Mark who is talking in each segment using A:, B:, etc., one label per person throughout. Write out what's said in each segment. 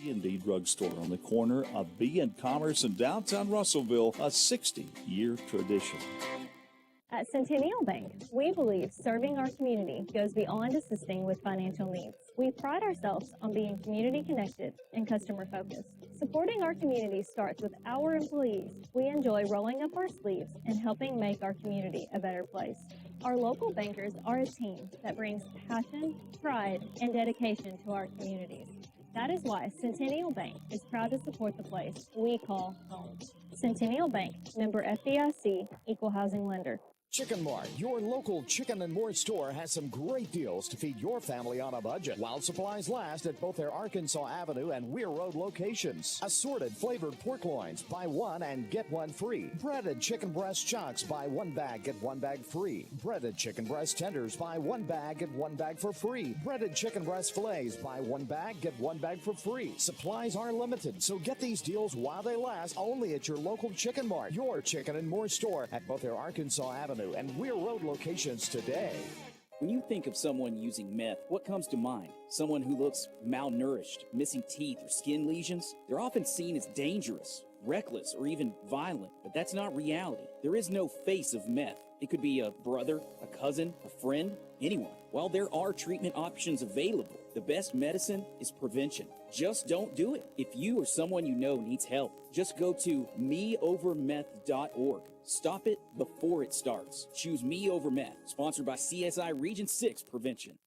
A: B&D Drugstore on the corner of B and Commerce in downtown Russellville, a 60-year tradition.
B: At Centennial Bank, we believe serving our community goes beyond assisting with financial needs. We pride ourselves on being community connected and customer focused. Supporting our community starts with our employees. We enjoy rolling up our sleeves and helping make our community a better place. Our local bankers are a team that brings passion, pride, and dedication to our communities. That is why Centennial Bank is proud to support the place we call home. Centennial Bank, member FDIC, equal housing lender.
C: Chicken Mart, your local chicken and more store, has some great deals to feed your family on a budget while supplies last at both their Arkansas Avenue and Weir Road locations. Assorted flavored pork loins, buy one and get one free. Breaded chicken breast chunks, buy one bag, get one bag free. Breaded chicken breast tenders, buy one bag, get one bag for free. Breaded chicken breast fillets, buy one bag, get one bag for free. Supplies are limited, so get these deals while they last only at your local Chicken Mart, your chicken and more store at both their Arkansas Avenue and Weir Road locations today.
D: When you think of someone using meth, what comes to mind? Someone who looks malnourished, missing teeth, or skin lesions? They're often seen as dangerous, reckless, or even violent, but that's not reality. There is no face of meth. It could be a brother, a cousin, a friend, anyone. While there are treatment options available, the best medicine is prevention. Just don't do it. If you or someone you know needs help, just go to meovermeth.org. Stop it before it starts. Choose Me Over Meth, sponsored by CSI Region 6 Prevention.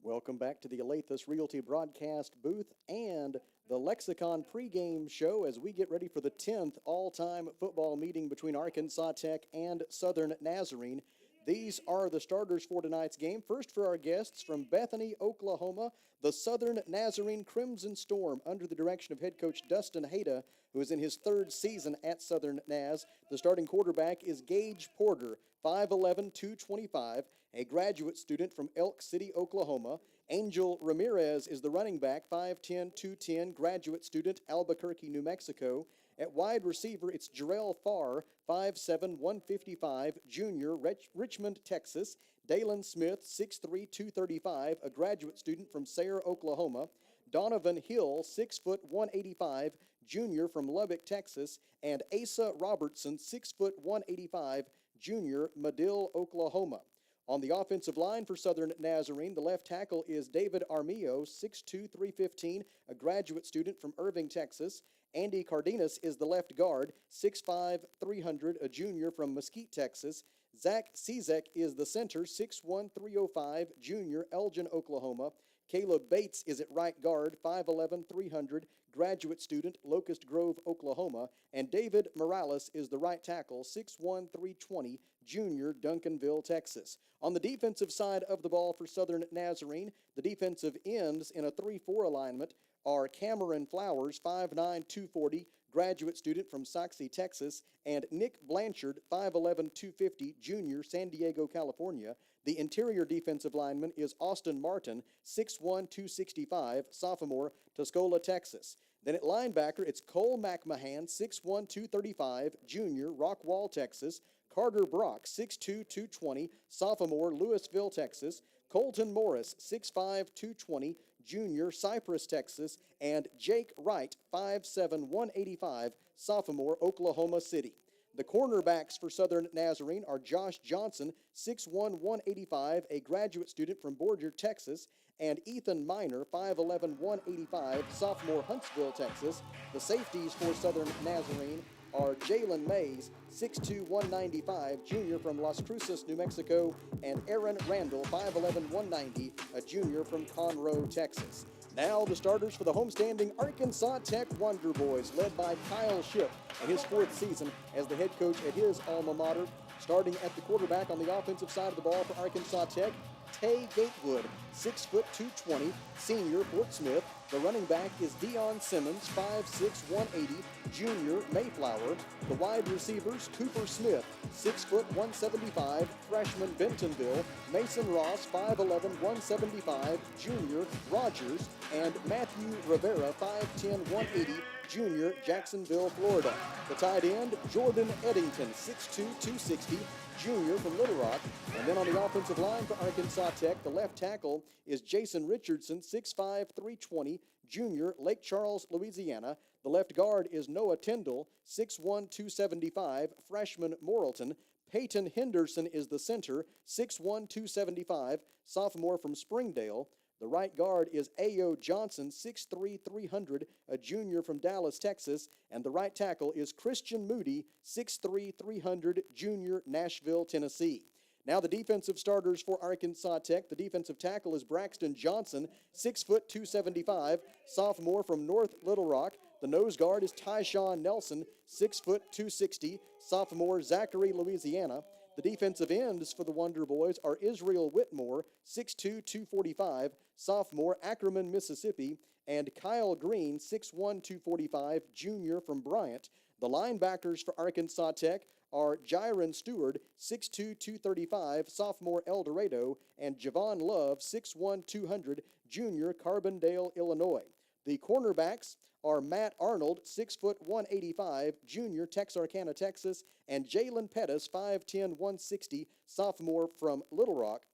E: Welcome back to the Alathus Realty broadcast booth and the Lexicon pregame show as we get ready for the 10th all-time football meeting between Arkansas Tech and Southern Nazarene. These are the starters for tonight's game. First for our guests from Bethany, Oklahoma, the Southern Nazarene Crimson Storm under the direction of head coach Dustin Hayda, who is in his third season at Southern Naz. The starting quarterback is Gage Porter, 5'11", 225, a graduate student from Elk City, Oklahoma. Angel Ramirez is the running back, 5'10", 210, graduate student, Albuquerque, New Mexico. At wide receiver, it's Jarrell Farr, 5'7", 155, junior, Richmond, Texas. Dalen Smith, 6'3", 235, a graduate student from Sayre, Oklahoma. Donovan Hill, 6', 185, junior from Lubbock, Texas. And Asa Robertson, 6', 185, junior, Madill, Oklahoma. On the offensive line for Southern Nazarene, the left tackle is David Armillo, 6'2", 315, a graduate student from Irving, Texas. Andy Cardenas is the left guard, 6'5", 300, a junior from Mesquite, Texas. Zach Cizek is the center, 6'1", 305, junior, Elgin, Oklahoma. Caleb Bates is at right guard, 5'11", 300, graduate student, Locust Grove, Oklahoma. And David Morales is the right tackle, 6'1", 320, junior, Duncanville, Texas. On the defensive side of the ball for Southern Nazarene, the defensive ends in a 3-4 alignment are Cameron Flowers, 5'9", 240, graduate student from Soxie, Texas, and Nick Blanchard, 5'11", 250, junior, San Diego, California. The interior defensive lineman is Austin Martin, 6'1", 265, sophomore, Tuscola, Texas. Then at linebacker, it's Cole McMahon, 6'1", 235, junior, Rockwall, Texas. Carter Brock, 6'2", 220, sophomore, Louisville, Texas. Colton Morris, 6'5", 220, junior, Cypress, Texas. And Jake Wright, 5'7", 185, sophomore, Oklahoma City. The cornerbacks for Southern Nazarene are Josh Johnson, 6'1", 185, a graduate student from Borger, Texas, and Ethan Miner, 5'11", 185, sophomore, Huntsville, Texas. The safeties for Southern Nazarene are Jalen Mays, 6'2", 195, junior from Las Cruces, New Mexico, and Aaron Randall, 5'11", 190, a junior from Conroe, Texas. Now the starters for the homestanding Arkansas Tech Wonder Boys, led by Kyle Shipp in his fourth season as the head coach at his alma mater. Starting at the quarterback on the offensive side of the ball for Arkansas Tech, Tay Gatewood, 6', 220, senior, Fort Smith. The running back is Deion Simmons, 5'6", 180, junior, Mayflower. The wide receivers, Cooper Smith, 6', 175, freshman, Bentonville. Mason Ross, 5'11", 175, junior, Rogers. And Matthew Rivera, 5'10", 180, junior, Jacksonville, Florida. The tight end, Jordan Eddington, 6'2", 260, junior from Little Rock. And then on the offensive line for Arkansas Tech. The left tackle is Jason Richardson, 6'5", 320, junior, Lake Charles, Louisiana. The left guard is Noah Tyndall, 6'1", 275, freshman, Morrilton. Peyton Henderson is the center, 6'1", 275, sophomore from Springdale. The right guard is Ayo Johnson, 6'3", 300, a junior from Dallas, Texas. And the right tackle is Christian Moody, 6'3", 300, junior, Nashville, Tennessee. Now the defensive starters for Arkansas Tech. The defensive tackle is Braxton Johnson, 6 foot 275, sophomore from North Little Rock. The nose guard is Tyshawn Nelson, 6 foot 260, sophomore, Zachary, Louisiana. The defensive ends for the Wonder Boys are Israel Whitmore, 6'2", 245, sophomore, Ackerman, Mississippi, and Kyle Green, 6'1", 245, junior from Bryant. The linebackers for Arkansas Tech are Jiron Stewart, 6'2", 235, sophomore, El Dorado, and Javon Love, 6'1", 200, junior, Carbondale, Illinois. The cornerbacks are Matt Arnold, 6 foot 185, junior, Texarkana, Texas, and Jalen Pettis, 5'10", 160, sophomore from Little Rock.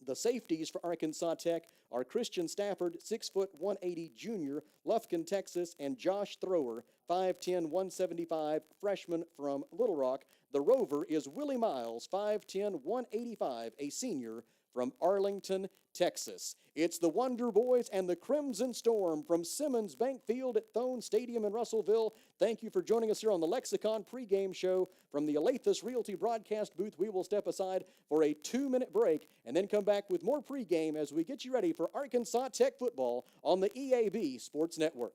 E: The safeties for Arkansas Tech are Christian Stafford, 6 foot 180, junior, Lufkin, Texas, and Josh Thrower, 5'10", 175, freshman from Little Rock. The rover is Willie Miles, 5'10", 185, a senior from Arlington, Texas. It's the Wonder Boys and the Crimson Storm from Simmons Bank Field at Thone Stadium in Russellville. Thank you for joining us here on the Lexicon pregame show. From the Alathus Realty broadcast booth, we will step aside for a 2-minute break and then come back with more pregame as we get you ready for Arkansas Tech football on the EAB Sports Network.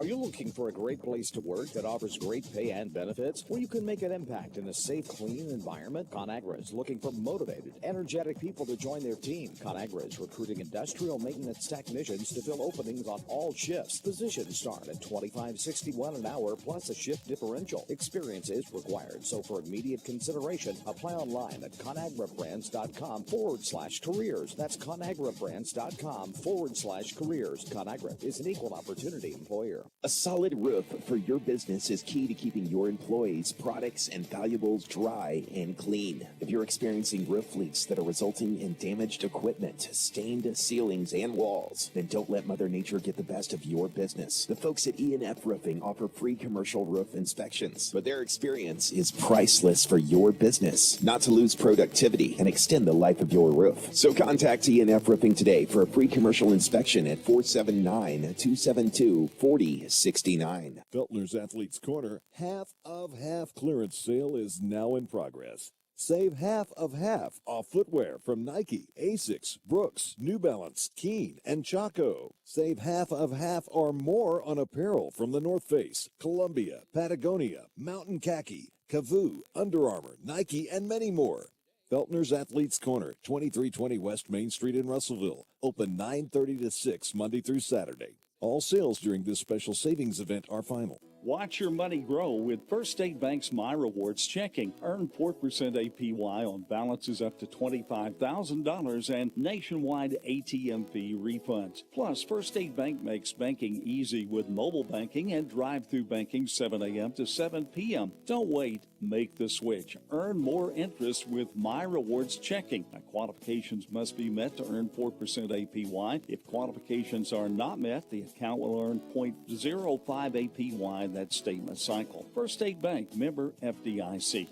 C: Are you looking for a great place to work that offers great pay and benefits, where you can make an impact in a safe, clean environment? ConAgra is looking for motivated, energetic people to join their team. ConAgra is recruiting industrial maintenance technicians to fill openings on all shifts. Positions start at $25.61 an hour plus a shift differential. Experience is required, so for immediate consideration, apply online at ConAgraBrands.com/careers. That's ConAgraBrands.com/careers. ConAgra is an equal opportunity employer.
F: A solid roof for your business is key to keeping your employees, products, and valuables dry and clean. If you're experiencing roof leaks that are resulting in damaged equipment, stained ceilings, and walls, then don't let Mother Nature get the best of your business. The folks at E&F Roofing offer free commercial roof inspections, but their experience is priceless for your business, not to lose productivity and extend the life of your roof. So contact E&F Roofing today for a free commercial inspection at 479-272-4069.
G: Feltner's Athletes Corner half of half clearance sale is now in progress. Save half of half off footwear from Nike, Asics, Brooks, New Balance, Keen, and Chaco. Save half of half or more on apparel from the North Face, Columbia, Patagonia, Mountain Khaki, Kavoo, Under Armour, Nike, and many more. Feltner's Athletes Corner, 2320 West Main Street in Russellville. Open 9:30 to 6 Monday through Saturday. All sales during this special savings event are final.
A: Watch your money grow with First State Bank's My Rewards checking. Earn 4% APY on balances up to $25,000 and nationwide ATM fee refunds. Plus, First State Bank makes banking easy with mobile banking and drive-through banking 7 a.m. to 7 p.m. Don't wait. Make the switch. Earn more interest with My Rewards checking. Now, qualifications must be met to earn 4% APY. If qualifications are not met, the account will earn 0.05 APY that statement cycle. First State Bank, member FDIC.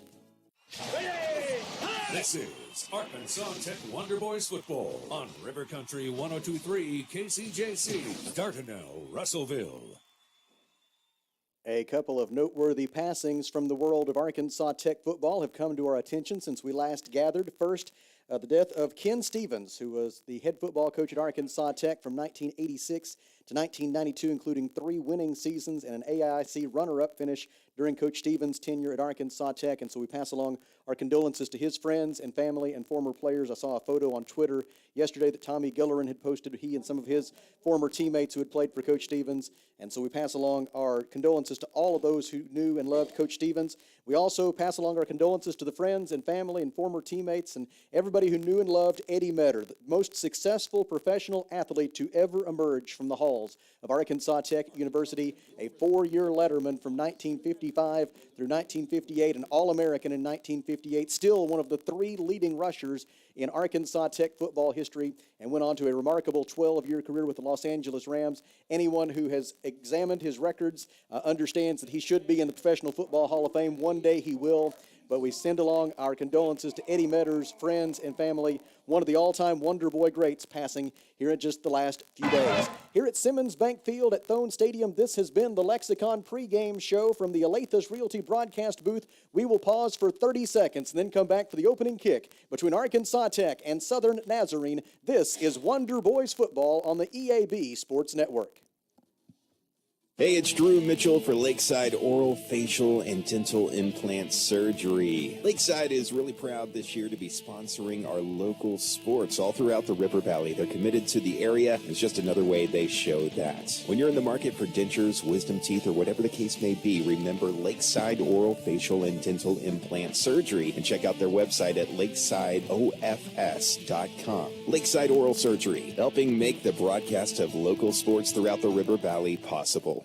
H: This is Arkansas Tech Wonder Boys football on River Country 102.3 KCJC. Dardanelle, Russellville.
E: A couple of noteworthy passings from the world of Arkansas Tech football have come to our attention since we last gathered. First, the death of Ken Stevens, who was the head football coach at Arkansas Tech from 1986 to 1992, including 3 winning seasons and an AIC runner-up finish during Coach Stevens' tenure at Arkansas Tech. And so we pass along our condolences to his friends and family and former players. I saw a photo on Twitter yesterday that Tommy Gillerin had posted, he and some of his former teammates who had played for Coach Stevens. And so we pass along our condolences to all of those who knew and loved Coach Stevens. We also pass along our condolences to the friends and family and former teammates and everybody who knew and loved Eddie Metter, the most successful professional athlete to ever emerge from the halls of Arkansas Tech University, a 4-year letterman from 1955 through 1958, an All-American in 1958, still one of the 3 leading rushers in Arkansas Tech football history, and went on to a remarkable 12-year career with the Los Angeles Rams. Anyone who has examined his records understands that he should be in the Professional Football Hall of Fame. One day he will. But we send along our condolences to Eddie Metter's friends and family, one of the all-time Wonder Boy greats passing here in just the last few days. Here at Simmons Bank Field at Thone Stadium, this has been the Lexicon pregame show from the Alathus Realty broadcast booth. We will pause for 30 seconds and then come back for the opening kick between Arkansas Tech and Southern Nazarene. This is Wonder Boys football on the EAB Sports Network.
F: Hey, it's Drew Mitchell for Lakeside Oral, Facial, and Dental Implant Surgery. Lakeside is really proud this year to be sponsoring our local sports all throughout the River Valley. They're committed to the area. It's just another way they show that. When you're in the market for dentures, wisdom teeth, or whatever the case may be, remember Lakeside Oral, Facial, and Dental Implant Surgery, and check out their website at lakesideofs.com. Lakeside Oral Surgery, helping make the broadcast of local sports throughout the River Valley possible.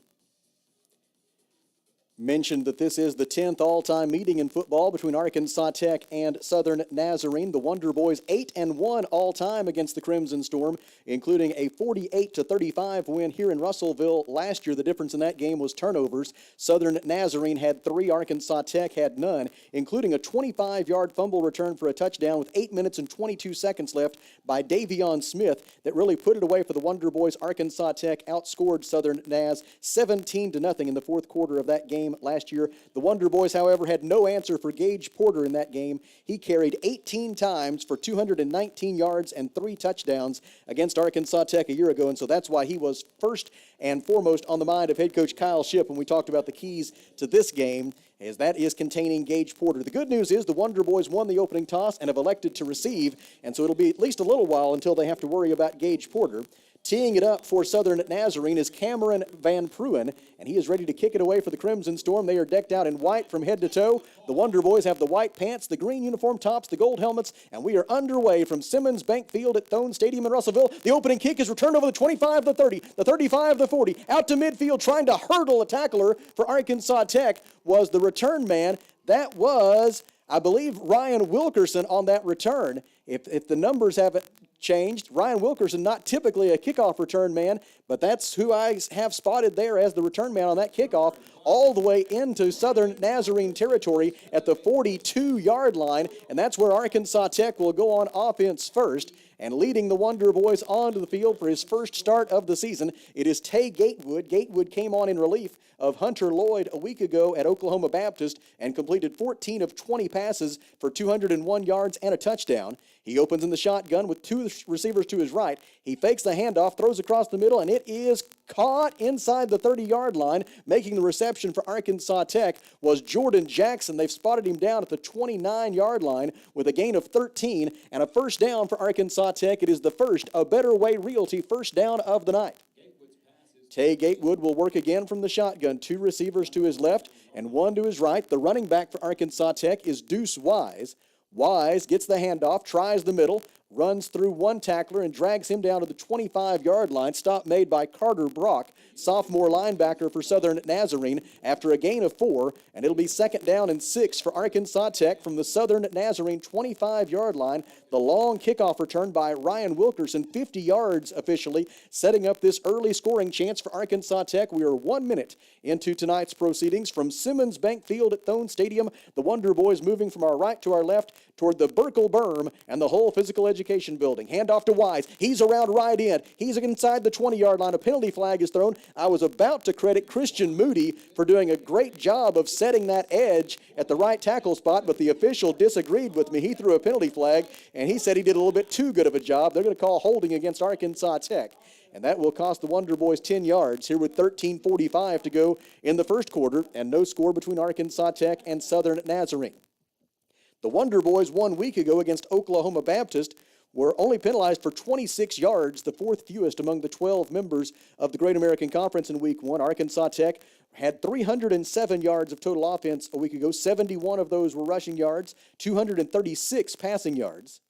E: Mentioned that this is the 10th all-time meeting in football between Arkansas Tech and Southern Nazarene. The Wonder Boys 8-1 all-time against the Crimson Storm, including a 48-35 win here in Russellville last year. The difference in that game was turnovers. Southern Nazarene had 3, Arkansas Tech had none, including a 25-yard fumble return for a touchdown with 8 minutes and 22 seconds left by Davion Smith that really put it away for the Wonder Boys. Arkansas Tech outscored Southern Naz 17-0 in the fourth quarter of that game last year. The Wonder Boys, however, had no answer for Gage Porter in that game. He carried 18 times for 219 yards and 3 touchdowns against Arkansas Tech a year ago, and so that's why he was first and foremost on the mind of head coach Kyle Shipp when we talked about the keys to this game, as that is containing Gage Porter. The good news is the Wonder Boys won the opening toss and have elected to receive, and so it'll be at least a little while until they have to worry about Gage Porter. Teeing it up for Southern Nazarene is Cameron Van Pruin, and he is ready to kick it away for the Crimson Storm. They are decked out in white from head to toe. The Wonder Boys have the white pants, the green uniform tops, the gold helmets, and we are underway from Simmons Bank Field at Thone Stadium in Russellville. The opening kick is returned over the 25, the 30, the 35, the 40. Out to midfield, trying to hurdle a tackler for Arkansas Tech was the return man. That was, I believe, Ryan Wilkerson on that return. If the numbers haven't changed, Ryan Wilkerson, not typically a kickoff return man, but that's who I have spotted there as the return man on that kickoff, all the way into Southern Nazarene territory at the 42-yard line, and that's where Arkansas Tech will go on offense first. And leading the Wonder Boys onto the field for his first start of the season, it is Tay Gatewood. Gatewood came on in relief of Hunter Lloyd a week ago at Oklahoma Baptist and completed 14 of 20 passes for 201 yards and a touchdown. He opens in the shotgun with 2 receivers to his right. He fakes the handoff, throws across the middle, and it is caught inside the 30-yard line. Making the reception for Arkansas Tech was Jordan Jackson. They've spotted him down at the 29-yard line with a gain of 13 and a first down for Arkansas Tech. It is the first A Better Way Realty first down of the night. Tay Gatewood will work again from the shotgun. 2 receivers to his left and 1 to his right. The running back for Arkansas Tech is Deuce Wise. Wise gets the handoff, tries the middle, runs through 1 tackler and drags him down to the 25-yard line. Stop made by Carter Brock, sophomore linebacker for Southern Nazarene, after a gain of 4, and it'll be 2nd down and 6 for Arkansas Tech from the Southern Nazarene 25-yard line. The long kickoff return by Ryan Wilkerson, 50 yards officially, setting up this early scoring chance for Arkansas Tech. We are 1 minute into tonight's proceedings from Simmons Bank Field at Thone Stadium. The Wonder Boys moving from our right to our left toward the Burkle Berm and the whole physical education building. Handoff to Wise. He's around right end. He's inside the 20-yard line. A penalty flag is thrown. I was about to credit Christian Moody for doing a great job of setting that edge at the right tackle spot, but the official disagreed with me. He threw a penalty flag, and he said he did a little bit too good of a job. They're going to call holding against Arkansas Tech, and that will cost the Wonder Boys 10 yards here with 13:45 to go in the first quarter, and no score between Arkansas Tech and Southern Nazarene. The Wonder Boys 1 week ago against Oklahoma Baptist were only penalized for 26 yards, the fourth fewest among the 12 members of the Great American Conference in week 1. Arkansas Tech had 307 yards of total offense a week ago. 71 of those were rushing yards, 236 passing yards.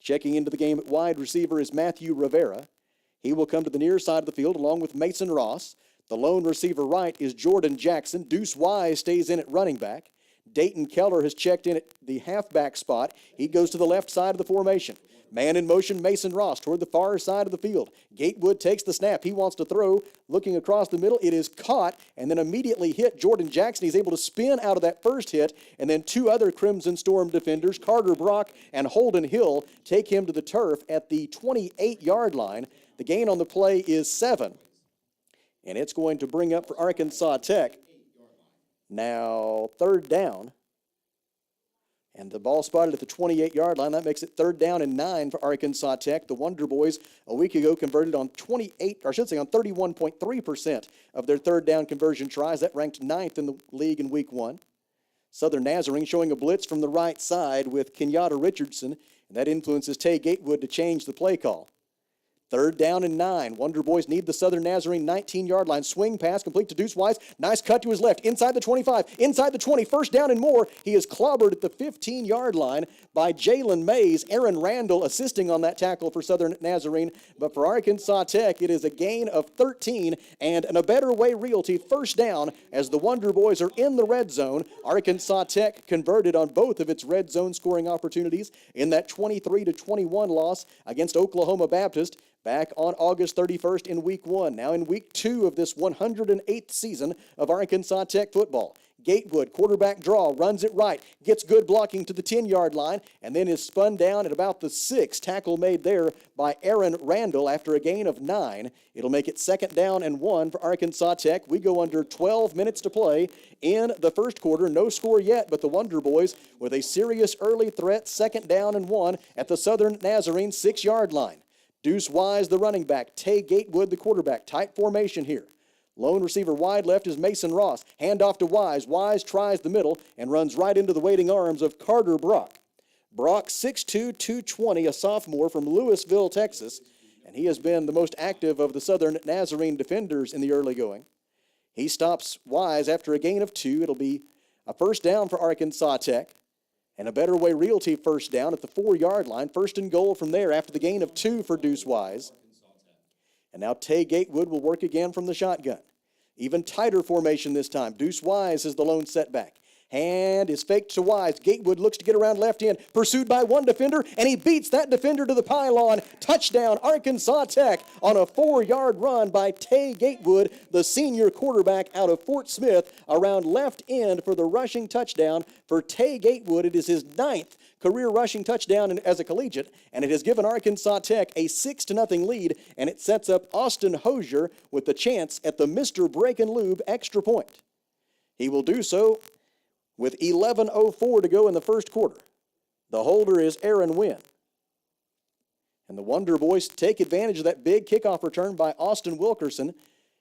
E: Checking into the game at wide receiver is Matthew Rivera. He will come to the near side of the field along with Mason Ross. The lone receiver right is Jordan Jackson. Deuce Wise stays in at running back. Dayton Keller has checked in at the halfback spot. He goes to the left side of the formation. Man in motion, Mason Ross toward the far side of the field. Gatewood takes the snap. He wants to throw. Looking across the middle, it is caught and then immediately hit Jordan Jackson. He's able to spin out of that first hit, and then two other Crimson Storm defenders, Carter Brock and Holden Hill, take him to the turf at the 28-yard line. The gain on the play is 7, and it's going to bring up for Arkansas Tech now third down. And the ball spotted at the 28-yard line. That makes it 3rd down and 9 for Arkansas Tech. The Wonder Boys a week ago converted on 31.3% of their 3rd down conversion tries. That ranked 9th in the league in week 1. Southern Nazarene showing a blitz from the right side with Kenyatta Richardson. And that influences Tay Gatewood to change the play call. 3rd down and 9. Wonder Boys need the Southern Nazarene 19-yard line. Swing pass complete to Deuce Wise. Nice cut to his left. Inside the 25. Inside the 20. 1st down and more. He is clobbered at the 15-yard line by Jalen Mays. Aaron Randall assisting on that tackle for Southern Nazarene. But for Arkansas Tech, it is a gain of 13 and an A Better Way Realty 1st down as the Wonder Boys are in the red zone. Arkansas Tech converted on both of its red zone scoring opportunities in that 23-21 loss against Oklahoma Baptist back on August 31st in week 1. Now in week 2 of this 108th season of Arkansas Tech football. Gatewood, quarterback draw, runs it right, gets good blocking to the 10-yard line, and then is spun down at about the 6. Tackle made there by Aaron Randall after a gain of 9. It'll make it 2nd down and 1 for Arkansas Tech. We go under 12 minutes to play in the first quarter. No score yet, but the Wonder Boys with a serious early threat, 2nd down and 1 at the Southern Nazarene 6-yard line. Deuce Wise, the running back. Tay Gatewood, the quarterback. Tight formation here. Lone receiver wide left is Mason Ross. Handoff to Wise. Wise tries the middle and runs right into the waiting arms of Carter Brock. Brock, 6'2", 220, a sophomore from Lewisville, Texas. And he has been the most active of the Southern Nazarene defenders in the early going. He stops Wise after a gain of 2. It'll be a 1st down for Arkansas Tech. And A Better Way Realty 1st down at the 4-yard line. 1st and goal from there after the gain of 2 for Deuce Wise. And now Tay Gatewood will work again from the shotgun. Even tighter formation this time. Deuce Wise is the lone setback. Hand is faked to Wise. Gatewood looks to get around left end. Pursued by one defender, and he beats that defender to the pylon. Touchdown, Arkansas Tech on a 4-yard run by Tay Gatewood, the senior quarterback out of Fort Smith, around left end for the rushing touchdown for Tay Gatewood. It is his 9th career rushing touchdown as a collegiate, and it has given Arkansas Tech a 6-0 lead, and it sets up Austin Hosier with the chance at the Mr. Break and Lube extra point. He will do so with 11:04 to go in the first quarter. The holder is Aaron Wynn. And the Wonder Boys take advantage of that big kickoff return by Austin Wilkerson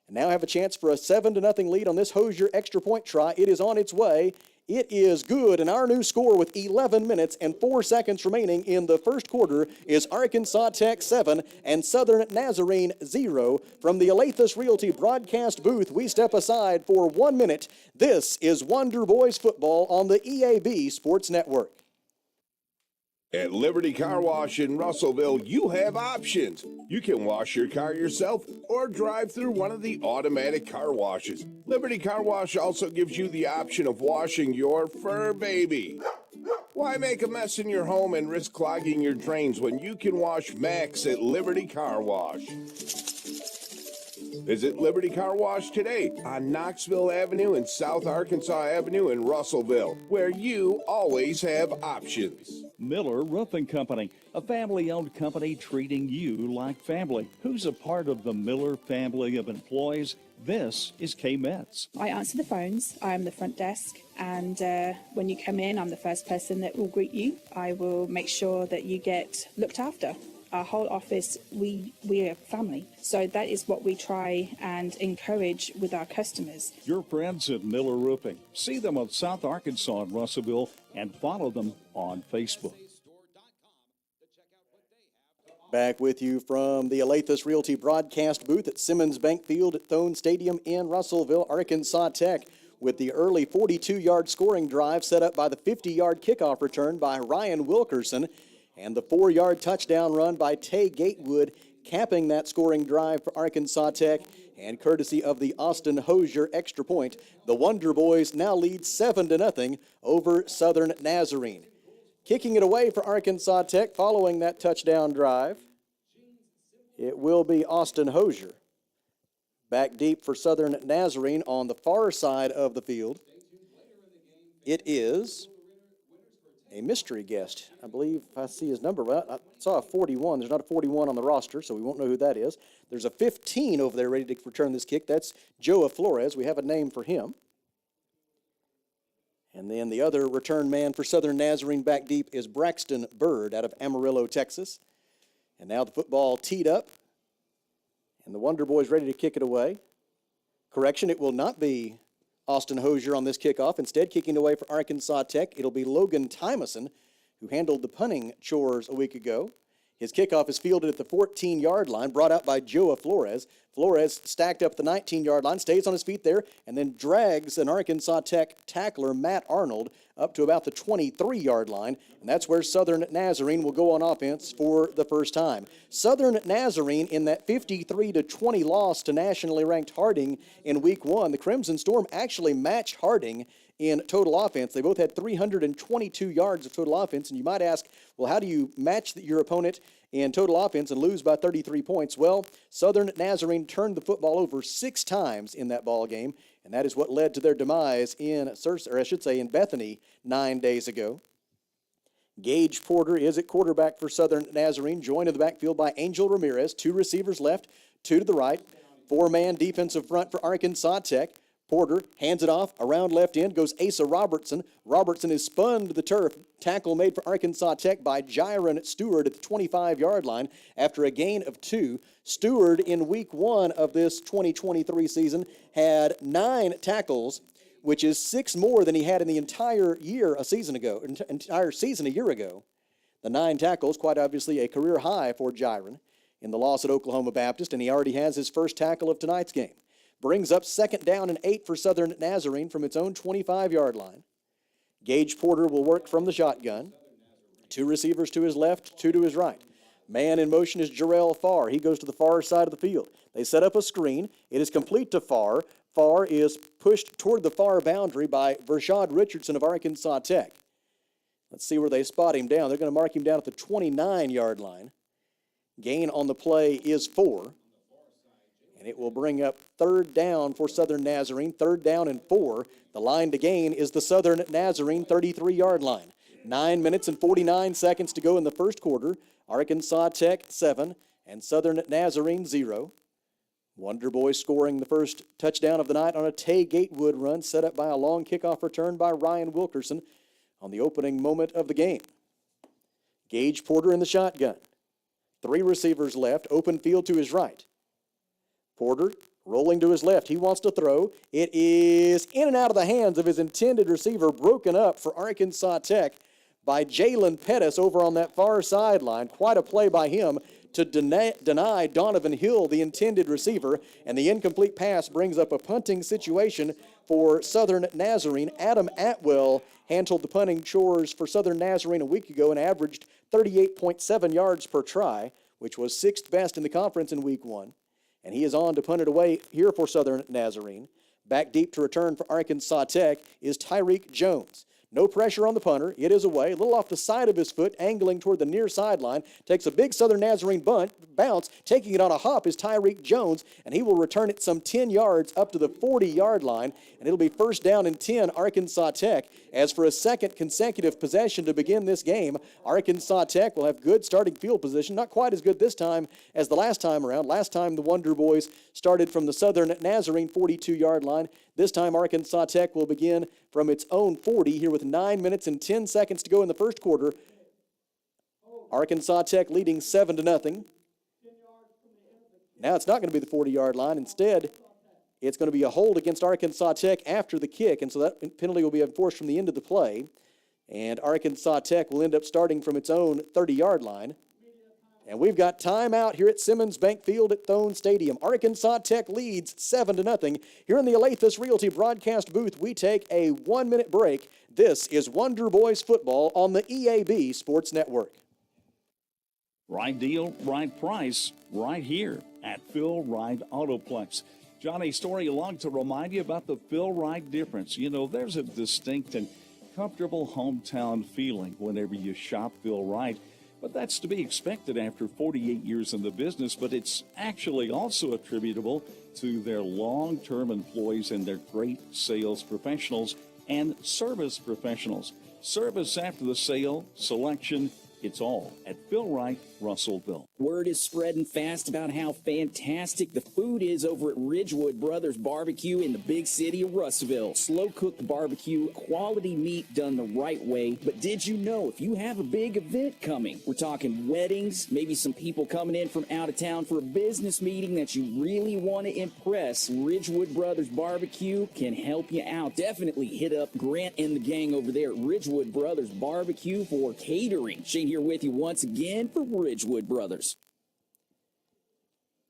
E: and now have a chance for a 7-0 lead on this Hosier extra point try. It is on its way. It is good, and our new score with 11 minutes and 4 seconds remaining in the first quarter is Arkansas Tech 7 and Southern Nazarene 0. From the Alathus Realty broadcast booth, we step aside for 1 minute. This is Wonder Boys football on the EAB Sports Network.
I: At Liberty Car Wash in Russellville, you have options. You can wash your car yourself or drive through one of the automatic car washes. Liberty Car Wash also gives you the option of washing your fur baby. Why make a mess in your home and risk clogging your drains when you can wash Max at Liberty Car Wash? Visit Liberty Car Wash today on Knoxville Avenue and South Arkansas Avenue in Russellville, where you always have options.
A: Miller Roofing Company, a family-owned company treating you like family. Who's a part of the Miller family of employees? This is Kay Metz.
J: I answer the phones. I am the front desk, and when you come in, I'm the first person that will greet you. I will make sure that you get looked after. our whole office, we're a family. So that is what we try and encourage with our customers.
A: Your friends at Miller Roofing. See them on South Arkansas and Russellville and follow them on Facebook.
E: Back with you from the Alathus Realty broadcast booth at Simmons Bank Field at Thone Stadium in Russellville. Arkansas Tech with the early 42-yard scoring drive set up by the 50-yard kickoff return by Ryan Wilkerson and the 4-yard touchdown run by Tay Gatewood, capping that scoring drive for Arkansas Tech. And courtesy of the Austin Hosier extra point, the Wonder Boys now lead 7-0 over Southern Nazarene. Kicking it away for Arkansas Tech following that touchdown drive, it will be Austin Hosier. Back deep for Southern Nazarene on the far side of the field. It is a mystery guest. I believe if I see his number, I saw a 41. There's not a 41 on the roster, so we won't know who that is. There's a 15 over there ready to return this kick. That's Joa Flores. We have a name for him. And then the other return man for Southern Nazarene back deep is Braxton Bird out of Amarillo, Texas. And now the football teed up, and the Wonder Boys ready to kick it away. Correction, it will not be Austin Hosier on this kickoff. Instead, kicking away for Arkansas Tech, it'll be Logan Tymason, who handled the punting chores a week ago. His kickoff is fielded at the 14-yard line, brought out by Joa Flores. Flores stacked up the 19-yard line, stays on his feet there, and then drags an Arkansas Tech tackler, Matt Arnold, up to about the 23-yard line, and that's where Southern Nazarene will go on offense for the first time. Southern Nazarene in that 53-20 loss to nationally ranked Harding in Week 1. The Crimson Storm actually matched Harding in total offense. They both had 322 yards of total offense, and you might ask, well, how do you match your opponent in total offense and lose by 33 points? Well, Southern Nazarene turned the football over 6 times in that ball game, and that is what led to their demise in Bethany 9 days ago. Gage Porter is at quarterback for Southern Nazarene, joined in the backfield by Angel Ramirez. 2 receivers left, 2 to the right. 4-man defensive front for Arkansas Tech. Porter hands it off, around left end goes Asa Robertson. Robertson is spun to the turf. Tackle made for Arkansas Tech by Jiron Stewart at the 25-yard line after a gain of 2. Stewart in Week 1 of this 2023 season had 9 tackles, which is 6 more than he had in the entire year a year ago. The 9 tackles, quite obviously a career high for Jiron in the loss at Oklahoma Baptist, and he already has his first tackle of tonight's game. Brings up 2nd down and 8 for Southern Nazarene from its own 25-yard line. Gage Porter will work from the shotgun. 2 receivers to his left, 2 to his right. Man in motion is Jarrell Farr. He goes to the far side of the field. They set up a screen. It is complete to Farr. Farr is pushed toward the far boundary by Vershad Richardson of Arkansas Tech. Let's see where they spot him down. They're going to mark him down at the 29-yard line. Gain on the play is 4. And it will bring up 3rd down for Southern Nazarene, 3rd down and 4. The line to gain is the Southern Nazarene 33-yard line. 9 minutes and 49 seconds to go in the first quarter. Arkansas Tech 7 and Southern Nazarene 0. Wonder Boys scoring the first touchdown of the night on a Tay Gatewood run set up by a long kickoff return by Ryan Wilkerson on the opening moment of the game. Gage Porter in the shotgun. 3 receivers left, open field to his right. Porter rolling to his left. He wants to throw. It is in and out of the hands of his intended receiver, broken up for Arkansas Tech by Jalen Pettis over on that far sideline. Quite a play by him to deny Donovan Hill, the intended receiver, and the incomplete pass brings up a punting situation for Southern Nazarene. Adam Atwell handled the punting chores for Southern Nazarene a week ago and averaged 38.7 yards per try, which was 6th best in the conference in Week 1. And he is on to punt it away here for Southern Nazarene. Back deep to return for Arkansas Tech is Tyreek Jones. No pressure on the punter. It is away. A little off the side of his foot, angling toward the near sideline. Takes a big Southern Nazarene bounce. Taking it on a hop is Tyreek Jones, and he will return it some 10 yards up to the 40-yard line, and it'll be 1st down and 10, Arkansas Tech. As for a second consecutive possession to begin this game, Arkansas Tech will have good starting field position. Not quite as good this time as the last time around. Last time the Wonder Boys started from the Southern Nazarene 42-yard line. This time Arkansas Tech will begin from its own 40 here with 9 minutes and 10 seconds to go in the first quarter. Arkansas Tech leading 7-0. Now it's not going to be the 40-yard line. Instead, it's going to be a hold against Arkansas Tech after the kick, and so that penalty will be enforced from the end of the play. And Arkansas Tech will end up starting from its own 30-yard line. And we've got timeout here at Simmons Bank Field at Thone Stadium. Arkansas Tech leads 7-0. Here in the Alathus Realty broadcast booth, we take a 1-minute break. This is Wonder Boys football on the EAB Sports Network.
A: Right deal, right price, right here at Phil Wright Autoplex. Johnny Story along to remind you about the Phil Wright difference. You know, there's a distinct and comfortable hometown feeling whenever you shop Phil Wright. But that's to be expected after 48 years in the business, but it's actually also attributable to their long-term employees and their great sales professionals and service professionals. Service after the sale, selection, it's all at Phil Wright, Russellville.
D: Word is spreading fast about how fantastic the food is over at Ridgewood Brothers Barbecue in the big city of Russellville. Slow-cooked barbecue, quality meat done the right way. But did you know if you have a big event coming, we're talking weddings, maybe some people coming in from out of town for a business meeting that you really want to impress, Ridgewood Brothers Barbecue can help you out. Definitely hit up Grant and the gang over there at Ridgewood Brothers Barbecue for catering. Shane here with you once again for Ridgewood Brothers.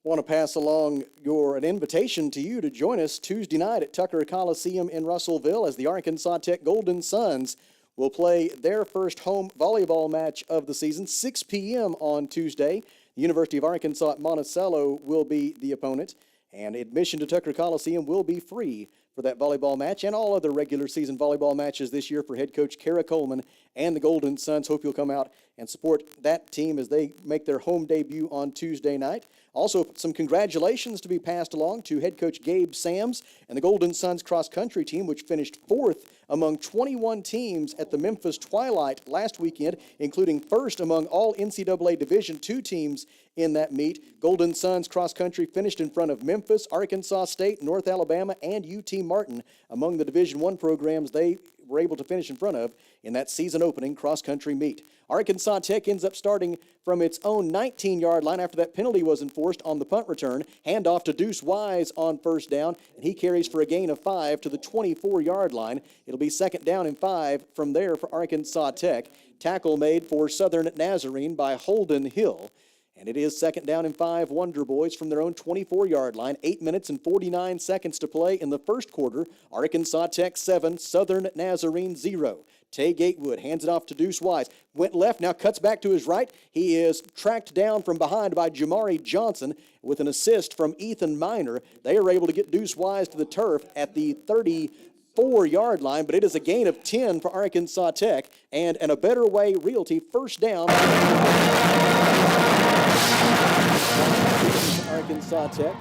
E: I want to pass along an invitation to you to join us Tuesday night at Tucker Coliseum in Russellville as the Arkansas Tech Golden Suns will play their first home volleyball match of the season, 6 p.m. on Tuesday. The University of Arkansas at Monticello will be the opponent, and admission to Tucker Coliseum will be free for that volleyball match and all other regular season volleyball matches this year for head coach Kara Coleman and the Golden Suns. Hope you'll come out and support that team as they make their home debut on Tuesday night. Also, some congratulations to be passed along to head coach Gabe Sams and the Golden Suns cross-country team, which finished 4th among 21 teams at the Memphis Twilight last weekend, including 1st among all NCAA Division II teams in that meet. Golden Suns cross-country finished in front of Memphis, Arkansas State, North Alabama, and UT Martin among the Division I programs they were able to finish in front of in that season-opening cross-country meet. Arkansas Tech ends up starting from its own 19-yard line after that penalty was enforced on the punt return. Handoff to Deuce Wise on first down, and he carries for a gain of 5 to the 24-yard line. It'll be 2nd down and 5 from there for Arkansas Tech. Tackle made for Southern Nazarene by Holden Hill. And it is 2nd down and 5, Wonder Boys from their own 24-yard line. 8 minutes and 49 seconds to play in the first quarter. Arkansas Tech 7, Southern Nazarene 0. Tay Gatewood hands it off to Deuce Wise. Went left, now cuts back to his right. He is tracked down from behind by Jamari Johnson with an assist from Ethan Miner. They are able to get Deuce Wise to the turf at the 34-yard line, but it is a gain of 10 for Arkansas Tech. And in a Better Way Realty, first down. Arkansas Tech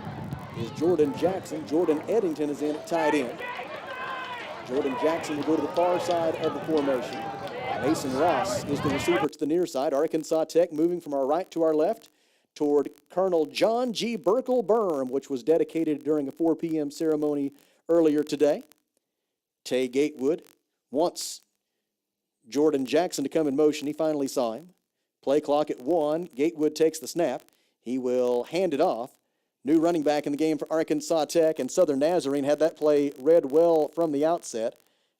E: is Jordan Jackson. Jordan Eddington is in at tight end. Jordan Jackson will go to the far side of the formation. Mason Ross is the receiver to the near side. Arkansas Tech moving from our right to our left toward Colonel John G. Burkle Berm, which was dedicated during a 4 p.m. ceremony earlier today. Tay Gatewood wants Jordan Jackson to come in motion. He finally saw him. Play clock at 1. Gatewood takes the snap. He will hand it off. New running back in the game for Arkansas Tech, and Southern Nazarene had that play read well from the outset.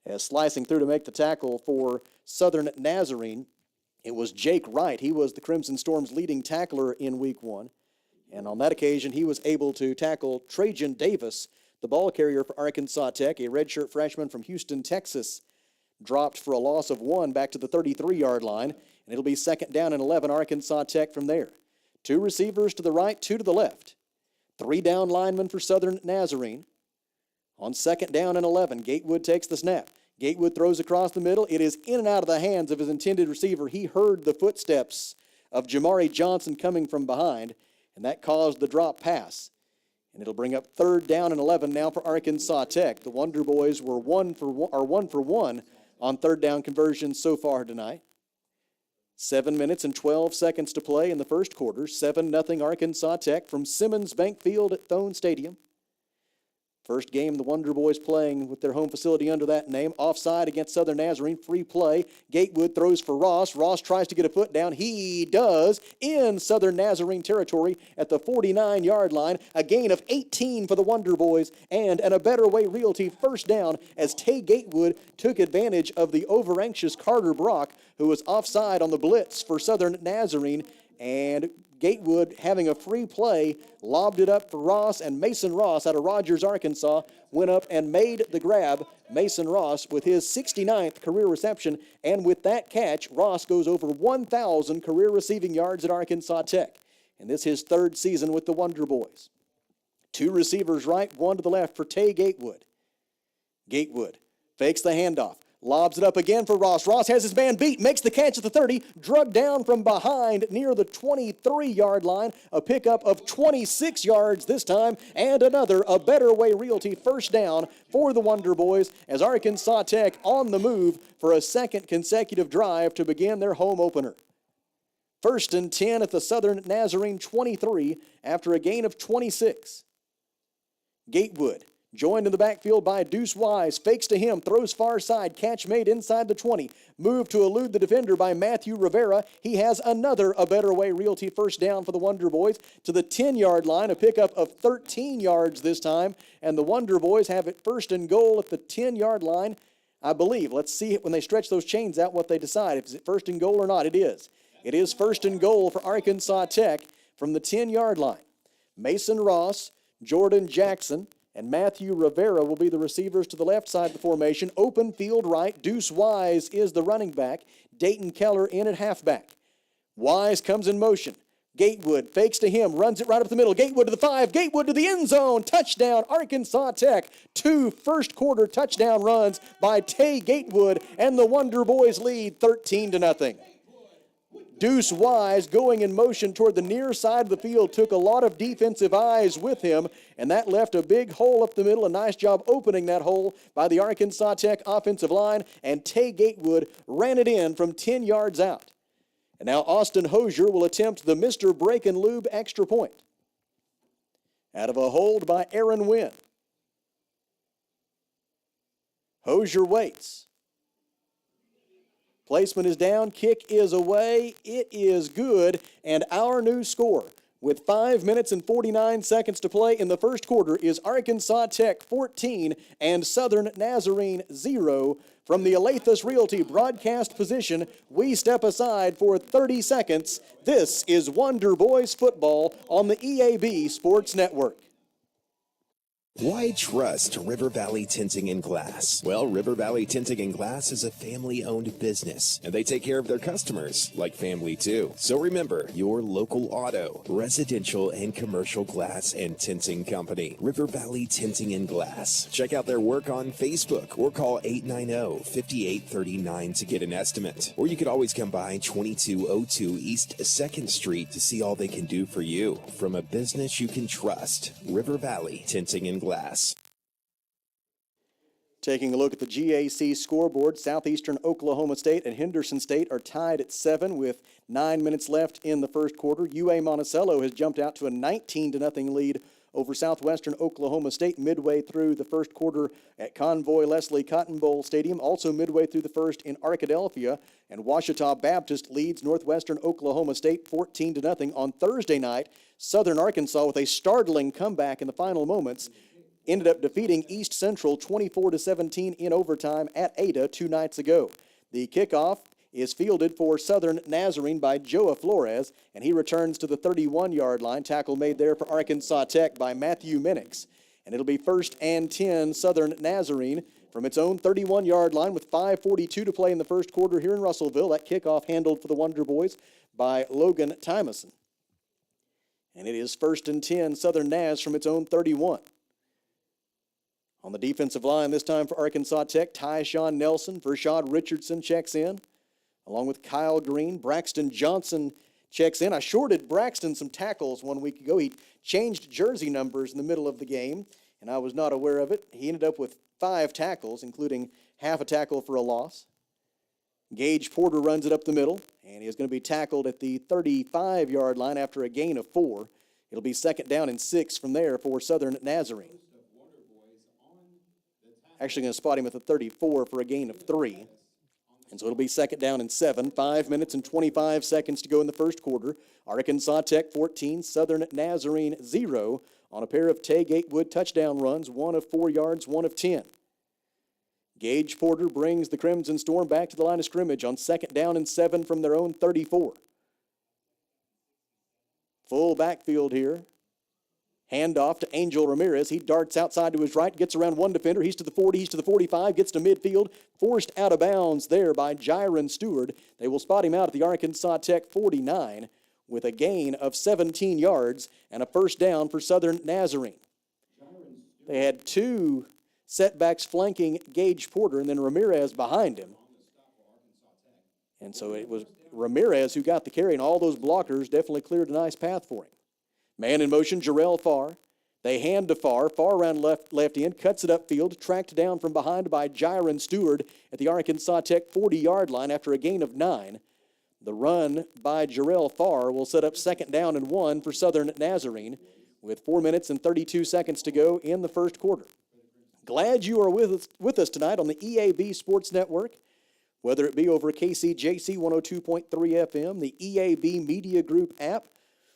E: As slicing through to make the tackle for Southern Nazarene, it was Jake Wright. He was the Crimson Storm's leading tackler in Week 1. And on that occasion, he was able to tackle Trajan Davis, the ball carrier for Arkansas Tech, a redshirt freshman from Houston, Texas, dropped for a loss of 1 back to the 33-yard line. And it'll be 2nd down and 11, Arkansas Tech from there. 2 receivers to the right, 2 to the left. 3 down linemen for Southern Nazarene. On 2nd down and 11, Gatewood takes the snap. Gatewood throws across the middle. It is in and out of the hands of his intended receiver. He heard the footsteps of Jamari Johnson coming from behind, and that caused the drop pass. And it'll bring up 3rd down and 11 now for Arkansas Tech. The Wonder Boys were 1 for 1 on 3rd down conversions so far tonight. 7 minutes and 12 seconds to play in the first quarter. 7-0 Arkansas Tech from Simmons Bank Field at Thone Stadium. First game the Wonder Boys playing with their home facility under that name. Offside against Southern Nazarene. Free play. Gatewood throws for Ross. Ross tries to get a foot down. He does in Southern Nazarene territory at the 49-yard line. A gain of 18 for the Wonder Boys and a Better Way Realty first down as Tay Gatewood took advantage of the over-anxious Carter Brock, who was offside on the blitz for Southern Nazarene. And Gatewood, having a free play, lobbed it up for Ross, and Mason Ross out of Rogers, Arkansas, went up and made the grab. Mason Ross with his 69th career reception, and with that catch, Ross goes over 1,000 career receiving yards at Arkansas Tech. And this is his third season with the Wonder Boys. Two receivers right, one to the left for Tay Gatewood. Gatewood fakes the handoff. Lobs it up again for Ross. Ross has his man beat, makes the catch at the 30, drugged down from behind near the 23-yard line. A pickup of 26 yards this time, and a Better Way Realty first down for the Wonder Boys as Arkansas Tech on the move for a second consecutive drive to begin their home opener. 1st and 10 at the Southern Nazarene 23 after a gain of 26. Gatewood joined in the backfield by Deuce Wise. Fakes to him, throws far side. Catch made inside the 20. Move to elude the defender by Matthew Rivera. He has a Better Way Realty first down for the Wonder Boys to the 10-yard line. A pickup of 13 yards this time. And the Wonder Boys have it 1st and goal at the 10-yard line, I believe. Let's see when they stretch those chains out what they decide. If it's 1st and goal or not, it is. It is 1st and goal for Arkansas Tech from the 10-yard line. Mason Ross, Jordan Jackson, and Matthew Rivera will be the receivers to the left side of the formation. Open field right. Deuce Wise is the running back. Dayton Keller in at halfback. Wise comes in motion. Gatewood fakes to him, runs it right up the middle. Gatewood to the 5, Gatewood to the end zone. Touchdown, Arkansas Tech. 2 first-quarter touchdown runs by Tay Gatewood, and the Wonder Boys lead 13-0. Deuce Wise going in motion toward the near side of the field, took a lot of defensive eyes with him, and that left a big hole up the middle. A nice job opening that hole by the Arkansas Tech offensive line, and Tay Gatewood ran it in from 10 yards out. And now Austin Hosier will attempt the Mr. Break and Lube extra point. Out of a hold by Aaron Wynn. Hosier waits. Placement is down, kick is away, it is good, and our new score with 5 minutes and 49 seconds to play in the first quarter is Arkansas Tech 14 and Southern Nazarene 0. From the Alathus Realty broadcast position, we step aside for 30 seconds. This is Wonder Boys football on the EAB Sports Network.
F: Why trust River Valley Tinting and Glass? Well, River Valley Tinting and Glass is a family-owned business, and they take care of their customers like family too. So remember, your local auto, residential, and commercial glass and tinting company, River Valley Tinting and Glass. Check out their work on Facebook or call 890-5839 to get an estimate. Or you could always come by 2202 East 2nd Street to see all they can do for you. From a business you can trust, River Valley Tinting and Glass.
E: Taking a look at the GAC scoreboard, Southeastern Oklahoma State and Henderson State are tied at 7 with 9 minutes left in the first quarter. UA Monticello has jumped out to a 19-0 lead over Southwestern Oklahoma State midway through the first quarter at Convoy Leslie Cotton Bowl Stadium. Also midway through the first in Arkadelphia, and Ouachita Baptist leads Northwestern Oklahoma State 14-0 on Thursday night. Southern Arkansas, with a startling comeback in the final moments, ended up defeating East Central 24-17 in overtime at Ada 2 nights ago. The kickoff is fielded for Southern Nazarene by Joa Flores, and he returns to the 31-yard line. Tackle made there for Arkansas Tech by Matthew Minix. And it'll be 1st and 10 Southern Nazarene from its own 31-yard line with 5:42 to play in the first quarter here in Russellville. That kickoff handled for the Wonder Boys by Logan Tymason. And it is 1st and 10 Southern Naz from its own 31. On the defensive line this time for Arkansas Tech, Tyshawn Nelson. Vershad Richardson checks in, along with Kyle Green. Braxton Johnson checks in. I shorted Braxton some tackles 1 week ago. He changed jersey numbers in the middle of the game, and I was not aware of it. He ended up with 5 tackles, including half a tackle for a loss. Gage Porter runs it up the middle, and he is going to be tackled at the 35-yard line after a gain of 4. It'll be 2nd down and 6 from there for Southern Nazarene. Actually going to spot him at the 34 for a gain of 3. And so it'll be 2nd down and 7. 5 minutes and 25 seconds to go in the first quarter. Arkansas Tech 14, Southern Nazarene 0 on a pair of Tay Gatewood touchdown runs, 1 of 4 yards, 1 of 10. Gage Porter brings the Crimson Storm back to the line of scrimmage on 2nd down and 7 from their own 34. Full backfield here. Handoff to Angel Ramirez. He darts outside to his right, gets around one defender. He's to the 40, he's to the 45, gets to midfield. Forced out of bounds there by Jiron Stewart. They will spot him out at the Arkansas Tech 49 with a gain of 17 yards and a first down for Southern Nazarene. They had 2 setbacks flanking Gage Porter and then Ramirez behind him. And so it was Ramirez who got the carry, and all those blockers definitely cleared a nice path for him. Man in motion, Jarrell Farr. They hand to Farr. Farr around left end, cuts it upfield, tracked down from behind by Jiron Stewart at the Arkansas Tech 40-yard line after a gain of 9. The run by Jarrell Farr will set up 2nd down and 1 for Southern Nazarene with 4 minutes and 32 seconds to go in the first quarter. Glad you are with us tonight on the EAB Sports Network, whether it be over KCJC 102.3 FM, the EAB Media Group app,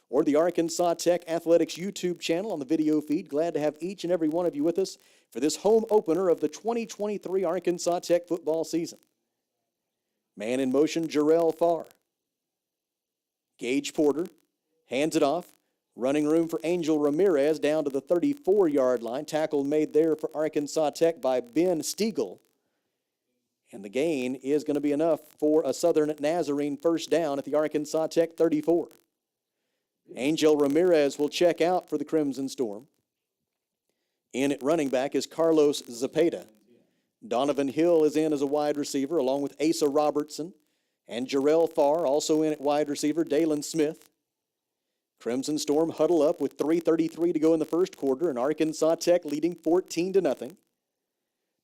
E: or the Arkansas Tech Athletics YouTube channel on the video feed. Glad to have each and every one of you with us for this home opener of the 2023 Arkansas Tech football season. Man in motion, Jarrell Farr. Gage Porter hands it off. Running room for Angel Ramirez down to the 34-yard line. Tackle made there for Arkansas Tech by Ben Stiegel. And the gain is going to be enough for a Southern Nazarene first down at the Arkansas Tech 34. Angel Ramirez will check out for the Crimson Storm. In at running back is Carlos Zepeda. Donovan Hill is in as a wide receiver along with Asa Robertson and Jarrell Farr, also in at wide receiver, Dalen Smith. Crimson Storm huddle up with 3:33 to go in the first quarter, and Arkansas Tech leading 14-0.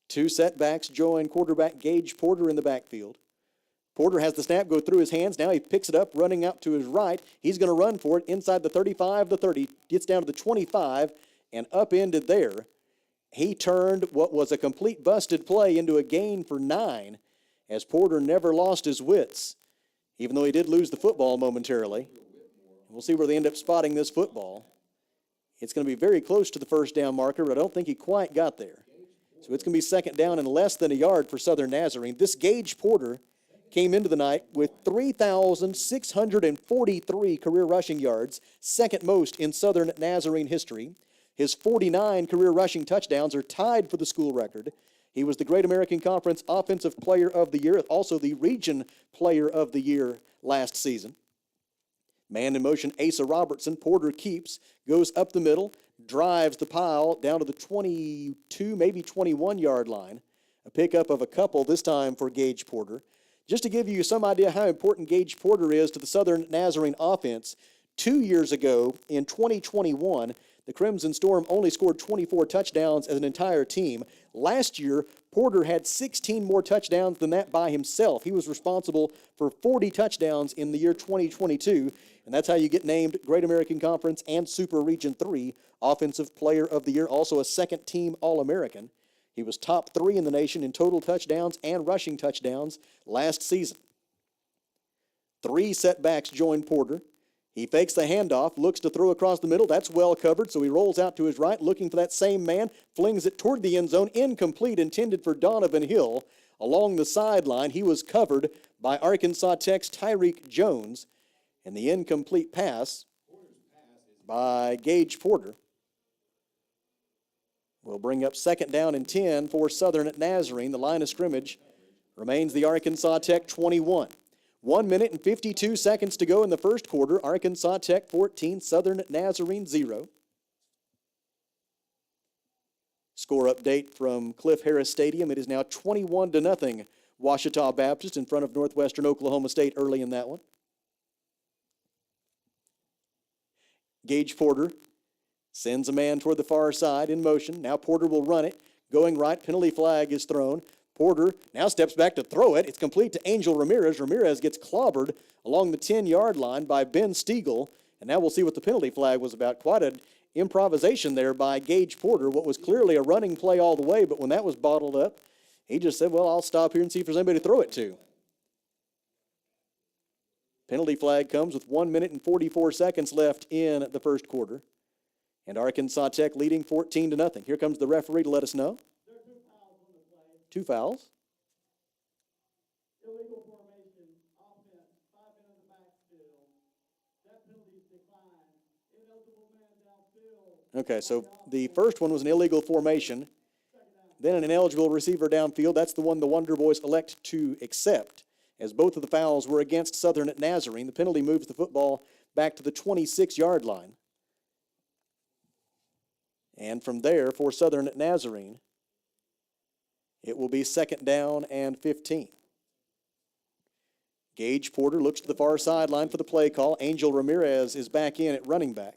E: 2 setbacks join quarterback Gage Porter in the backfield. Porter has the snap go through his hands. Now he picks it up, running out to his right. He's going to run for it inside the 35, the 30, gets down to the 25, and upended there. He turned what was a complete busted play into a gain for 9, as Porter never lost his wits, even though he did lose the football momentarily. We'll see where they end up spotting this football. It's going to be very close to the first down marker, but I don't think he quite got there. So it's going to be 2nd down and less than a yard for Southern Nazarene. This Gage Porter came into the night with 3,643 career rushing yards, second most in Southern Nazarene history. His 49 career rushing touchdowns are tied for the school record. He was the Great American Conference Offensive Player of the Year, also the Region Player of the Year last season. Man in motion, Asa Robertson. Porter keeps, goes up the middle, drives the pile down to the 22, maybe 21-yard line. A pickup of a couple this time for Gage Porter. Just to give you some idea how important Gage Porter is to the Southern Nazarene offense, 2 years ago in 2021, the Crimson Storm only scored 24 touchdowns as an entire team. Last year, Porter had 16 more touchdowns than that by himself. He was responsible for 40 touchdowns in the year 2022, and that's how you get named Great American Conference and Super Region 3 Offensive Player of the Year, also a second-team All-American. He was top 3 in the nation in total touchdowns and rushing touchdowns last season. 3 setbacks join Porter. He fakes the handoff, looks to throw across the middle. That's well covered, so he rolls out to his right, looking for that same man, flings it toward the end zone, incomplete, intended for Donovan Hill. Along the sideline, he was covered by Arkansas Tech's Tyreek Jones, and the incomplete pass by Gage Porter will bring up 2nd down and 10 for Southern Nazarene. The line of scrimmage remains the Arkansas Tech 21. 1 minute and 52 seconds to go in the first quarter. Arkansas Tech 14, Southern Nazarene 0. Score update from Cliff Harris Stadium. It is now 21-0 Ouachita Baptist in front of Northwestern Oklahoma State early in that one. Gage Porter sends a man toward the far side in motion. Now Porter will run it. Going right, penalty flag is thrown. Porter now steps back to throw it. It's complete to Angel Ramirez. Ramirez gets clobbered along the 10-yard line by Ben Stiegel, And now we'll see what the penalty flag was about. Quite an improvisation there by Gage Porter, what was clearly a running play all the way, but when that was bottled up, he just said, well, I'll stop here and see if there's anybody to throw it to. Penalty flag comes with 1 minute and 44 seconds left in the first quarter. And Arkansas Tech leading 14-0. Here comes the referee to let us know.
K: There are 2 fouls on the play.
E: 2 fouls.
K: Illegal formation, offense, 5 men on the backfield. That penalty is declined. Ineligible man downfield.
E: Okay, so the first one was an illegal formation. Then an ineligible receiver downfield. That's the one the Wonder Boys elect to accept, as both of the fouls were against Southern Nazarene. The penalty moves the football back to the 26-yard line. And from there, for Southern Nazarene, it will be 2nd down and 15. Gage Porter looks to the far sideline for the play call. Angel Ramirez is back in at running back.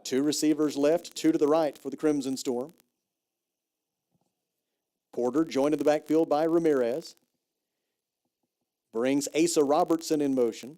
E: 2 receivers left, 2 to the right for the Crimson Storm. Porter joined in the backfield by Ramirez. Brings Asa Robertson in motion.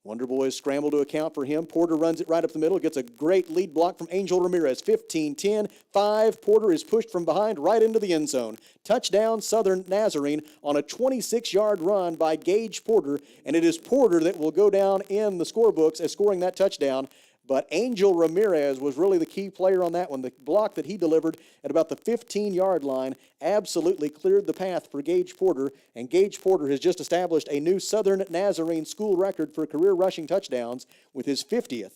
E: Wonder Boys scramble to account for him. Porter runs it right up the middle. Gets a great lead block from Angel Ramirez. 15-10, 5. Porter is pushed from behind right into the end zone. Touchdown, Southern Nazarene on a 26-yard run by Gage Porter. And it is Porter that will go down in the scorebooks as scoring that touchdown. But Angel Ramirez was really the key player on that one. The block that he delivered at about the 15-yard line absolutely cleared the path for Gage Porter. And Gage Porter has just established a new Southern Nazarene school record for career rushing touchdowns with his 50th.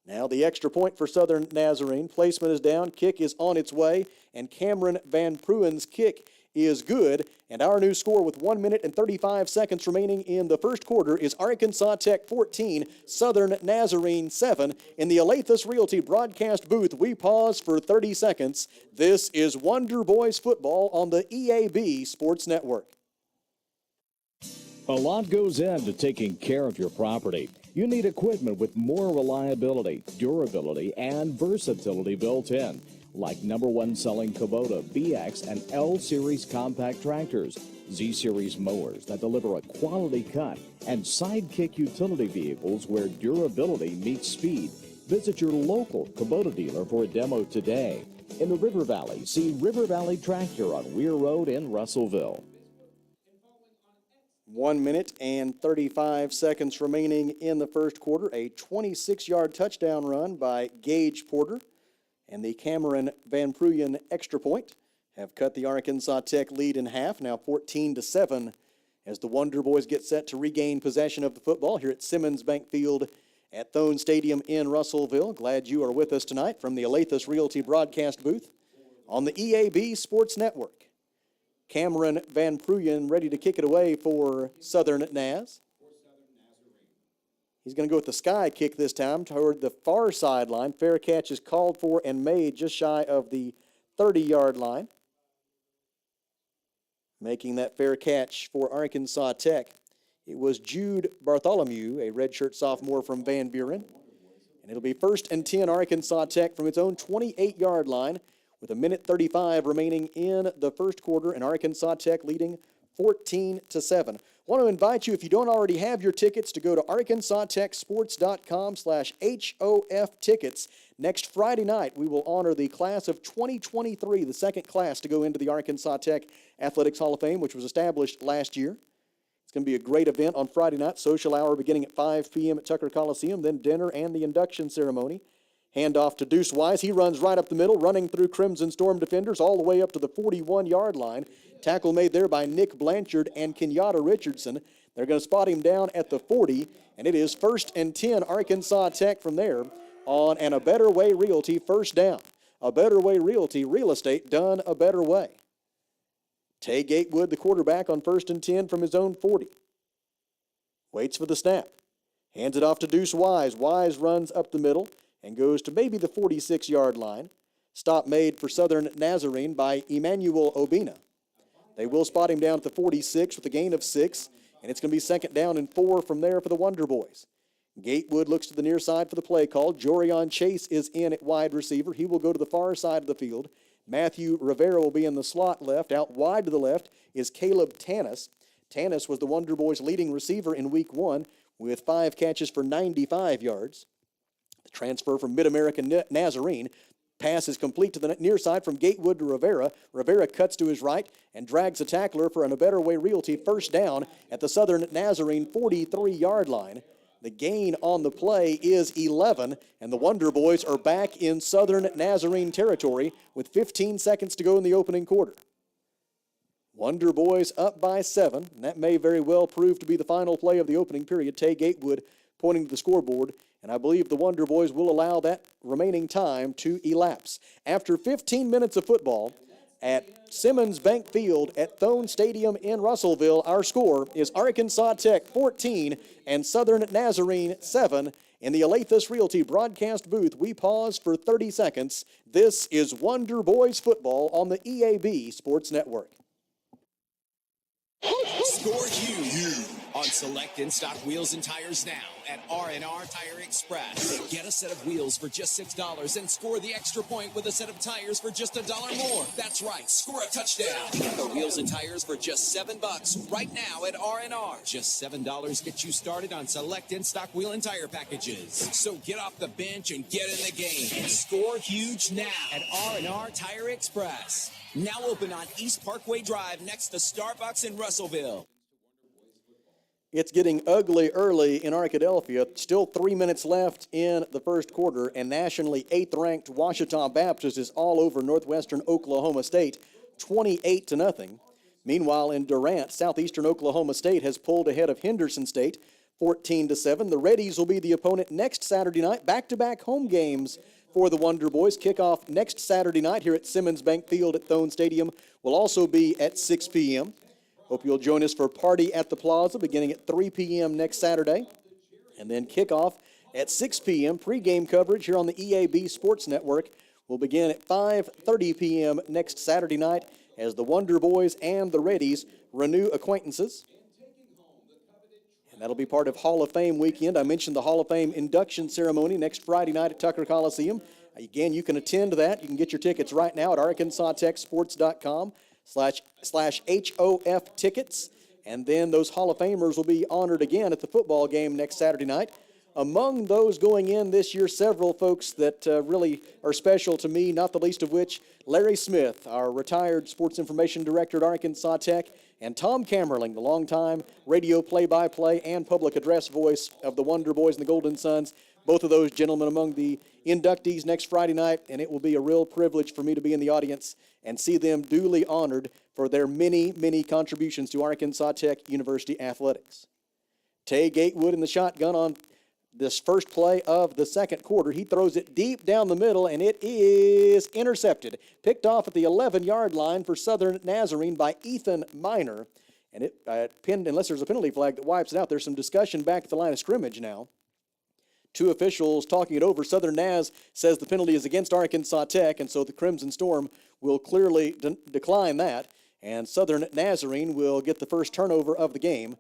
E: Now the extra point for Southern Nazarene. Placement is down. Kick is on its way. And Cameron Van Pruen's kick is good. And our new score with 1 minute and 35 seconds remaining in the first quarter is Arkansas Tech 14, Southern Nazarene 7. In the Alathus Realty broadcast booth, we pause for 30 seconds. This is Wonder Boys football on the EAB Sports Network.
C: A lot goes into taking care of your property. You need equipment with more reliability, durability, and versatility built in, like #1 selling Kubota BX and L Series compact tractors, Z Series mowers that deliver a quality cut, and Sidekick utility vehicles where durability meets speed. Visit your local Kubota dealer for a demo today. In the River Valley, see River Valley Tractor on Weir Road in Russellville.
E: 1 minute and 35 seconds remaining in the first quarter. A 26-yard touchdown run by Gage Porter. And the Cameron Van Pruyen extra point have cut the Arkansas Tech lead in half, now 14-7, as the Wonder Boys get set to regain possession of the football here at Simmons Bank Field at Thone Stadium in Russellville. Glad you are with us tonight from the Alathus Realty broadcast booth on the EAB Sports Network. Cameron Van Pruyen ready to kick it away for Southern Naz. He's going to go with the sky kick this time toward the far sideline. Fair catch is called for and made just shy of the 30-yard line. Making that fair catch for Arkansas Tech, it was Jude Bartholomew, a redshirt sophomore from Van Buren. And it'll be 1st and 10 Arkansas Tech from its own 28-yard line with 1 minute 35 remaining in the first quarter, and Arkansas Tech leading 14-7. Want to invite you, if you don't already have your tickets, to go to arkansastechsports.com/HOF tickets. Next Friday night, we will honor the class of 2023, the second class to go into the Arkansas Tech Athletics Hall of Fame, which was established last year. It's going to be a great event on Friday night, social hour beginning at 5 p.m. at Tucker Coliseum, then dinner and the induction ceremony. Handoff to Deuce Wise. He runs right up the middle, running through Crimson Storm defenders all the way up to the 41-yard line. Tackle made there by Nick Blanchard and Kenyatta Richardson. They're going to spot him down at the 40, and it is 1st and 10 Arkansas Tech from there on an A Better Way Realty first down. A Better Way Realty, real estate done a better way. Tay Gatewood, the quarterback, on 1st and 10 from his own 40. Waits for the snap. Hands it off to Deuce Wise. Wise runs up the middle and goes to maybe the 46-yard line. Stop made for Southern Nazarene by Emmanuel Obina. They will spot him down at the 46 with a gain of 6, and it's going to be 2nd down and 4 from there for the Wonder Boys. Gatewood looks to the near side for the play call. Jorion Chase is in at wide receiver. He will go to the far side of the field. Matthew Rivera will be in the slot left. Out wide to the left is Caleb Tanis. Tanis was the Wonder Boys' leading receiver in Week 1 with 5 catches for 95 yards. The transfer from Mid-American Nazarene. Pass is complete to the near side from Gatewood to Rivera. Rivera cuts to his right and drags a tackler for an A Better Way Realty first down at the Southern Nazarene 43-yard line. The gain on the play is 11, and the Wonder Boys are back in Southern Nazarene territory with 15 seconds to go in the opening quarter. Wonder Boys up by 7, and that may very well prove to be the final play of the opening period. Tay Gatewood pointing to the scoreboard, and I believe the Wonder Boys will allow that remaining time to elapse. After 15 minutes of football at Simmons Bank Field at Thone Stadium in Russellville, our score is Arkansas Tech 14 and Southern Nazarene 7. In the Alathus Realty broadcast booth, we pause for 30 seconds. This is Wonder Boys football on the EAB Sports Network.
L: Score huge on select in-stock wheels and tires now at R&R Tire Express. Get a set of wheels for just $6 and score the extra point with a set of tires for just $1 more. That's right, score a touchdown. Get the wheels and tires for just $7 right now at R&R. Just $7 gets you started on select in-stock wheel and tire packages. So get off the bench and get in the game. Score huge now at R&R Tire Express. Now open on East Parkway Drive next to Starbucks in Russellville.
E: It's getting ugly early in Arkadelphia. Still 3 minutes left in the first quarter, and nationally 8th-ranked Ouachita Baptist is all over Northwestern Oklahoma State, 28-0. Meanwhile, in Durant, Southeastern Oklahoma State has pulled ahead of Henderson State, 14-7. The Reddies will be the opponent next Saturday night. Back-to-back home games for the Wonder Boys. Kickoff next Saturday night here at Simmons Bank Field at Thone Stadium will also be at 6 p.m. Hope you'll join us for Party at the Plaza beginning at 3 p.m. next Saturday. And then kickoff at 6 p.m. Pre-game coverage here on the EAB Sports Network will begin at 5:30 p.m. next Saturday night as the Wonder Boys and the Reddies renew acquaintances. And that'll be part of Hall of Fame weekend. I mentioned the Hall of Fame induction ceremony next Friday night at Tucker Coliseum. Again, you can attend that. You can get your tickets right now at arkansastechsports.com/HOF tickets. And then those Hall of Famers will be honored again at the football game next Saturday night. Among those going in this year, several folks that really are special to me, not the least of which Larry Smith, our retired sports information director at Arkansas Tech, and Tom Kammerling, the longtime radio play-by-play and public address voice of the Wonder Boys and the Golden Suns. Both of those gentlemen among the inductees next Friday night, and it will be a real privilege for me to be in the audience and see them duly honored for their many, many contributions to Arkansas Tech University athletics. Tay Gatewood in the shotgun on this first play of the second quarter. He throws it deep down the middle, and it is intercepted. Picked off at the 11-yard line for Southern Nazarene by Ethan Minor. And it pinned, unless there's a penalty flag that wipes it out. There's some discussion back at the line of scrimmage now. Two officials talking it over. Southern Naz says the penalty is against Arkansas Tech, and so the Crimson Storm will clearly decline that. And Southern Nazarene will get the first turnover of the game.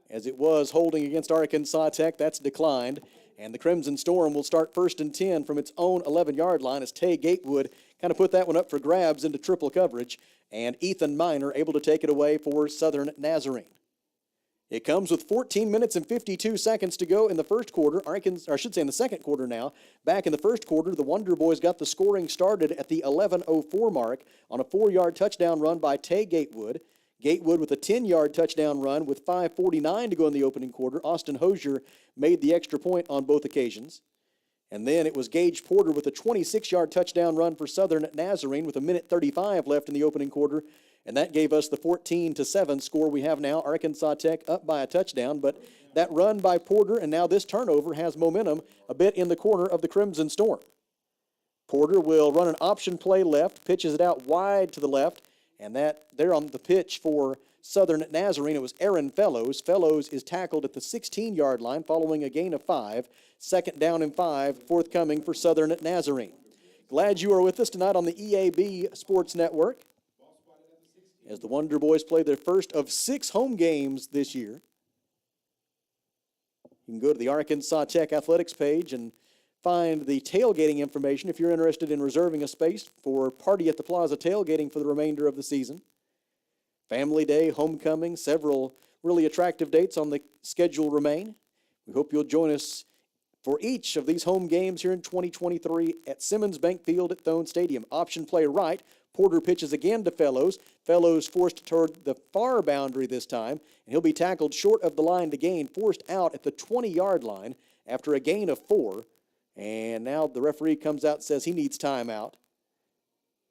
E: As it was holding against Arkansas Tech, that's declined. And the Crimson Storm will start 1st and 10 from its own 11-yard line as Tay Gatewood kind of put that one up for grabs into triple coverage. And Ethan Minor able to take it away for Southern Nazarene. It comes with 14 minutes and 52 seconds to go in the first quarter. In the second quarter now. Back in the first quarter, the Wonder Boys got the scoring started at the 11:04 mark on a 4-yard touchdown run by Tay Gatewood. Gatewood with a 10-yard touchdown run with 5:49 to go in the opening quarter. Austin Hosier made the extra point on both occasions. And then it was Gage Porter with a 26-yard touchdown run for Southern Nazarene with 1:35 left in the opening quarter. And that gave us the 14-7 score we have now. Arkansas Tech up by a touchdown. But that run by Porter and now this turnover has momentum a bit in the corner of the Crimson Storm. Porter will run an option play left, pitches it out wide to the left. And that there on the pitch for Southern Nazarene, it was Aaron Fellows. Fellows is tackled at the 16-yard line following a gain of 5. 2nd down and 5 forthcoming for Southern Nazarene. Glad you are with us tonight on the EAB Sports Network as the Wonder Boys play their first of 6 home games this year. You can go to the Arkansas Tech Athletics page and find the tailgating information if you're interested in reserving a space for Party at the Plaza tailgating for the remainder of the season. Family Day, homecoming, several really attractive dates on the schedule remain. We hope you'll join us for each of these home games here in 2023 at Simmons Bank Field at Thone Stadium. Option play right. Porter pitches again to Fellows. Fellows forced toward the far boundary this time, and he'll be tackled short of the line to gain, forced out at the 20-yard line after a gain of 4. And now the referee comes out and says he needs timeout,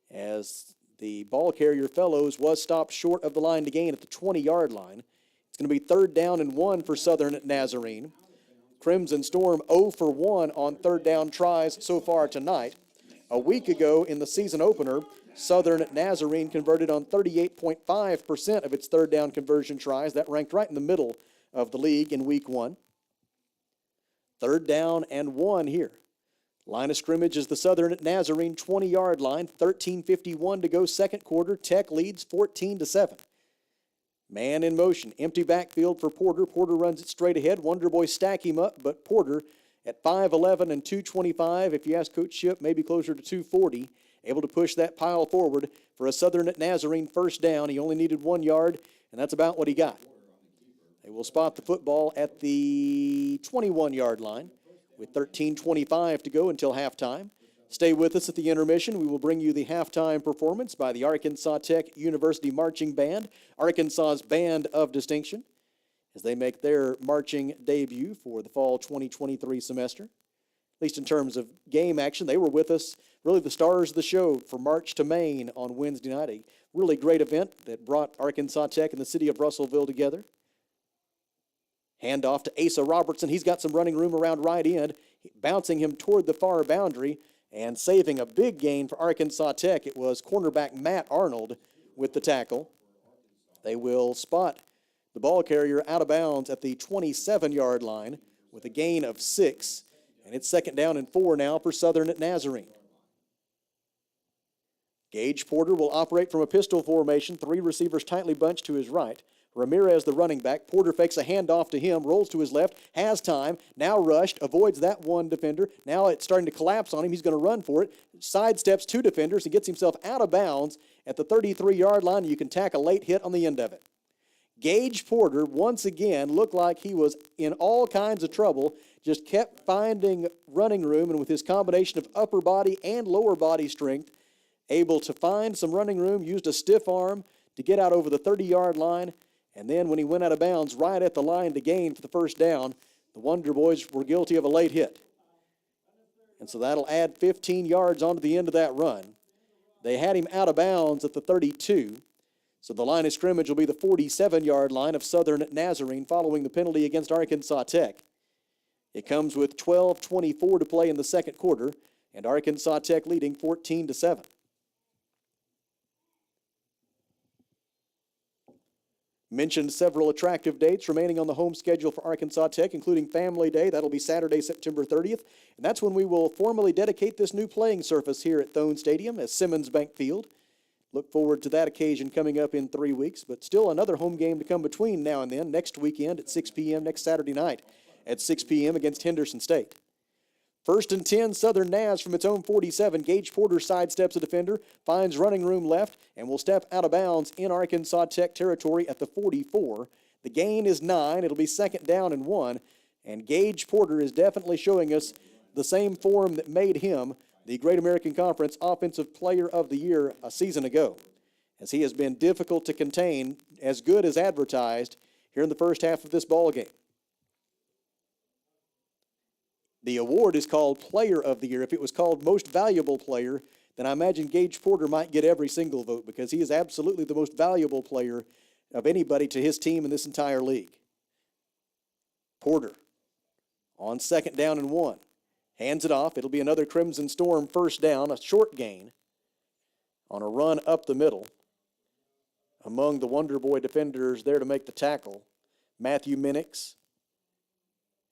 E: as the ball carrier Fellows was stopped short of the line to gain at the 20-yard line. It's going to be 3rd down and 1 for Southern Nazarene. Crimson Storm 0 for 1 on 3rd down tries so far tonight. A week ago in the season opener, Southern Nazarene converted on 38.5% of its 3rd down conversion tries. That ranked right in the middle of the league in week 1. 3rd down and 1 here. Line of scrimmage is the Southern Nazarene 20-yard line. 13:51 to go second quarter. Tech leads 14-7. Man in motion. Empty backfield for Porter. Porter runs it straight ahead. Wonder Boys stack him up, but Porter at 5'11 and 225, if you ask Coach Ship, maybe closer to 240, able to push that pile forward for a Southern Nazarene first down. He only needed 1 yard, and that's about what he got. They will spot the football at the 21-yard line with 13:25 to go until halftime. Stay with us at the intermission. We will bring you the halftime performance by the Arkansas Tech University Marching Band, Arkansas's Band of Distinction, as they make their marching debut for the fall 2023 semester. At least in terms of game action, they were with us, really the stars of the show for March to Maine on Wednesday night. A really great event that brought Arkansas Tech and the city of Russellville together. Handoff to Asa Robertson. He's got some running room around right end, bouncing him toward the far boundary and saving a big gain for Arkansas Tech. It was cornerback Matt Arnold with the tackle. They will spot the ball carrier out of bounds at the 27-yard line with a gain of 6. And it's 2nd down and 4 now for Southern Nazarene. Gage Porter will operate from a pistol formation, 3 receivers tightly bunched to his right. Ramirez, the running back. Porter fakes a handoff to him, rolls to his left, has time, now rushed, avoids that one defender. Now it's starting to collapse on him. He's going to run for it. Sidesteps 2 defenders and gets himself out of bounds at the 33-yard line. You can tack a late hit on the end of it. Gage Porter, once again, looked like he was in all kinds of trouble, just kept finding running room, and with his combination of upper body and lower body strength, able to find some running room, used a stiff arm to get out over the 30-yard line. And then when he went out of bounds right at the line to gain for the first down, the Wonder Boys were guilty of a late hit. And so that'll add 15 yards onto the end of that run. They had him out of bounds at the 32. So the line of scrimmage will be the 47-yard line of Southern Nazarene following the penalty against Arkansas Tech. It comes with 12:24 to play in the second quarter, and Arkansas Tech leading 14-7. Mentioned several attractive dates remaining on the home schedule for Arkansas Tech, including Family Day. That'll be Saturday, September 30th. And that's when we will formally dedicate this new playing surface here at Thone Stadium as Simmons Bank Field. Look forward to that occasion coming up in 3 weeks, but still another home game to come between now and then. Next weekend at 6 p.m., next Saturday night at 6 p.m. against Henderson State. 1st and 10, Southern Naz from its own 47. Gage Porter sidesteps a defender, finds running room left, and will step out of bounds in Arkansas Tech territory at the 44. The gain is 9. It'll be 2nd down and 1. And Gage Porter is definitely showing us the same form that made him the Great American Conference Offensive Player of the Year a season ago, as he has been difficult to contain, as good as advertised here in the first half of this ball game. The award is called Player of the Year. If it was called Most Valuable Player, then I imagine Gage Porter might get every single vote, because he is absolutely the most valuable player of anybody to his team in this entire league. Porter on 2nd down and 1. Hands it off. It'll be another Crimson Storm first down, a short gain on a run up the middle. Among the Wonder Boy defenders there to make the tackle, Matthew Minix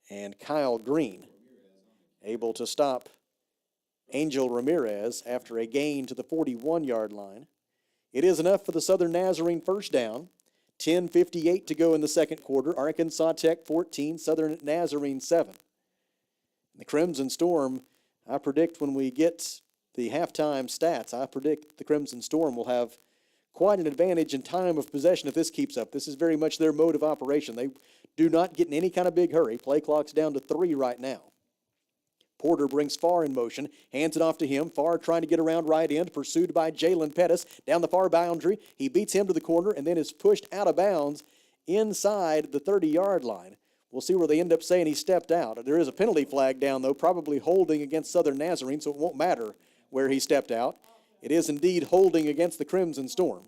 E: and Kyle Green, able to stop Angel Ramirez after a gain to the 41-yard line. It is enough for the Southern Nazarene first down. 10:58 to go in the second quarter. Arkansas Tech 14, Southern Nazarene 7. The Crimson Storm, I predict when we get the halftime stats, I predict the Crimson Storm will have quite an advantage in time of possession if this keeps up. This is very much their mode of operation. They do not get in any kind of big hurry. Play clock's down to 3 right now. Porter brings Farr in motion, hands it off to him. Farr trying to get around right end, pursued by Jalen Pettis down the far boundary. He beats him to the corner and then is pushed out of bounds inside the 30-yard line. We'll see where they end up saying he stepped out. There is a penalty flag down, though, probably holding against Southern Nazarene, so it won't matter where he stepped out. It is indeed holding against the Crimson Storm.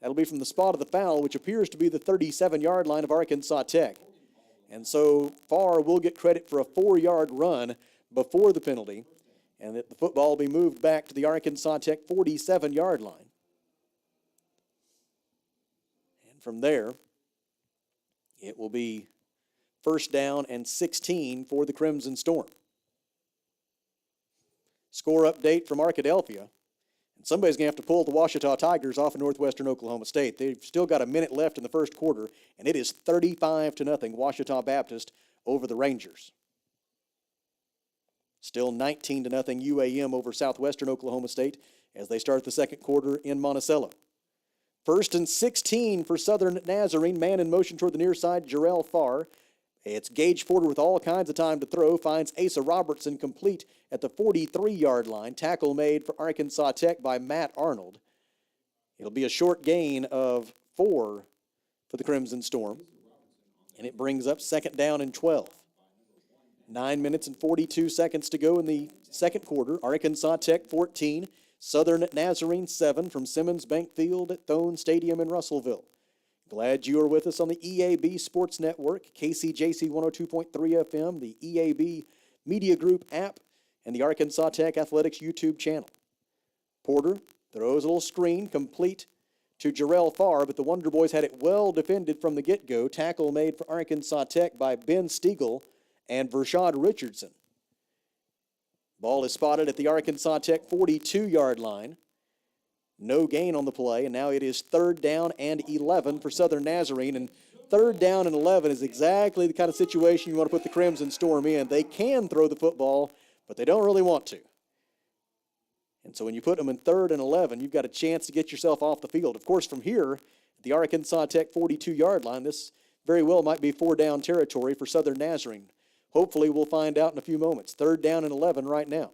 E: That'll be from the spot of the foul, which appears to be the 37-yard line of Arkansas Tech. And so Farr will get credit for a 4-yard run before the penalty, and that the football will be moved back to the Arkansas Tech 47-yard line. And from there, it will be first down and 16 for the Crimson Storm. Score update from Arkadelphia. And somebody's going to have to pull the Ouachita Tigers off of Northwestern Oklahoma State. They've still got a minute left in the first quarter, and it is 35-0 Ouachita Baptist over the Rangers. Still 19-0 UAM over Southwestern Oklahoma State as they start the second quarter in Monticello. First and 16 for Southern Nazarene. Man in motion toward the near side, Jarrell Farr. It's Gage Porter with all kinds of time to throw. Finds Asa Robertson complete at the 43-yard line. Tackle made for Arkansas Tech by Matt Arnold. It'll be a short gain of 4 for the Crimson Storm. And it brings up second down and 12. 9 minutes and 42 seconds to go in the second quarter. Arkansas Tech 14, Southern Nazarene 7 from Simmons Bank Field at Thone Stadium in Russellville. Glad you are with us on the EAB Sports Network, KCJC 102.3 FM, the EAB Media Group app, and the Arkansas Tech Athletics YouTube channel. Porter throws a little screen complete to Jarrell Farr, but the Wonder Boys had it well defended from the get-go. Tackle made for Arkansas Tech by Ben Stiegel and Vershad Richardson. Ball is spotted at the Arkansas Tech 42-yard line. No gain on the play, and now it is third down and 11 for Southern Nazarene. And third down and 11 is exactly the kind of situation you want to put the Crimson Storm in. They can throw the football, but they don't really want to. And so when you put them in third and 11, you've got a chance to get yourself off the field. Of course, from here, at the Arkansas Tech 42-yard line, this very well might be four-down territory for Southern Nazarene. Hopefully, we'll find out in a few moments. Third down and 11 right now.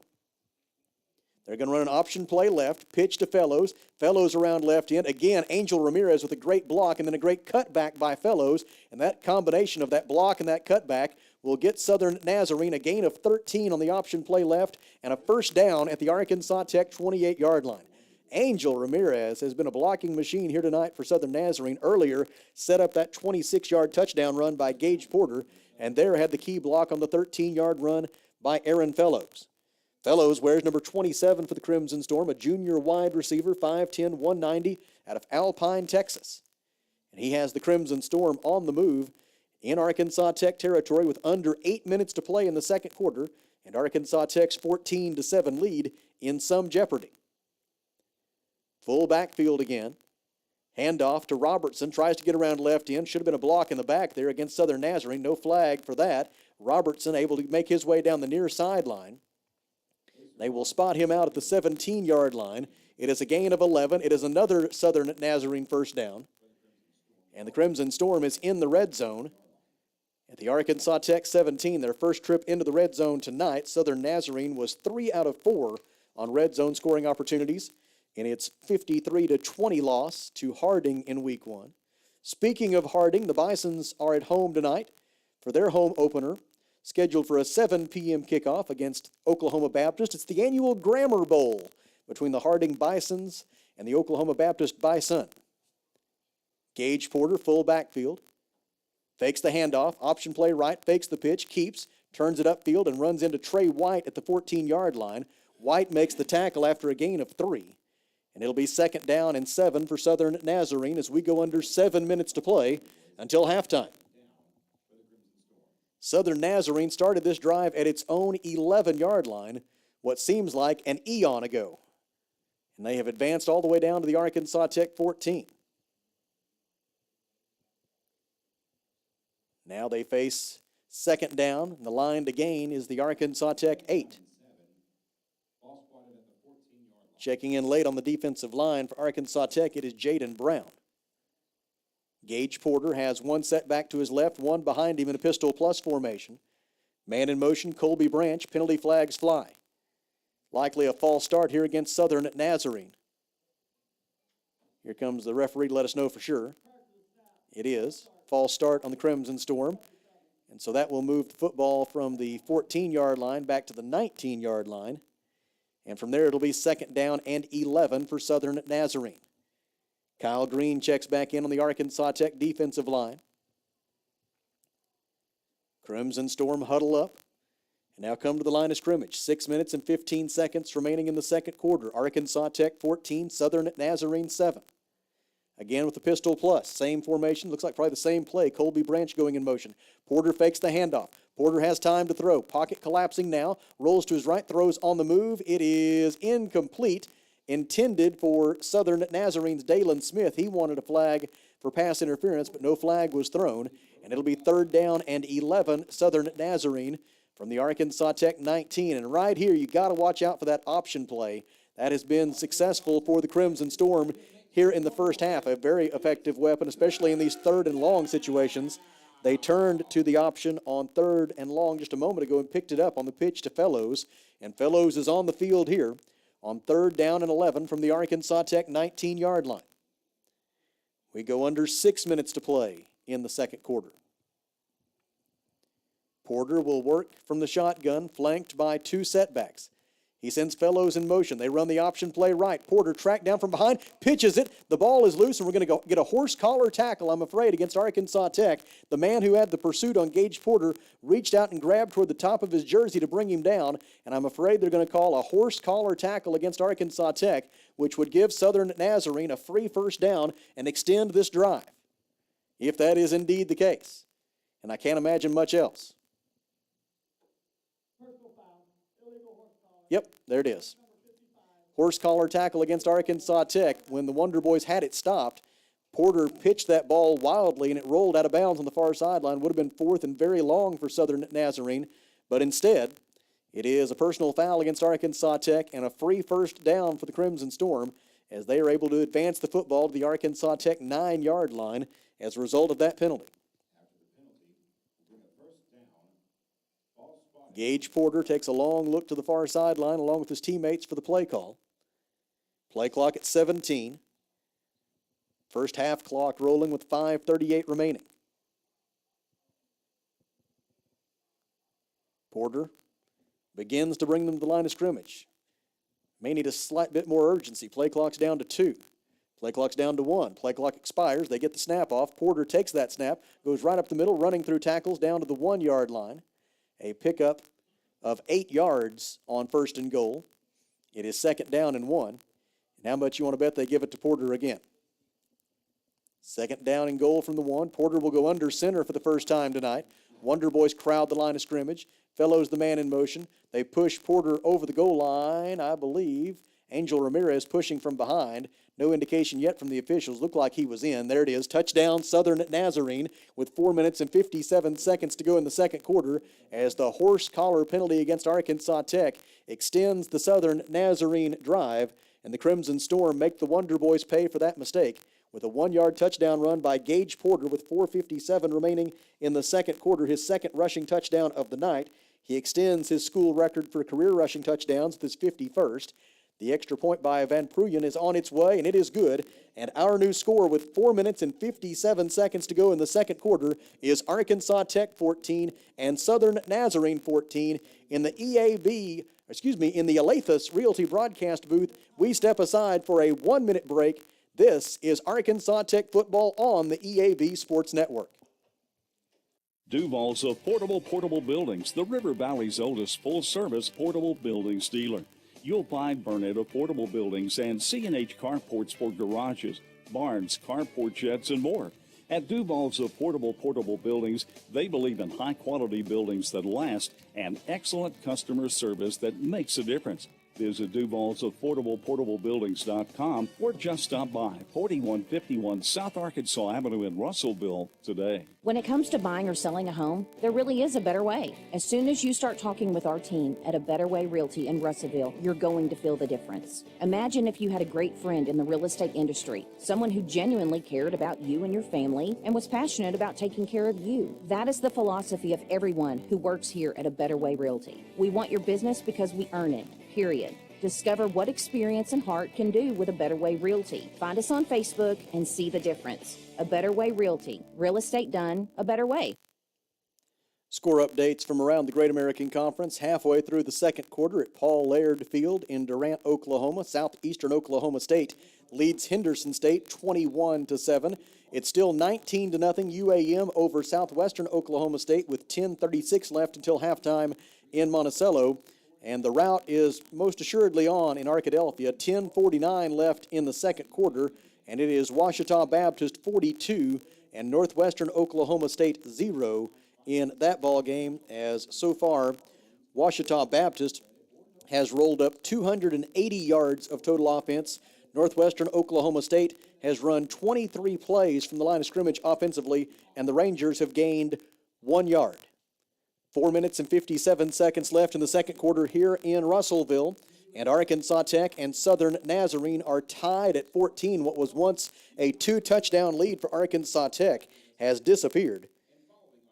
E: They're going to run an option play left, pitch to Fellows. Fellows around left end. Again, Angel Ramirez with a great block and then a great cutback by Fellows. And that combination of that block and that cutback will get Southern Nazarene a gain of 13 on the option play left and a first down at the Arkansas Tech 28-yard line. Angel Ramirez has been a blocking machine here tonight for Southern Nazarene. Earlier, set up that 26-yard touchdown run by Gage Porter, and there had the key block on the 13-yard run by Aaron Fellows. Fellows wears number 27 for the Crimson Storm, a junior wide receiver, 5'10", 190, out of Alpine, Texas. And he has the Crimson Storm on the move in Arkansas Tech territory with under 8 minutes to play in the second quarter, and Arkansas Tech's 14-7 lead in some jeopardy. Full backfield again. Handoff to Robertson, tries to get around left end. Should have been a block in the back there against Southern Nazarene. No flag for that. Robertson able to make his way down the near sideline. They will spot him out at the 17-yard line. It is a gain of 11. It is another Southern Nazarene first down. And the Crimson Storm is in the red zone at the Arkansas Tech 17, their first trip into the red zone tonight. Southern Nazarene was 3 out of 4 on red zone scoring opportunities in its 53-20 loss to Harding in week 1. Speaking of Harding, the Bisons are at home tonight for their home opener, scheduled for a 7 p.m. kickoff against Oklahoma Baptist. It's the annual Grammar Bowl between the Harding Bisons and the Oklahoma Baptist Bison. Gage Porter, full backfield, fakes the handoff, option play right, fakes the pitch, keeps, turns it upfield, and runs into Trey White at the 14-yard line. White makes the tackle after a gain of 3. And it'll be second down and 7 for Southern Nazarene as we go under 7 minutes to play until halftime. Southern Nazarene started this drive at its own 11-yard line, what seems like an eon ago. And they have advanced all the way down to the Arkansas Tech 14. Now they face second down, and the line to gain is the Arkansas Tech 8. Checking in late on the defensive line for Arkansas Tech, it is Jaden Brown. Gage Porter has one setback to his left, one behind him in a pistol plus formation. Man in motion, Colby Branch. Penalty flags fly. Likely a false start here against Southern Nazarene. Here comes the referee to let us know for sure. It is. False start on the Crimson Storm. And so that will move the football from the 14-yard line back to the 19-yard line. And from there, it'll be 2nd down and 11 for Southern Nazarene. Kyle Green checks back in on the Arkansas Tech defensive line. Crimson Storm huddle up and now come to the line of scrimmage. 6 minutes and 15 seconds remaining in the second quarter. Arkansas Tech 14, Southern Nazarene 7. Again with the pistol plus. Same formation. Looks like probably the same play. Colby Branch going in motion. Porter fakes the handoff. Porter has time to throw. Pocket collapsing now. Rolls to his right. Throws on the move. It is incomplete. Intended for Southern Nazarene's Dalen Smith. He wanted a flag for pass interference, but no flag was thrown. And it'll be 3rd down and 11, Southern Nazarene from the Arkansas Tech 19. And right here, you got to watch out for that option play. That has been successful for the Crimson Storm here in the first half. A very effective weapon, especially in these 3rd and long situations. They turned to the option on 3rd and long just a moment ago and picked it up on the pitch to Fellows. And Fellows is on the field here on 3rd down and 11 from the Arkansas Tech 19-yard line. We go under 6 minutes to play in the second quarter. Porter will work from the shotgun, flanked by 2 setbacks. He sends Fellows in motion. They run the option play right. Porter tracked down from behind, pitches it. The ball is loose, and we're going to get a horse collar tackle, I'm afraid, against Arkansas Tech. The man who had the pursuit on Gage Porter reached out and grabbed toward the top of his jersey to bring him down, and I'm afraid they're going to call a horse collar tackle against Arkansas Tech, which would give Southern Nazarene a free 1st down and extend this drive, if that is indeed the case. And I can't imagine much else. Yep, there it is. Horse collar tackle against Arkansas Tech. When the Wonder Boys had it stopped, Porter pitched that ball wildly, and it rolled out of bounds on the far sideline. Would have been 4th and very long for Southern Nazarene. But instead, it is a personal foul against Arkansas Tech and a free 1st down for the Crimson Storm as they are able to advance the football to the Arkansas Tech 9-yard line as a result of that penalty. Gage Porter takes a long look to the far sideline along with his teammates for the play call. Play clock at 17. First half clock rolling with 5:38 remaining. Porter begins to bring them to the line of scrimmage. May need a slight bit more urgency. Play clock's down to 2. Play clock's down to 1. Play clock expires. They get the snap off. Porter takes that snap, goes right up the middle, running through tackles down to the 1-yard line. A pickup of 8 yards on 1st and goal. It is 2nd down and 1. And how much you want to bet they give it to Porter again? 2nd down and goal from the 1. Porter will go under center for the first time tonight. Wonder Boys crowd the line of scrimmage. Fellows the man in motion. They push Porter over the goal line, I believe. Angel Ramirez pushing from behind. No indication yet from the officials. Looked like he was in. There it is. Touchdown, Southern Nazarene, with 4 minutes and 57 seconds to go in the second quarter as the horse collar penalty against Arkansas Tech extends the Southern Nazarene drive, and the Crimson Storm make the Wonder Boys pay for that mistake with a 1-yard touchdown run by Gage Porter with 4:57 remaining in the second quarter, his 2nd rushing touchdown of the night. He extends his school record for career rushing touchdowns with his 51st. The extra point by Van Pruyen is on its way, and it is good. And our new score with 4 minutes and 57 seconds to go in the second quarter is Arkansas Tech 14 and Southern Nazarene 14. In the in the Alathus Realty broadcast booth, we step aside for a 1-minute break. This is Arkansas Tech football on the EAB Sports Network.
A: Duval's Portable Buildings, the River Valley's oldest full-service portable buildings dealer. You'll find Burnett Affordable Buildings and C&H carports for garages, barns, carport sheds, and more. At Duval's Portable Buildings, they believe in high-quality buildings that last and excellent customer service that makes a difference. Visit Duval's Affordable Portable Buildings.com or just stop by 4151 South Arkansas Avenue in Russellville today.
M: When it comes to buying or selling a home, there really is a better way. As soon as you start talking with our team at A Better Way Realty in Russellville, you're going to feel the difference. Imagine if you had a great friend in the real estate industry, someone who genuinely cared about you and your family and was passionate about taking care of you. That is the philosophy of everyone who works here at A Better Way Realty. We want your business because we earn it, period. Discover what experience and heart can do with A Better Way Realty. Find us on Facebook and see the difference. A Better Way Realty. Real estate done a better way.
E: Score updates from around the Great American Conference halfway through the second quarter at Paul Laird Field in Durant, Oklahoma. Southeastern Oklahoma State leads Henderson State 21-7. It's still 19-0 UAM over Southwestern Oklahoma State with 10:36 left until halftime in Monticello. And the rout is most assuredly on in Arkadelphia. 10:49 left in the second quarter, and it is Ouachita Baptist 42 and Northwestern Oklahoma State 0 in that ball game. As so far, Ouachita Baptist has rolled up 280 yards of total offense. Northwestern Oklahoma State has run 23 plays from the line of scrimmage offensively, and the Rangers have gained 1 yard. 4 minutes and 57 seconds left in the second quarter here in Russellville. And Arkansas Tech and Southern Nazarene are tied at 14. What was once a 2-touchdown lead for Arkansas Tech has disappeared.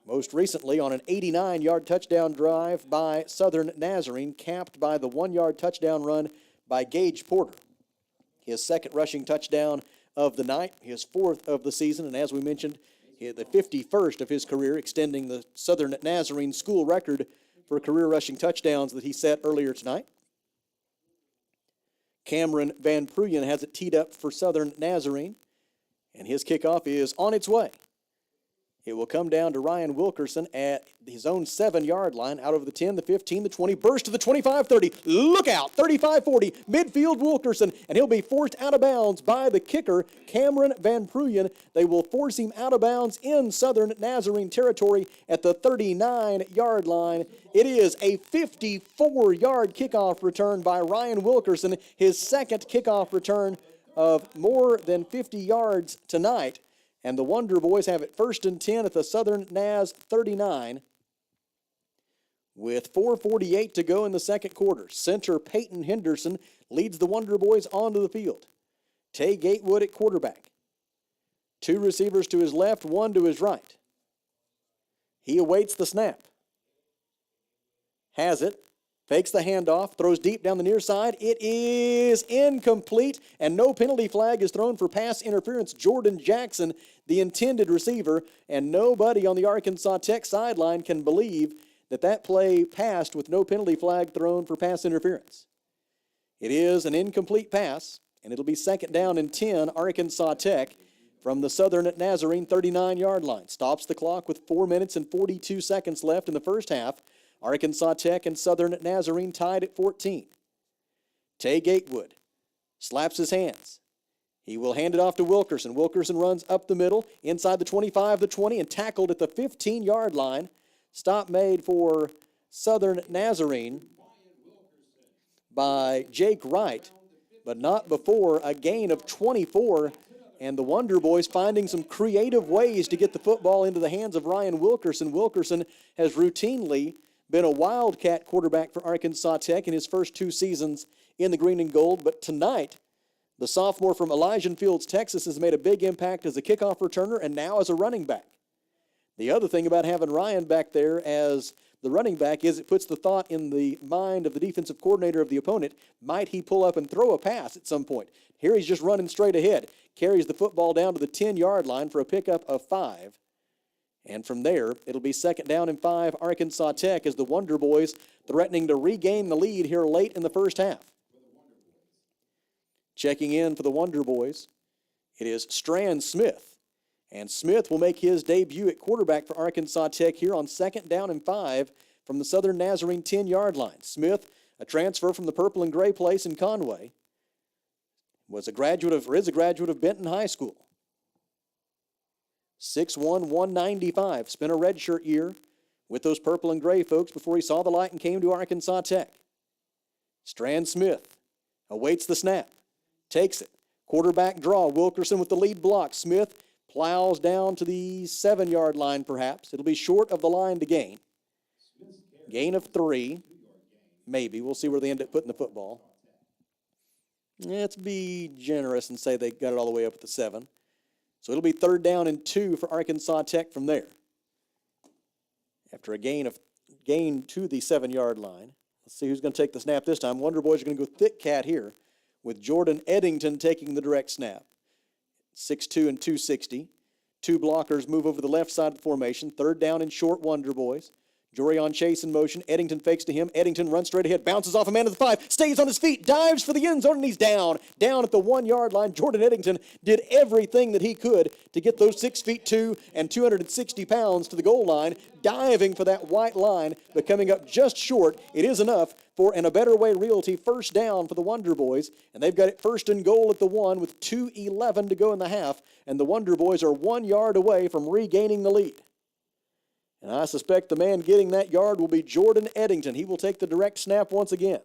E: Most recently on an 89-yard touchdown drive by Southern Nazarene, capped by the 1-yard touchdown run by Gage Porter. His second rushing touchdown of the night, his fourth of the season, and as we mentioned, the 51st of his career, extending the Southern Nazarene school record for career rushing touchdowns that he set earlier tonight. Cameron Van Pruyen has it teed up for Southern Nazarene, and his kickoff is on its way. It will come down to Ryan Wilkerson at his own 7-yard line, out over the 10, the 15, the 20, burst to the 25-30. Look out, 35-40, midfield Wilkerson, and he'll be forced out of bounds by the kicker, Cameron Van Pruyen. They will force him out of bounds in Southern Nazarene territory at the 39-yard line. It is a 54-yard kickoff return by Ryan Wilkerson, his second kickoff return of more than 50 yards tonight. And the Wonder Boys have it 1st and 10 at the Southern Naz 39 with 4:48 to go in the second quarter. Center Peyton Henderson leads the Wonder Boys onto the field. Tay Gatewood at quarterback. 2 receivers to his left, 1 to his right. He awaits the snap. Has it. Fakes the handoff, throws deep down the near side. It is incomplete, and no penalty flag is thrown for pass interference. Jordan Jackson, the intended receiver, and nobody on the Arkansas Tech sideline can believe that that play passed with no penalty flag thrown for pass interference. It is an incomplete pass, and it'll be 2nd down and 10, Arkansas Tech, from the Southern Nazarene 39-yard line. Stops the clock with 4 minutes and 42 seconds left in the first half. Arkansas Tech and Southern Nazarene tied at 14. Tay Gatewood slaps his hands. He will hand it off to Wilkerson. Wilkerson runs up the middle, inside the 25, the 20, and tackled at the 15-yard line. Stop made for Southern Nazarene by Jake Wright, but not before a gain of 24. And the Wonder Boys finding some creative ways to get the football into the hands of Ryan Wilkerson. Wilkerson has routinely been a Wildcat quarterback for Arkansas Tech in his first 2 seasons in the green and gold, but tonight, the sophomore from Elysian Fields, Texas, has made a big impact as a kickoff returner and now as a running back. The other thing about having Ryan back there as the running back is it puts the thought in the mind of the defensive coordinator of the opponent, might he pull up and throw a pass at some point? Here he's just running straight ahead, carries the football down to the 10-yard line for a pickup of 5. And from there, it'll be 2nd down and 5, Arkansas Tech, as the Wonder Boys threatening to regain the lead here late in the first half. Checking in for the Wonder Boys, it is Strand Smith. And Smith will make his debut at quarterback for Arkansas Tech here on 2nd down and 5 from the Southern Nazarene 10-yard line. Smith, a transfer from the Purple and Gray place in Conway, is a graduate of Benton High School. 6'1", 195, spent a redshirt year with those Purple and Gray folks before he saw the light and came to Arkansas Tech. Strand Smith awaits the snap, takes it. Quarterback draw, Wilkerson with the lead block. Smith plows down to the 7-yard line perhaps. It'll be short of the line to gain. Gain of 3, maybe. We'll see where they end up putting the football. Let's be generous and say they got it all the way up at the 7. So it'll be 3rd down and 2 for Arkansas Tech from there. After a gain to the 7-yard line. Let's see who's going to take the snap this time. Wonder Boys are going to go thick cat here with Jordan Eddington taking the direct snap. 6'2" and 260. 2 blockers move over the left side of the formation. 3rd down and short, Wonder Boys. Jorion Chase in motion. Eddington fakes to him. Eddington runs straight ahead, bounces off a man at the 5, stays on his feet, dives for the end zone, and he's down. Down at the 1-yard line. Jordan Eddington did everything that he could to get those 6'2" and 260 pounds to the goal line, diving for that white line, but coming up just short. It is enough for an A Better Way Realty 1st down for the Wonder Boys, and they've got it 1st and goal at the 1 with 2:11 to go in the half, and the Wonder Boys are 1 yard away from regaining the lead. And I suspect the man getting that yard will be Jordan Eddington. He will take the direct snap once again.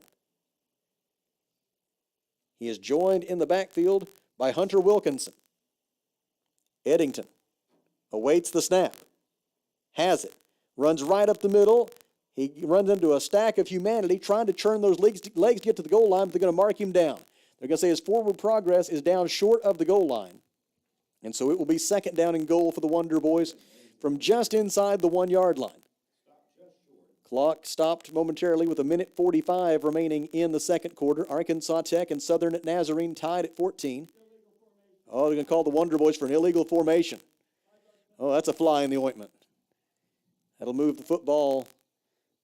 E: He is joined in the backfield by Hunter Wilkinson. Eddington awaits the snap. Has it. Runs right up the middle. He runs into a stack of humanity trying to churn those legs to get to the goal line, but they're going to mark him down. They're going to say his forward progress is down short of the goal line. And so it will be 2nd down and goal for the Wonder Boys from just inside the 1-yard line. Clock stopped momentarily with 1:45 remaining in the 2nd quarter. Arkansas Tech and Southern Nazarene tied at 14. Oh, they're going to call the Wonder Boys for an illegal formation. Oh, that's a fly in the ointment. That'll move the football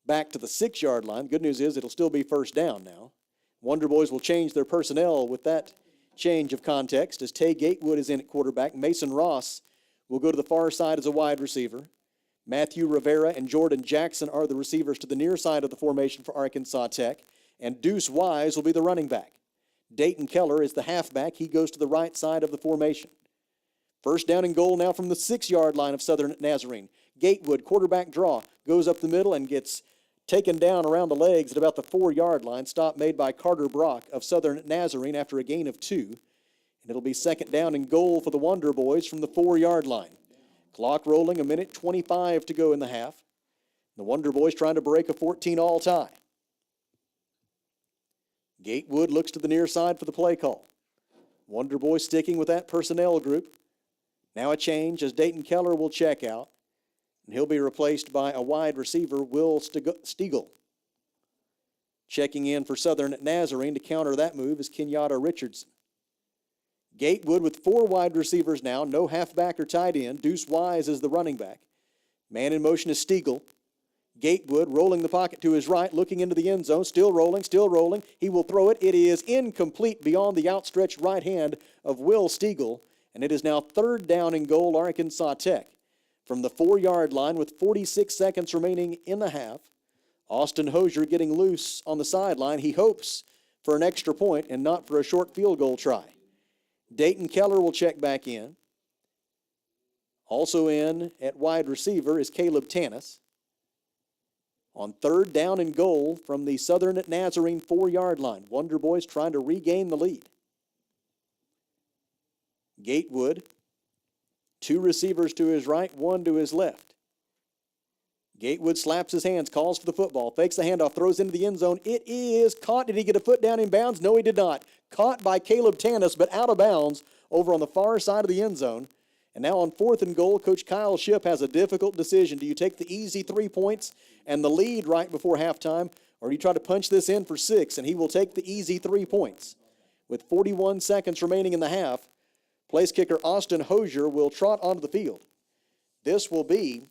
E: back to the 6-yard line. The good news is it'll still be 1st down now. Wonder Boys will change their personnel with that change of context as Tay Gatewood is in at quarterback. Mason Ross will go to the far side as a wide receiver. Matthew Rivera and Jordan Jackson are the receivers to the near side of the formation for Arkansas Tech. And Deuce Wise will be the running back. Dayton Keller is the halfback. He goes to the right side of the formation. 1st down and goal now from the 6-yard line of Southern Nazarene. Gatewood, quarterback draw, goes up the middle and gets taken down around the legs at about the 4-yard line. Stop made by Carter Brock of Southern Nazarene after a gain of 2. And it'll be 2nd down and goal for the Wonder Boys from the 4-yard line. Clock rolling, 1:25 to go in the half. The Wonder Boys trying to break a 14-all tie. Gatewood looks to the near side for the play call. Wonder Boys sticking with that personnel group. Now a change as Dayton Keller will check out. And he'll be replaced by a wide receiver, Will Stiegel. Checking in for Southern Nazarene to counter that move is Kenyatta Richardson. Gatewood with 4 wide receivers now, no halfback or tight end. Deuce Wise is the running back. Man in motion is Stiegel. Gatewood rolling the pocket to his right, looking into the end zone, still rolling. He will throw it. It is incomplete beyond the outstretched right hand of Will Stiegel, and it is now 3rd down and goal, Arkansas Tech. From the 4-yard line with 46 seconds remaining in the half, Austin Hosier getting loose on the sideline. He hopes for an extra point and not for a short field goal try. Dayton Keller will check back in. Also in at wide receiver is Caleb Tanis. On 3rd down and goal from the Southern Nazarene 4-yard line. Wonder Boys trying to regain the lead. Gatewood, 2 receivers to his right, 1 to his left. Gatewood slaps his hands, calls for the football, fakes the handoff, throws into the end zone. It is caught. Did he get a foot down in bounds? No, he did not. Caught by Caleb Tanis, but out of bounds over on the far side of the end zone. And now on 4th and goal, Coach Kyle Shipp has a difficult decision. Do you take the easy 3 points and the lead right before halftime, or do you try to punch this in for 6? And he will take the easy 3 points. With 41 seconds remaining in the half, place kicker Austin Hosier will trot onto the field. This will be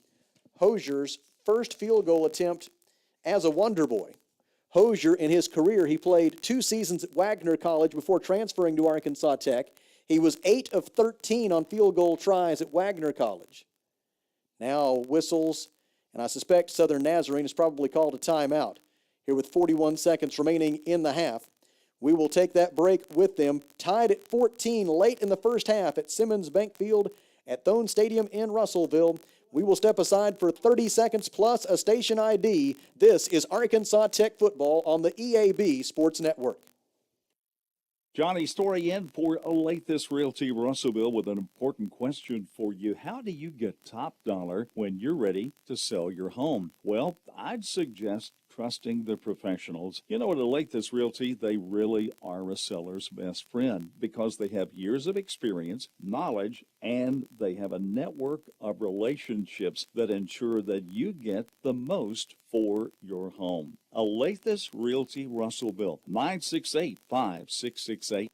E: Hosier's first field goal attempt as a Wonder Boy. Hosier, in his career, he played 2 seasons at Wagner College before transferring to Arkansas Tech. He was 8 of 13 on field goal tries at Wagner College. Now whistles, and I suspect Southern Nazarene has probably called a timeout here with 41 seconds remaining in the half. We will take that break with them. Tied at 14 late in the first half at Simmons Bank Field at Thone Stadium in Russellville. We will step aside for 30 seconds plus a station ID. This is Arkansas Tech football on the EAB Sports Network.
A: Johnny Story in for Olathe Realty Russellville with an important question for you. How do you get top dollar when you're ready to sell your home? Well, I'd suggest trusting the professionals. You know, at Olathe Realty, they really are a seller's best friend because they have years of experience, knowledge, and they have a network of relationships that ensure that you get the most for your home. Olathe Realty Russellville, 968-5668.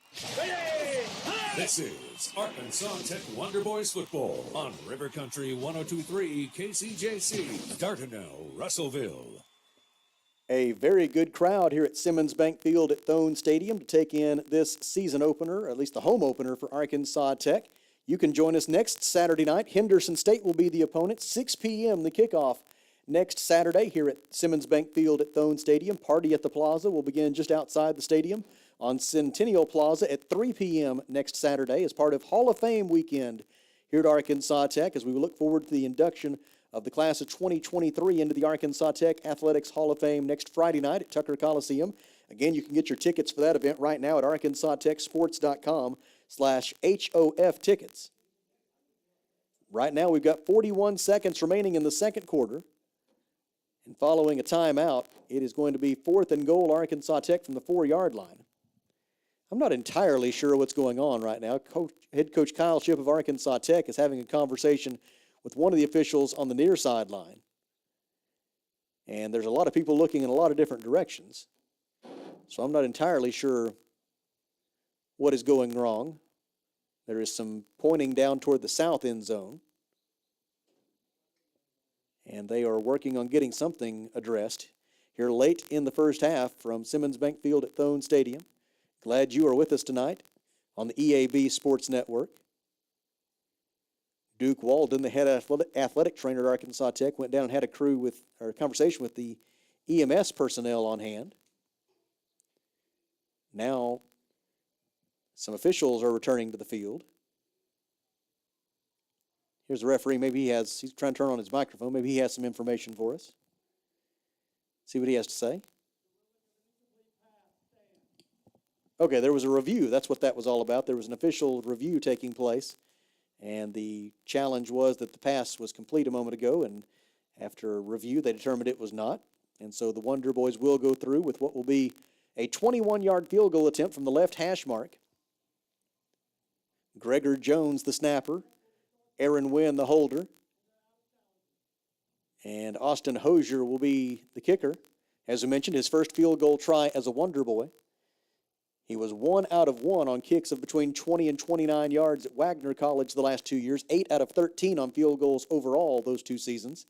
H: This is Arkansas Tech Wonder Boys football on River Country 102.3 KCJC, Dartano, Russellville.
E: A very good crowd here at Simmons Bank Field at Thone Stadium to take in this season opener, or at least the home opener for Arkansas Tech. You can join us next Saturday night. Henderson State will be the opponent. 6 p.m. the kickoff next Saturday here at Simmons Bank Field at Thone Stadium. Party at the Plaza will begin just outside the stadium on Centennial Plaza at 3 p.m. next Saturday as part of Hall of Fame weekend here at Arkansas Tech as we look forward to the induction of the class of 2023 into the Arkansas Tech Athletics Hall of Fame next Friday night at Tucker Coliseum. Again, you can get your tickets for that event right now at arkansastechsports.com/HOF tickets. Right now, we've got 41 seconds remaining in the second quarter. And following a timeout, it is going to be 4th and goal, Arkansas Tech from the 4-yard line. I'm not entirely sure what's going on right now. Head coach Kyle Shipp of Arkansas Tech is having a conversation with one of the officials on the near sideline. And there's a lot of people looking in a lot of different directions. So I'm not entirely sure what is going wrong. There is some pointing down toward the south end zone. And they are working on getting something addressed here late in the first half from Simmons Bank Field at Thone Stadium. Glad you are with us tonight on the EAB Sports Network. Duke Walden, the head athletic trainer at Arkansas Tech, went down and had a conversation with the EMS personnel on hand. Now, some officials are returning to the field. Here's the referee. He's trying to turn on his microphone. Maybe he has some information for us. See what he has to say. Okay, there was a review. That's what that was all about. There was an official review taking place. And the challenge was that the pass was complete a moment ago, and after review, they determined it was not. And so the Wonder Boys will go through with what will be a 21-yard field goal attempt from the left hash mark. Gregor Jones, the snapper. Aaron Wynn, the holder. And Austin Hosier will be the kicker. As we mentioned, his first field goal try as a Wonder Boy. He was 1 out of 1 on kicks of between 20 and 29 yards at Wagner College the last 2 years, 8 out of 13 on field goals overall those 2 seasons.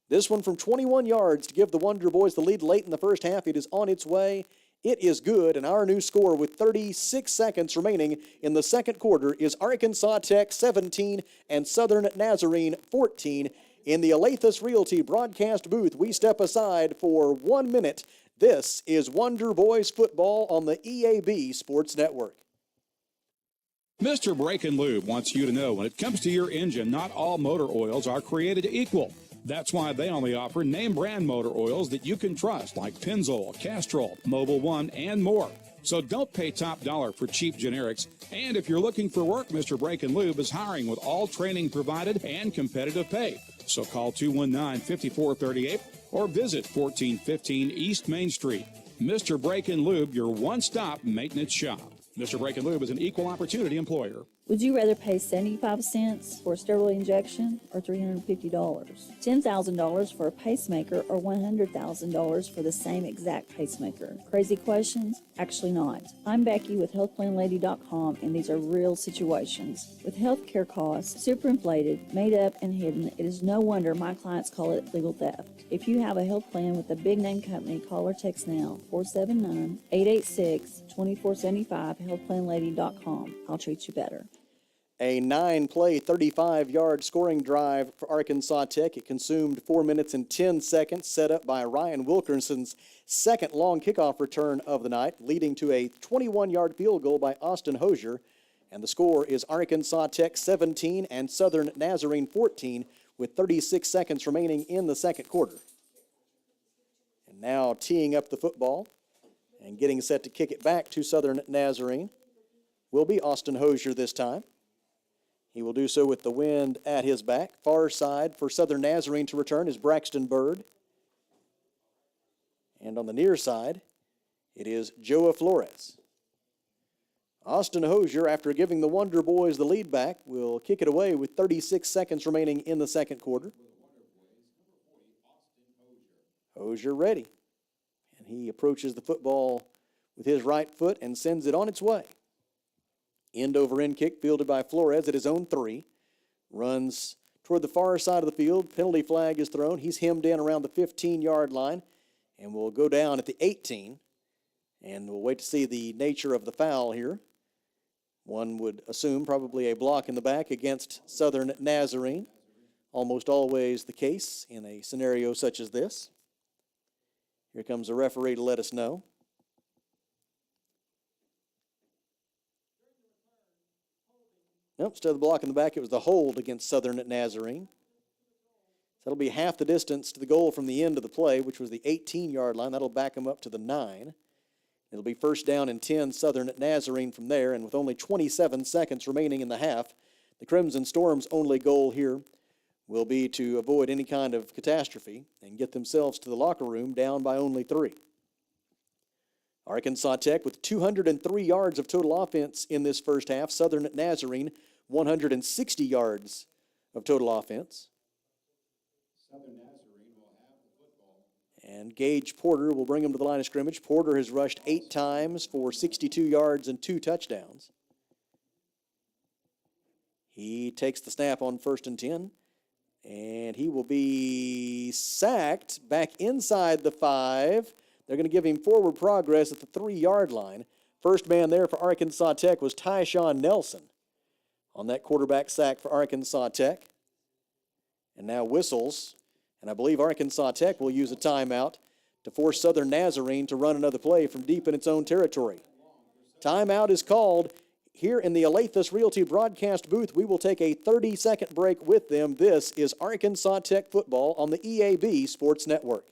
E: This one from 21 yards to give the Wonder Boys the lead late in the first half. It is on its way. It is good, and our new score with 36 seconds remaining in the second quarter is Arkansas Tech 17 and Southern Nazarene 14. In the Olathe Realty broadcast booth, we step aside for 1 minute. This is Wonder Boys football on the EAB Sports Network.
N: Mr. Brake and Lube wants you to know when it comes to your engine, not all motor oils are created equal. That's why they only offer name brand motor oils that you can trust, like Pennzoil, Castrol, Mobil 1, and more. So don't pay top dollar for cheap generics. And if you're looking for work, Mr. Brake and Lube is hiring with all training provided and competitive pay. So call 219-5438 or visit 1415 East Main Street. Mr. Brake and Lube, your one-stop maintenance shop. Mr. Brake and Lube is an equal opportunity employer.
O: Would you rather pay 75 cents for a steroid injection or $350? $10,000 for a pacemaker or $100,000 for the same exact pacemaker? Crazy questions? Actually not. I'm Becky with HealthPlanLady.com, and these are real situations. With healthcare costs superinflated, made up, and hidden, it is no wonder my clients call it legal theft. If you have a health plan with a big name company, call or text now 479-886-2475, HealthPlanLady.com. I'll treat you better.
E: A 9-play, 35-yard scoring drive for Arkansas Tech. It consumed 4 minutes and 10 seconds, set up by Ryan Wilkerson's second long kickoff return of the night, leading to a 21-yard field goal by Austin Hosier. And the score is Arkansas Tech 17 and Southern Nazarene 14. with 36 seconds remaining in the second quarter. And now teeing up the football and getting set to kick it back to Southern Nazarene will be Austin Hosier this time. He will do so with the wind at his back. Far side for Southern Nazarene to return is Braxton Bird. And on the near side, it is Joa Flores. Austin Hosier, after giving the Wonder Boys the lead back, will kick it away with 36 seconds remaining in the second quarter. Hosier ready. And he approaches the football with his right foot and sends it on its way. End over end kick fielded by Flores at his own 3. Runs toward the far side of the field. Penalty flag is thrown. He's hemmed in around the 15-yard line and will go down at the 18. And we'll wait to see the nature of the foul here. One would assume probably a block in the back against Southern Nazarene. Almost always the case in a scenario such as this. Here comes the referee to let us know. Nope, instead of the block in the back, it was the hold against Southern Nazarene. So that'll be half the distance to the goal from the end of the play, which was the 18-yard line. That'll back them up to the 9. It'll be first down and 10 Southern Nazarene from there, and with only 27 seconds remaining in the half, the Crimson Storm's only goal here will be to avoid any kind of catastrophe and get themselves to the locker room down by only 3. Arkansas Tech with 203 yards of total offense in this first half. Southern Nazarene, 160 yards of total offense.
N: Southern Nazarene will have the football.
E: And Gage Porter will bring him to the line of scrimmage. Porter has rushed 8 times for 62 yards and 2 touchdowns. He takes the snap on 1st and 10. And he will be sacked back inside the 5. They're going to give him forward progress at the 3-yard line. First man there for Arkansas Tech was Tyshawn Nelson on that quarterback sack for Arkansas Tech. And now whistles, and I believe Arkansas Tech will use a timeout to force Southern Nazarene to run another play from deep in its own territory. Timeout is called. Here in the Alathus Realty broadcast booth, we will take a 30-second break with them. This is Arkansas Tech football on the EAB Sports Network.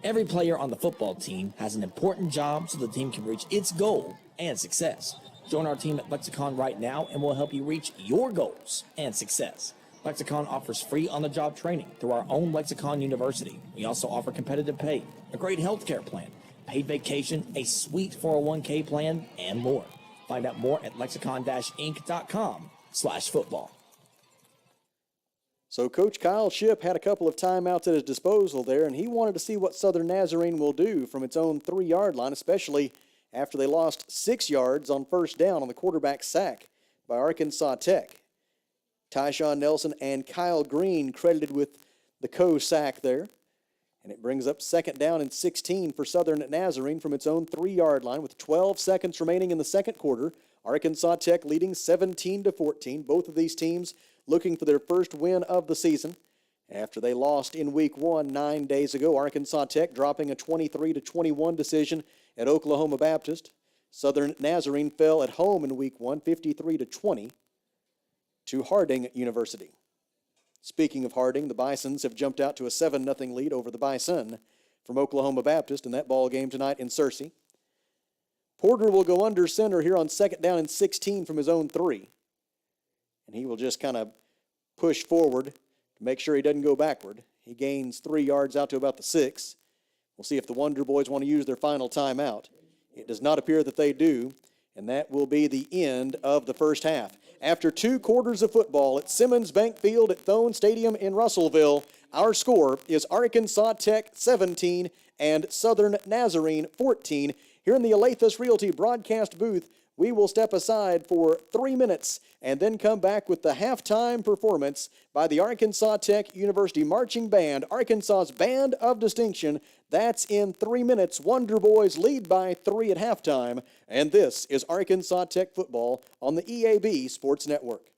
P: Every player on the football team has an important job so the team can reach its goal and success. Join our team at Lexicon right now and we'll help you reach your goals and success. Lexicon offers free on-the-job training through our own Lexicon University. We also offer competitive pay, a great health care plan, paid vacation, a sweet 401k plan, and more. Find out more at lexicon-inc.com/football.
E: So Coach Kyle Shipp had a couple of timeouts at his disposal there, and he wanted to see what Southern Nazarene will do from its own 3-yard line, especially after they lost 6 yards on first down on the quarterback sack by Arkansas Tech. Tyshawn Nelson and Kyle Green credited with the co-sack there. And it brings up 2nd down and 16 for Southern Nazarene from its own 3-yard line with 12 seconds remaining in the second quarter. Arkansas Tech leading 17-14. Both of these teams looking for their first win of the season after they lost in week 1 9 days ago. Arkansas Tech dropping a 23-21 decision at Oklahoma Baptist. Southern Nazarene fell at home in week 1, 53-20 to Harding University. Speaking of Harding, the Bisons have jumped out to a 7-0 lead over the Bison from Oklahoma Baptist in that ball game tonight in Searcy. Porter will go under center here on 2nd down and 16 from his own 3. And he will just kind of push forward to make sure he doesn't go backward. He gains 3 yards out to about the 6. We'll see if the Wonder Boys want to use their final timeout. It does not appear that they do, and that will be the end of the first half. After 2 quarters of football at Simmons Bank Field at Thone Stadium in Russellville, our score is Arkansas Tech 17 and Southern Nazarene 14. Here in the Alathus Realty broadcast booth, we will step aside for 3 minutes and then come back with the halftime performance by the Arkansas Tech University Marching Band, Arkansas's Band of Distinction. That's in 3 minutes. Wonder Boys lead by 3 at halftime. And this is Arkansas Tech football on the EAB Sports Network.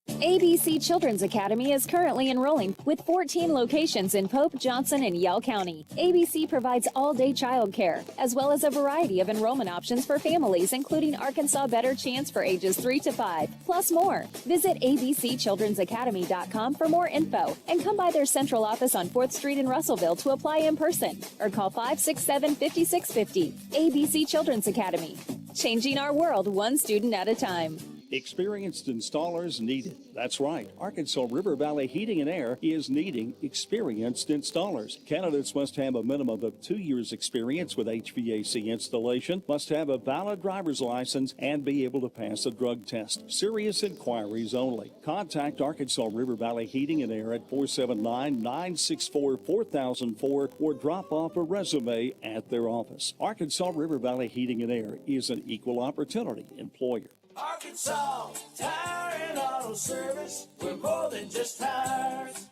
Q: ABC Children's Academy is currently enrolling with 14 locations in Pope, Johnson, and Yell County. ABC provides all-day childcare, as well as a variety of enrollment options for families, including Arkansas Better Chance for ages 3 to 5, plus more. Visit abcchildrensacademy.com for more info, and come by their central office on 4th Street in Russellville to apply in person, or call 567-5650. ABC Children's Academy, changing our world one student at a time.
A: Experienced installers needed. That's right. Arkansas River Valley Heating and Air is needing experienced installers. Candidates must have a minimum of 2 years experience with HVAC installation, must have a valid driver's license, and be able to pass a drug test. Serious inquiries only. Contact Arkansas River Valley Heating and Air at 479-964-4004 or drop off a resume at their office. Arkansas River Valley Heating and Air is an equal opportunity employer.
K: Arkansas Tire and Auto Service, we're more than just tires.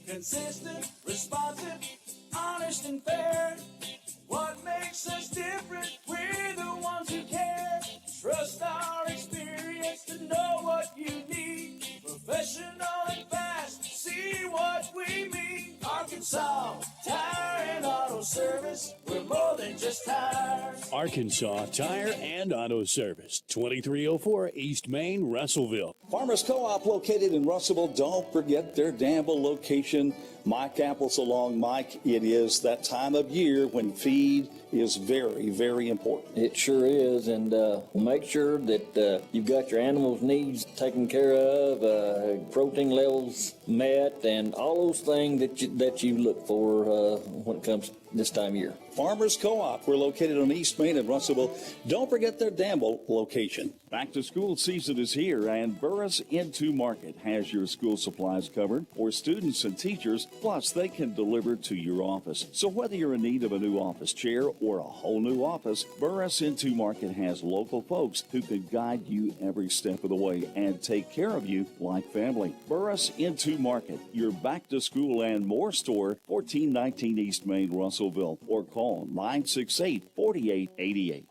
K: Consistent, responsive, honest and fair. What makes us different? We're the ones who care. Trust our experience to know what you need. Professional and fast, see what we mean. Arkansas Tire and Auto Service, we're more than just tires.
R: Arkansas Tire and Auto Service, 2304 East Main, Russellville.
A: Farmers Co-op located in Russellville. Don't forget their Danville location. Mike Apples along Mike. It is that time of year when feed is very, very important.
S: It sure is, and make sure that you've got your animals' needs taken care of, protein levels met, and all those things that you look for when it comes this time of year.
A: Farmers Co-op. We're located on East Main in Russellville. Don't forget their Danville location. Back to school season is here, and Burris Into Market has your school supplies covered for students and teachers. Plus, they can deliver to your office. So whether you're in need of a new office chair or a whole new office, Burris Into Market has local folks who can guide you every step of the way and take care of you like family. Burris Into Market, your back to school and more store, 1419 East Main, Russellville, or call 968-4888.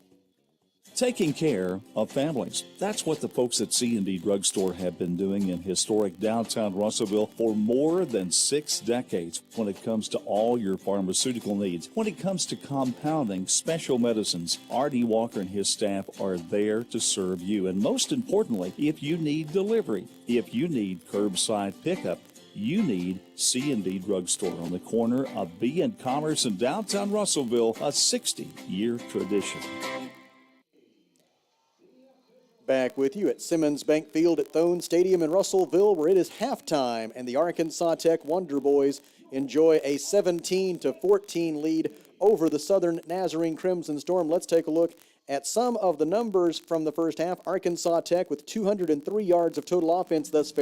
A: Taking care of families. That's what the folks at C&D Drugstore have been doing in historic downtown Russellville for more than 6 decades when it comes to all your pharmaceutical needs. When it comes to compounding special medicines, R.D. Walker and his staff are there to serve you. And most importantly, if you need delivery, if you need curbside pickup, you need C&D Drugstore on the corner of B and Commerce in downtown Russellville, a 60-year tradition.
E: Back with you at Simmons Bank Field at Thone Stadium in Russellville, where it is halftime, and the Arkansas Tech Wonder Boys enjoy a 17-14 lead over the Southern Nazarene Crimson Storm. Let's take a look at some of the numbers from the first half. Arkansas Tech with 203 yards of total offense thus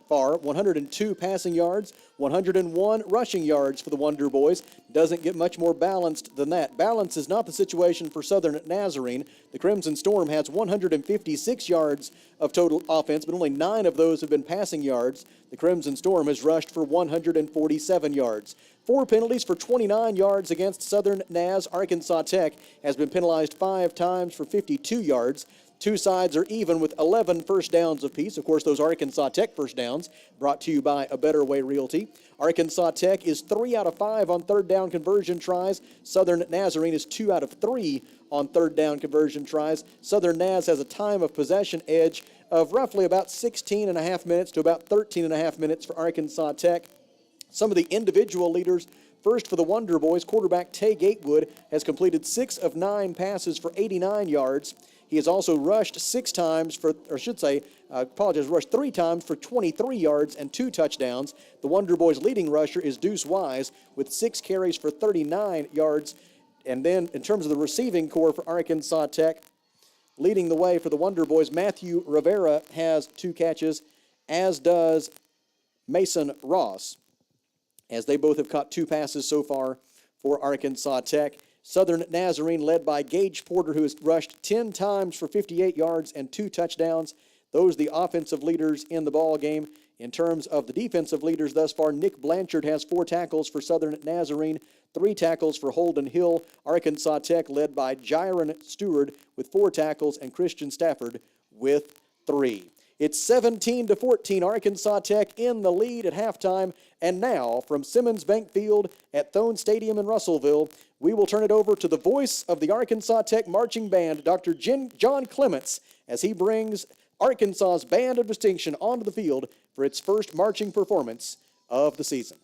E: far, 102 passing yards, 101 rushing yards for the Wonder Boys. Doesn't get much more balanced than that. Balance is not the situation for Southern Nazarene. The Crimson Storm has 156 yards of total offense, but only 9 of those have been passing yards. The Crimson Storm has rushed for 147 yards. 4 penalties for 29 yards against Southern Naz. Arkansas Tech has been penalized 5 times for 52 yards. 2 sides are even with 11 first downs apiece. Of course, those Arkansas Tech first downs brought to you by A Better Way Realty. Arkansas Tech is 3 out of 5 on third down conversion tries. Southern Nazarene is 2 out of 3 on third down conversion tries. Southern Naz has a time of possession edge of roughly about 16 and a half minutes to about 13 and a half minutes for Arkansas Tech. Some of the individual leaders, first for the Wonder Boys, quarterback Tay Gatewood has completed 6 of 9 passes for 89 yards. He has also rushed rushed 3 times for 23 yards and 2 touchdowns. The Wonder Boys' leading rusher is Deuce Wise with 6 carries for 39 yards. And then in terms of the receiving corps for Arkansas Tech, leading the way for the Wonder Boys, Matthew Rivera has 2 catches, as does Mason Ross, as they both have caught 2 passes so far for Arkansas Tech. Southern Nazarene led by Gage Porter, who has rushed 10 times for 58 yards and 2 touchdowns. Those are the offensive leaders in the ball game. In terms of the defensive leaders thus far, Nick Blanchard has 4 tackles for Southern Nazarene, 3 tackles for Holden Hill. Arkansas Tech led by Jiron Stewart with 4 tackles and Christian Stafford with 3. It's 17-14, Arkansas Tech in the lead at halftime. And now, from Simmons Bank Field at Thone Stadium in Russellville, we will turn it over to the voice of the Arkansas Tech Marching Band, Dr. John Clements, as he brings Arkansas's Band of Distinction onto the field for its first marching performance of the season.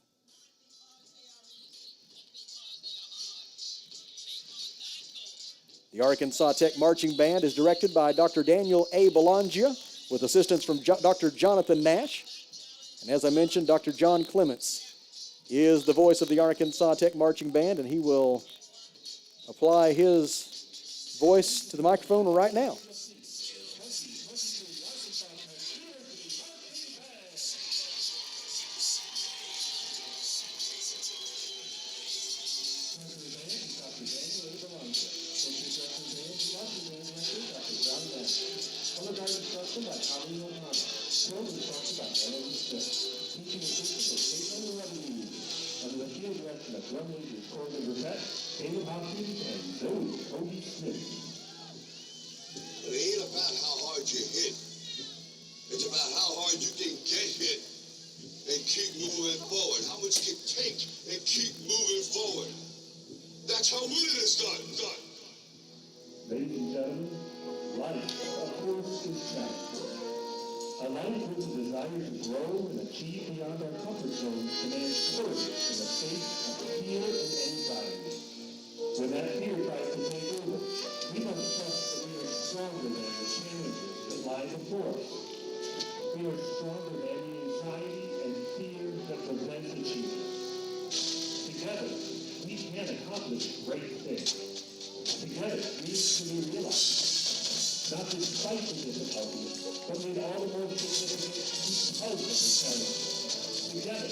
E: The Arkansas Tech Marching Band is directed by Dr. Daniel A. Belangia, with assistance from Dr. Jonathan Nash. And as I mentioned, Dr. John Clements is the voice of the Arkansas Tech Marching Band, and he will apply his voice to the microphone right now.
T: It ain't about how hard you hit. It's about how hard you can get hit and keep moving forward. How much you can take and keep moving forward. That's how winning is done.
U: Ladies and gentlemen, life, of course, is challenging. A life with a desire to grow and achieve beyond our comfort zone demands courage in the face of fear and anxiety. When that fear tries to take over, we must trust that we are stronger than the challenges that lie before us. We are stronger than the anxiety and fear that prevents achievement. Together, we can accomplish great things. Together, dreams can be realized, not despite the difficulties, but made all the more significant because of the challenges. Together,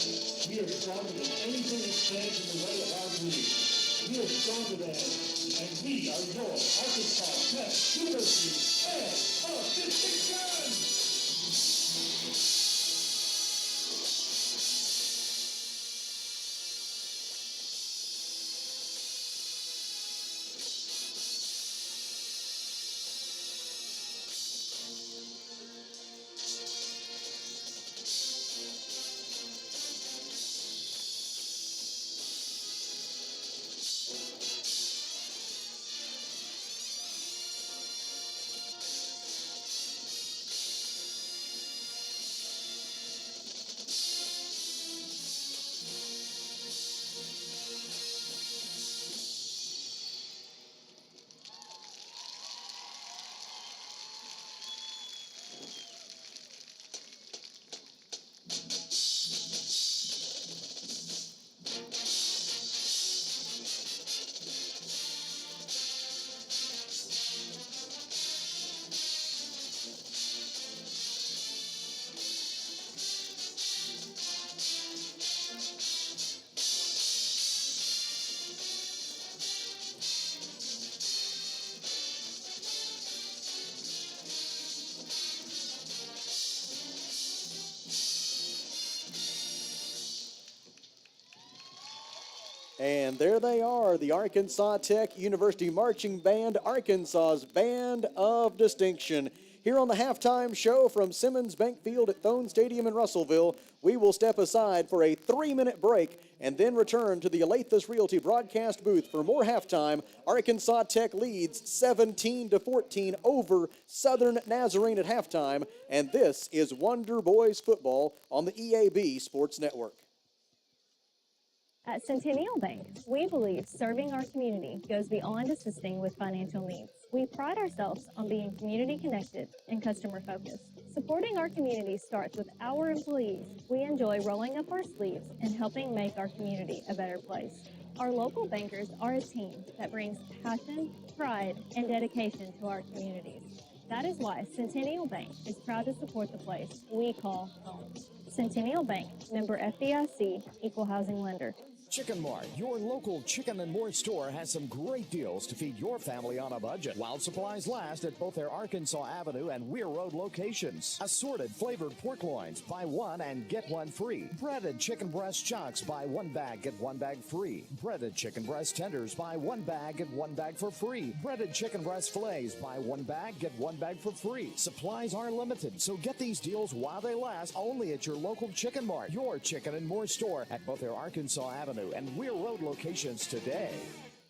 U: we are stronger than anything that stands in the way of our dreams. We are stronger than, and we are your Arkansas Tech University Band of Distinction!
E: And there they are, the Arkansas Tech University Marching Band, Arkansas's Band of Distinction. Here on the halftime show from Simmons Bank Field at Thone Stadium in Russellville, we will step aside for a 3-minute break and then return to the Alathus Realty broadcast booth for more halftime. Arkansas Tech leads 17-14 over Southern Nazarene at halftime, and this is Wonder Boys football on the EAB Sports Network.
B: At Centennial Bank, we believe serving our community goes beyond assisting with financial needs. We pride ourselves on being community connected and customer focused. Supporting our community starts with our employees. We enjoy rolling up our sleeves and helping make our community a better place. Our local bankers are a team that brings passion, pride, and dedication to our communities. That is why Centennial Bank is proud to support the place we call home. Centennial Bank, member FDIC, equal housing lender.
C: Chicken Mart, your local chicken and more store, has some great deals to feed your family on a budget while supplies last at both their Arkansas Avenue and Weir Road locations. Assorted flavored pork loins, buy one and get one free. Breaded chicken breast chunks, buy one bag, get one bag free. Breaded chicken breast tenders, buy one bag, get one bag for free. Breaded chicken breast fillets, buy one bag, get one bag for free. Supplies are limited, so get these deals while they last only at your local Chicken Mart, your chicken and more store at both their Arkansas Avenue and Weir Road locations today.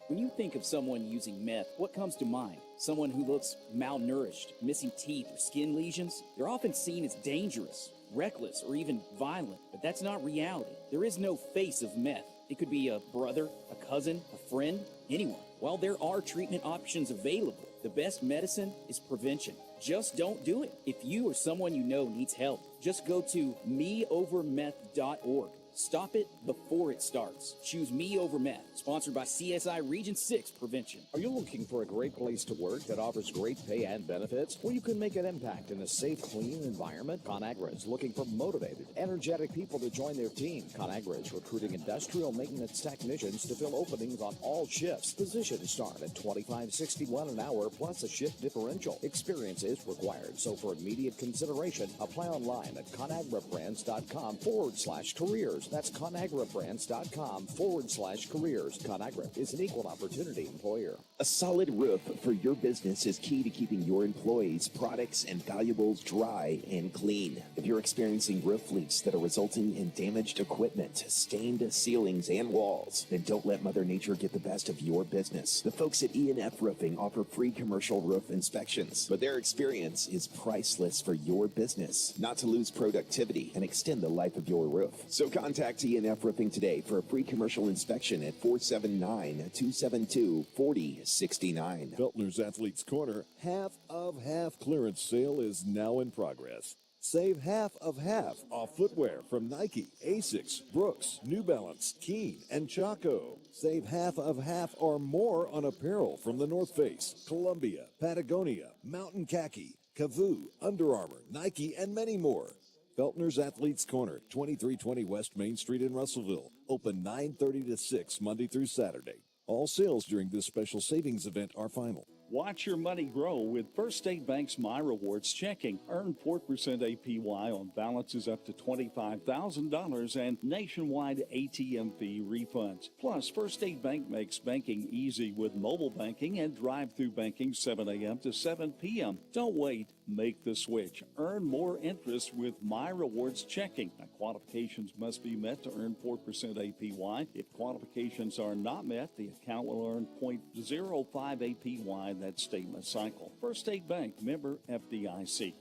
D: When you think of someone using meth, what comes to mind? Someone who looks malnourished, missing teeth, or skin lesions? They're often seen as dangerous, reckless, or even violent, but that's not reality. There is no face of meth. It could be a brother, a cousin, a friend, anyone. While there are treatment options available, the best medicine is prevention. Just don't do it. If you or someone you know needs help, just go to meovermeth.org. Stop it before it starts. Choose Me Over Meth, sponsored by CSI Region 6 Prevention.
C: Are you looking for a great place to work that offers great pay and benefits, where you can make an impact in a safe, clean environment? ConAgra is looking for motivated, energetic people to join their team. ConAgra is recruiting industrial maintenance technicians to fill openings on all shifts. Positions start at $25.61 an hour plus a shift differential. Experience is required, so for immediate consideration, apply online at ConAgraBrands.com/careers. That's ConAgraBrands.com/careers. ConAgra is an equal opportunity employer.
F: A solid roof for your business is key to keeping your employees' products and valuables dry and clean. If you're experiencing roof leaks that are resulting in damaged equipment, stained ceilings, and walls, then don't let Mother Nature get the best of your business. The folks at E&F Roofing offer free commercial roof inspections, but their experience is priceless for your business, not to lose productivity and extend the life of your roof. So contact E&F Roofing today for a free commercial inspection at 479-272-4069.
G: Feltner's Athletes Corner half of half clearance sale is now in progress. Save half of half off footwear from Nike, Asics, Brooks, New Balance, Keen, and Chaco. Save half of half or more on apparel from the North Face, Columbia, Patagonia, Mountain Khaki, Kavoo, Under Armour, Nike, and many more. Feltner's Athletes Corner, 2320 West Main Street in Russellville. Open 9:30 to 6 Monday through Saturday. All sales during this special savings event are final.
A: Watch your money grow with First State Bank's My Rewards checking. Earn 4% APY on balances up to $25,000 and nationwide ATM fee refunds. Plus, First State Bank makes banking easy with mobile banking and drive-through banking 7 a.m. to 7 p.m. Don't wait. Make the switch. Earn more interest with My Rewards checking. Now, qualifications must be met to earn 4% APY. If qualifications are not met, the account will earn 0.05 APY that statement cycle. First State Bank, member FDIC.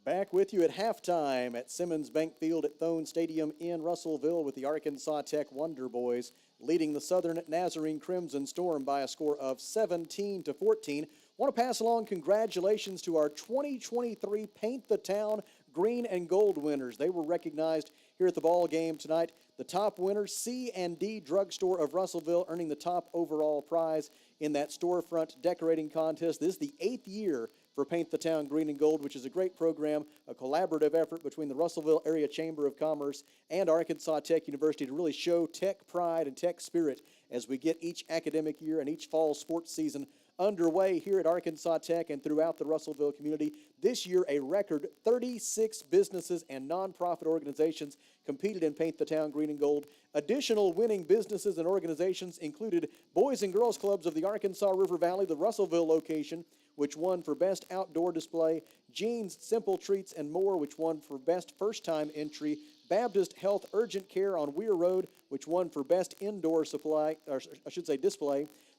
E: Back with you at halftime at Simmons Bank Field at Thone Stadium in Russellville with the Arkansas Tech Wonder Boys leading the Southern Nazarene Crimson Storm by a score of 17-14. Want to pass along congratulations to our 2023 Paint the Town Green and Gold winners. They were recognized here at the ball game tonight. The top winner, C&D Drugstore of Russellville, earning the top overall prize in that storefront decorating contest. This is the 8th year for Paint the Town Green and Gold, which is a great program, a collaborative effort between the Russellville Area Chamber of Commerce and Arkansas Tech University to really show tech pride and tech spirit as we get each academic year and each fall sports season underway here at Arkansas Tech and throughout the Russellville community. This year, a record 36 businesses and nonprofit organizations competed in Paint the Town Green and Gold. Additional winning businesses and organizations included Boys and Girls Clubs of the Arkansas River Valley, the Russellville location, which won for Best Outdoor Display, Jean's Simple Treats and More, which won for Best First-Time Entry, Baptist Health Urgent Care on Weir Road, which won for Best Indoor Display.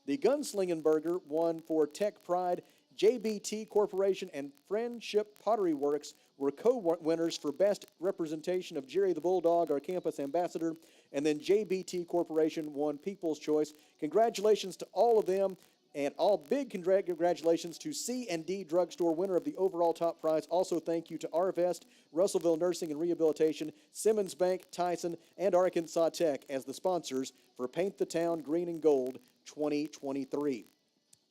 E: The Gunslingin' Burger won for Tech Pride. JBT Corporation and Friendship Pottery Works were co-winners for Best Representation of Jerry the Bulldog, our campus ambassador. And then JBT Corporation won People's Choice. Congratulations to all of them. And all big congratulations to C&D Drugstore, winner of the overall top prize. Also thank you to Arvest, Russellville Nursing and Rehabilitation, Simmons Bank, Tyson, and Arkansas Tech as the sponsors for Paint the Town Green and Gold 2023.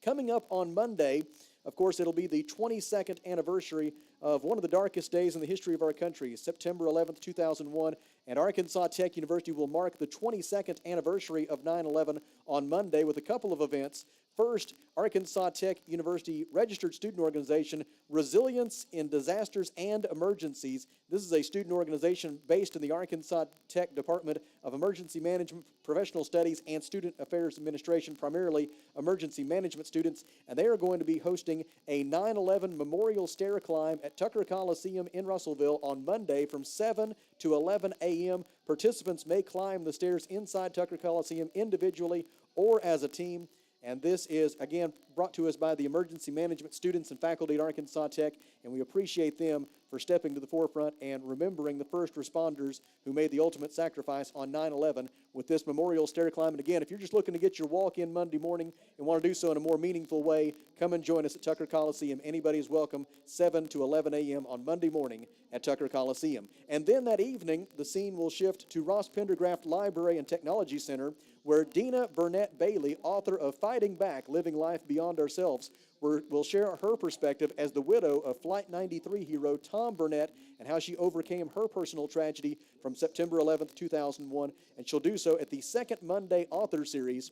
E: Coming up on Monday, Of course, it'll be the 22nd anniversary of one of the darkest days in the history of our country, September 11th, 2001, and Arkansas Tech University will mark the 22nd anniversary of 9/11 on Monday with a couple of events. First, Arkansas Tech University registered student organization, Resilience in Disasters and Emergencies. This is a student organization based in the Arkansas Tech Department of Emergency Management, Professional Studies, and Student Affairs Administration, primarily emergency management students, and they are going to be hosting a 9/11 memorial stair climb at Tucker Coliseum in Russellville on Monday from 7 to 11 a.m. Participants may climb the stairs inside Tucker Coliseum individually or as a team. And this is, again, brought to us by the emergency management students and faculty at Arkansas Tech, and we appreciate them for stepping to the forefront and remembering the first responders who made the ultimate sacrifice on 9/11 with this memorial stair climb. And again, if you're just looking to get your walk-in Monday morning and want to do so in a more meaningful way, come and join us at Tucker Coliseum. Anybody is welcome, 7 to 11 a.m. on Monday morning at Tucker Coliseum. And then that evening, the scene will shift to Ross Pendergraft Library and Technology Center, where Dina Burnett Bailey, author of Fighting Back, Living Life Beyond Ourselves, will share her perspective as the widow of Flight 93 hero Tom Burnett and how she overcame her personal tragedy from September 11th, 2001. And she'll do so at the second Monday Author Series,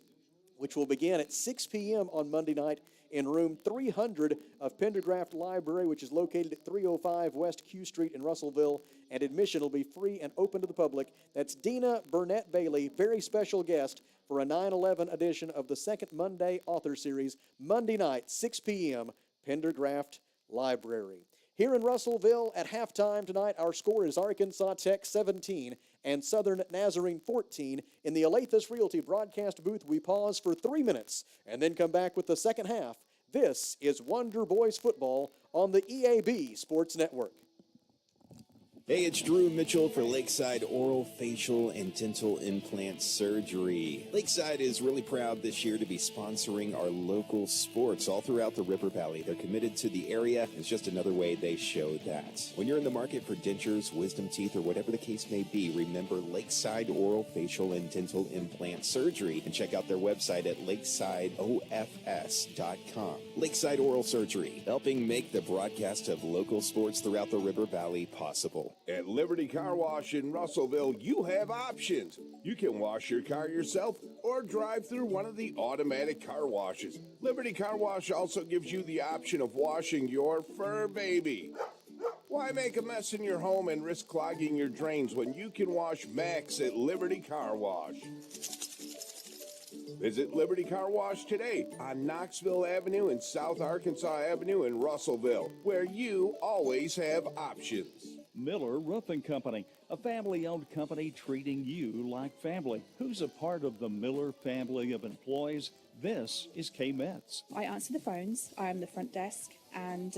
E: which will begin at 6 p.m. on Monday night in room 300 of Pendergraft Library, which is located at 305 West Q Street in Russellville, and admission will be free and open to the public. That's Dina Burnett Bailey, very special guest for a 9/11 edition of the second Monday Author Series, Monday night, 6 p.m., Pendergraft Library. Here in Russellville at halftime tonight, our score is Arkansas Tech 17 and Southern Nazarene 14. In the Alathus Realty broadcast booth, we pause for 3 minutes and then come back with the second half. This is Wonder Boys football on the EAB Sports Network.
F: Hey, it's Drew Mitchell for Lakeside Oral, Facial, and Dental Implant Surgery. Lakeside is really proud this year to be sponsoring our local sports all throughout the River Valley. They're committed to the area. It's just another way they show that. When you're in the market for dentures, wisdom teeth, or whatever the case may be, remember Lakeside Oral, Facial, and Dental Implant Surgery, and check out their website at lakesideofs.com. Lakeside Oral Surgery, helping make the broadcast of local sports throughout the River Valley possible.
I: At Liberty Car Wash in Russellville, you have options. You can wash your car yourself or drive through one of the automatic car washes. Liberty Car Wash also gives you the option of washing your fur baby. Why make a mess in your home and risk clogging your drains when you can wash Max at Liberty Car Wash? Visit Liberty Car Wash today on Knoxville Avenue and South Arkansas Avenue in Russellville, where you always have options.
A: Miller Roofing Company, a family-owned company treating you like family. Who's a part of the Miller family of employees? This is K-Mets.
J: I answer the phones. I am the front desk. And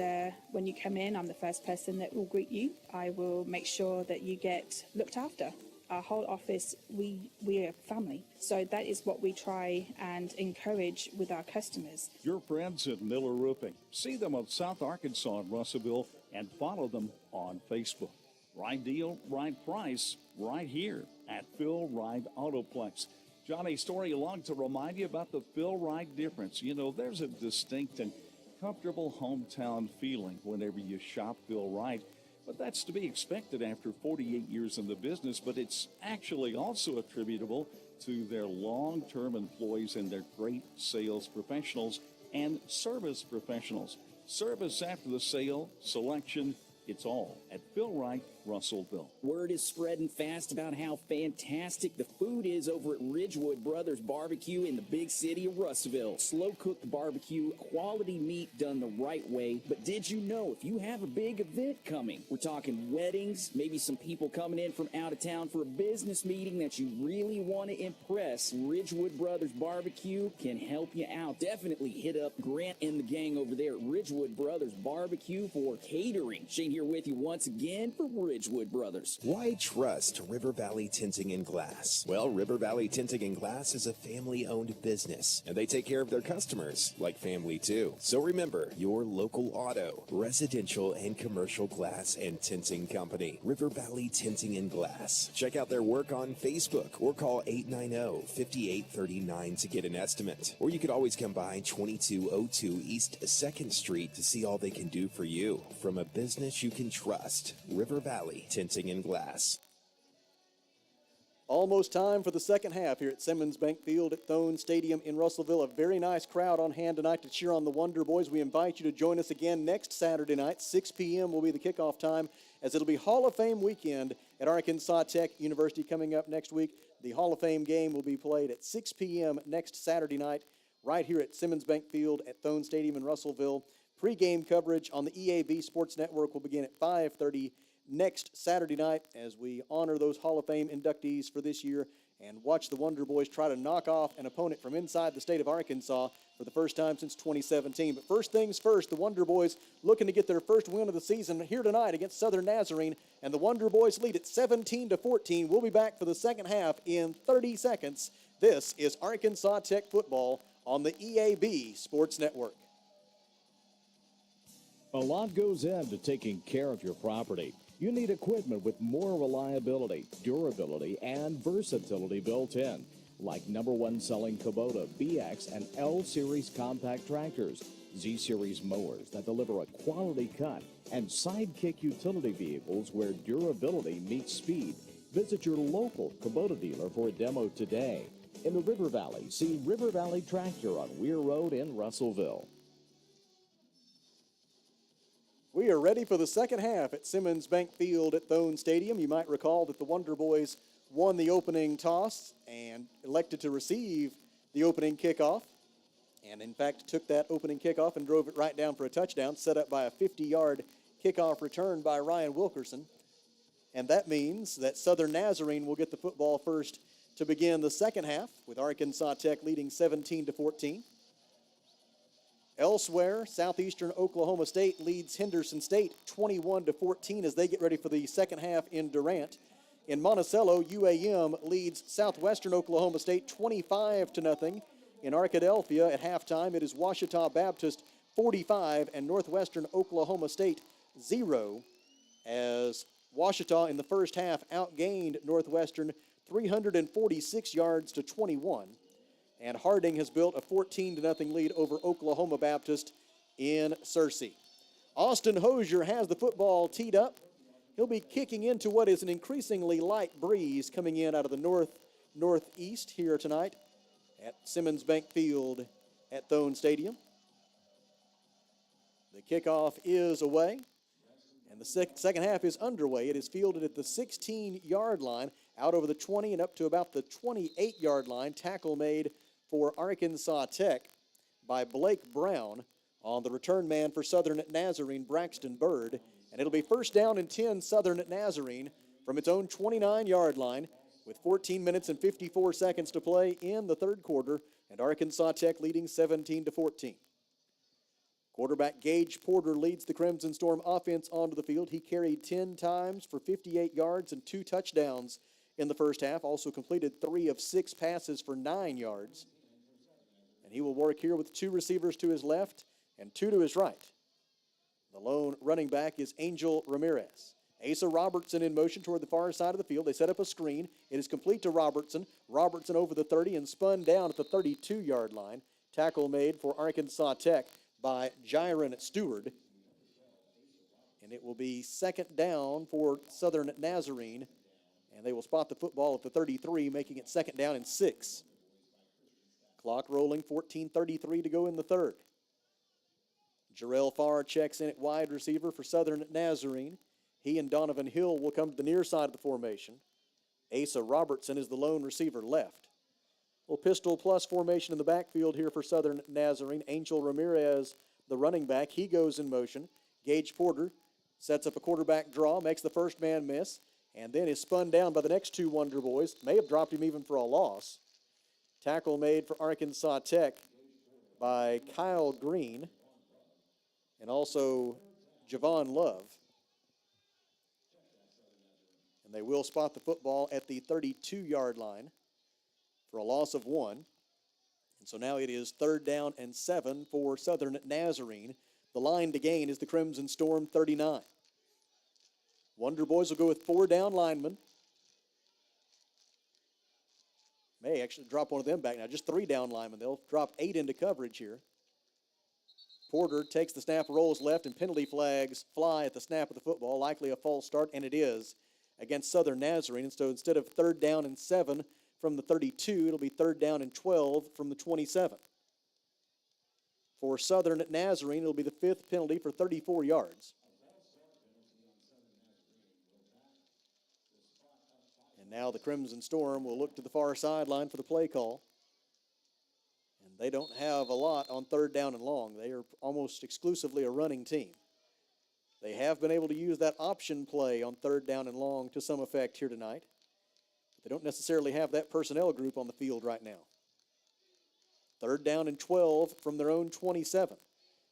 J: when you come in, I'm the first person that will greet you. I will make sure that you get looked after. Our whole office, we are family. So that is what we try and encourage with our customers.
A: Your friends at Miller Roofing. See them on South Arkansas and Russellville and follow them on Facebook. Right deal, right price, right here at Phil Wright Autoplex. Johnny Story along to remind you about the Phil Wright difference. You know, there's a distinct and comfortable hometown feeling whenever you shop Phil Wright. But that's to be expected after 48 years in the business, but it's actually also attributable to their long-term employees and their great sales professionals and service professionals. Service after the sale, selection, it's all at Phil Wright, Russellville.
D: Word is spreading fast about how fantastic the food is over at Ridgewood Brothers Barbecue in the big city of Russellville. Slow-cooked barbecue, quality meat done the right way. But did you know if you have a big event coming, we're talking weddings, maybe some people coming in from out of town for a business meeting that you really want to impress, Ridgewood Brothers Barbecue can help you out. Definitely hit up Grant and the gang over there at Ridgewood Brothers Barbecue for catering. Shane here with you once again for Ridgewood Brothers.
F: Why trust River Valley Tinting and Glass? Well, River Valley Tinting and Glass is a family-owned business, and they take care of their customers like family too. So remember, your local auto, residential, and commercial glass and tinting company, River Valley Tinting and Glass. Check out their work on Facebook or call 890-5839 to get an estimate. Or you could always come by 2202 East 2nd Street to see all they can do for you. From a business you can trust, River Valley Tinting and Glass.
E: Almost time for the second half here at Simmons Bank Field at Thone Stadium in Russellville. A very nice crowd on hand tonight to cheer on the Wonder Boys. We invite you to join us again next Saturday night. 6 p.m. will be the kickoff time, as it'll be Hall of Fame weekend at Arkansas Tech University coming up next week. The Hall of Fame game will be played at 6 p.m. next Saturday night right here at Simmons Bank Field at Thone Stadium in Russellville. Pre-game coverage on the EAB Sports Network will begin at 5:30 next Saturday night as we honor those Hall of Fame inductees for this year and watch the Wonder Boys try to knock off an opponent from inside the state of Arkansas for the first time since 2017. But first things first, the Wonder Boys looking to get their first win of the season here tonight against Southern Nazarene, and the Wonder Boys lead at 17-14. We'll be back for the second half in 30 seconds. This is Arkansas Tech football on the EAB Sports Network.
A: A lot goes into taking care of your property. You need equipment with more reliability, durability, and versatility built in, like #1 selling Kubota BX and L Series compact tractors, Z Series mowers that deliver a quality cut, and Sidekick utility vehicles where durability meets speed. Visit your local Kubota dealer for a demo today. In the River Valley, see River Valley Tractor on Weir Road in Russellville.
E: We are ready for the second half at Simmons Bank Field at Thone Stadium. You might recall that the Wonder Boys won the opening toss and elected to receive the opening kickoff. And in fact, took that opening kickoff and drove it right down for a touchdown, set up by a 50-yard kickoff return by Ryan Wilkerson. And that means that Southern Nazarene will get the football first to begin the second half, with Arkansas Tech leading 17-14. Elsewhere, Southeastern Oklahoma State leads Henderson State 21-14 as they get ready for the second half in Durant. In Monticello, UAM leads Southwestern Oklahoma State 25-0. In Arkadelphia at halftime, it is Ouachita Baptist 45 and Northwestern Oklahoma State 0, as Ouachita in the first half outgained Northwestern 346 yards to 21. And Harding has built a 14-0 lead over Oklahoma Baptist in Searcy. Austin Hosier has the football teed up. He'll be kicking into what is an increasingly light breeze coming in out of the northeast here tonight at Simmons Bank Field at Thone Stadium. The kickoff is away, and the second half is underway. It is fielded at the 16-yard line, out over the 20 and up to about the 28-yard line. Tackle made for Arkansas Tech by Blake Brown on the return man for Southern Nazarene, Braxton Bird. And it'll be first down and 10 Southern Nazarene from its own 29-yard line with 14 minutes and 54 seconds to play in the third quarter, and Arkansas Tech leading 17-14. Quarterback Gage Porter leads the Crimson Storm offense onto the field. He carried 10 times for 58 yards and 2 touchdowns in the first half. Also completed 3 of 6 passes for 9 yards. And he will work here with 2 receivers to his left and 2 to his right. The lone running back is Angel Ramirez. Asa Robertson in motion toward the far side of the field. They set up a screen. It is complete to Robertson. Robertson over the 30 and spun down at the 32-yard line. Tackle made for Arkansas Tech by Jiron Stewart. And it will be second down for Southern Nazarene. And they will spot the football at the 33, making it second down and 6. Clock rolling, 14:33 to go in the third. Jarrell Farr checks in at wide receiver for Southern Nazarene. He and Donovan Hill will come to the near side of the formation. Asa Robertson is the lone receiver left. Little pistol plus formation in the backfield here for Southern Nazarene. Angel Ramirez, the running back, he goes in motion. Gage Porter sets up a quarterback draw, makes the first man miss, and then is spun down by the next 2 Wonder Boys. May have dropped him even for a loss. Tackle made for Arkansas Tech by Kyle Green and also Javon Love. And they will spot the football at the 32-yard line for a loss of 1. And so now it is 3rd down and 7 for Southern Nazarene. The line to gain is the Crimson Storm 39. Wonder Boys will go with 4 down linemen. May actually drop one of them back now. Just 3 down linemen. They'll drop 8 into coverage here. Porter takes the snap, rolls left, and penalty flags fly at the snap of the football. Likely a false start, and it is against Southern Nazarene. And so instead of 3rd down and 7 from the 32, it'll be 3rd down and 12 from the 27. For Southern Nazarene, it'll be the 5th penalty for 34 yards. And now the Crimson Storm will look to the far sideline for the play call. And they don't have a lot on 3rd down and long. They are almost exclusively a running team. They have been able to use that option play on 3rd down and long to some effect here tonight. But they don't necessarily have that personnel group on the field right now. 3rd down and 12 from their own 27.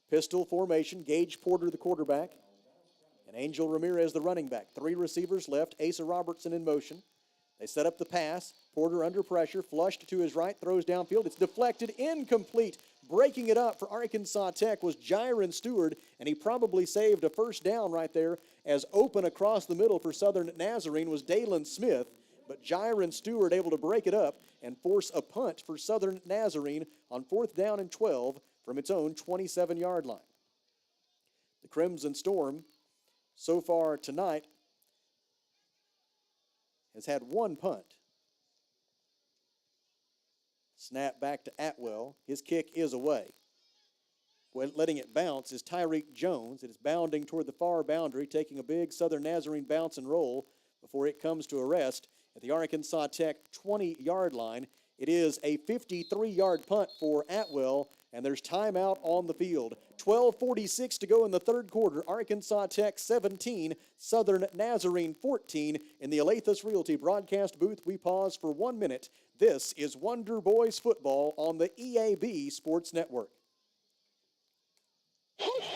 E: Pistol formation, Gage Porter the quarterback, and Angel Ramirez the running back. 3 receivers left, Asa Robertson in motion. They set up the pass. Porter under pressure, flushed to his right, throws downfield. It's deflected, incomplete. Breaking it up for Arkansas Tech was Jiren Stewart, and he probably saved a 1st down right there, as open across the middle for Southern Nazarene was Dalen Smith. But Jiren Stewart able to break it up and force a punt for Southern Nazarene on 4th down and 12 from its own 27-yard line. The Crimson Storm, so far tonight, has had 1 punt. Snap back to Atwell. His kick is away. Letting it bounce is Tyreek Jones. It is bounding toward the far boundary, taking a big Southern Nazarene bounce and roll before it comes to a rest at the Arkansas Tech 20-yard line. It is a 53-yard punt for Atwell, and there's timeout on the field. 12:46 to go in the 3rd quarter. Arkansas Tech 17, Southern Nazarene 14. In the Alathus Realty broadcast booth, we pause for 1 minute. This is Wonder Boys football on the EAB Sports Network.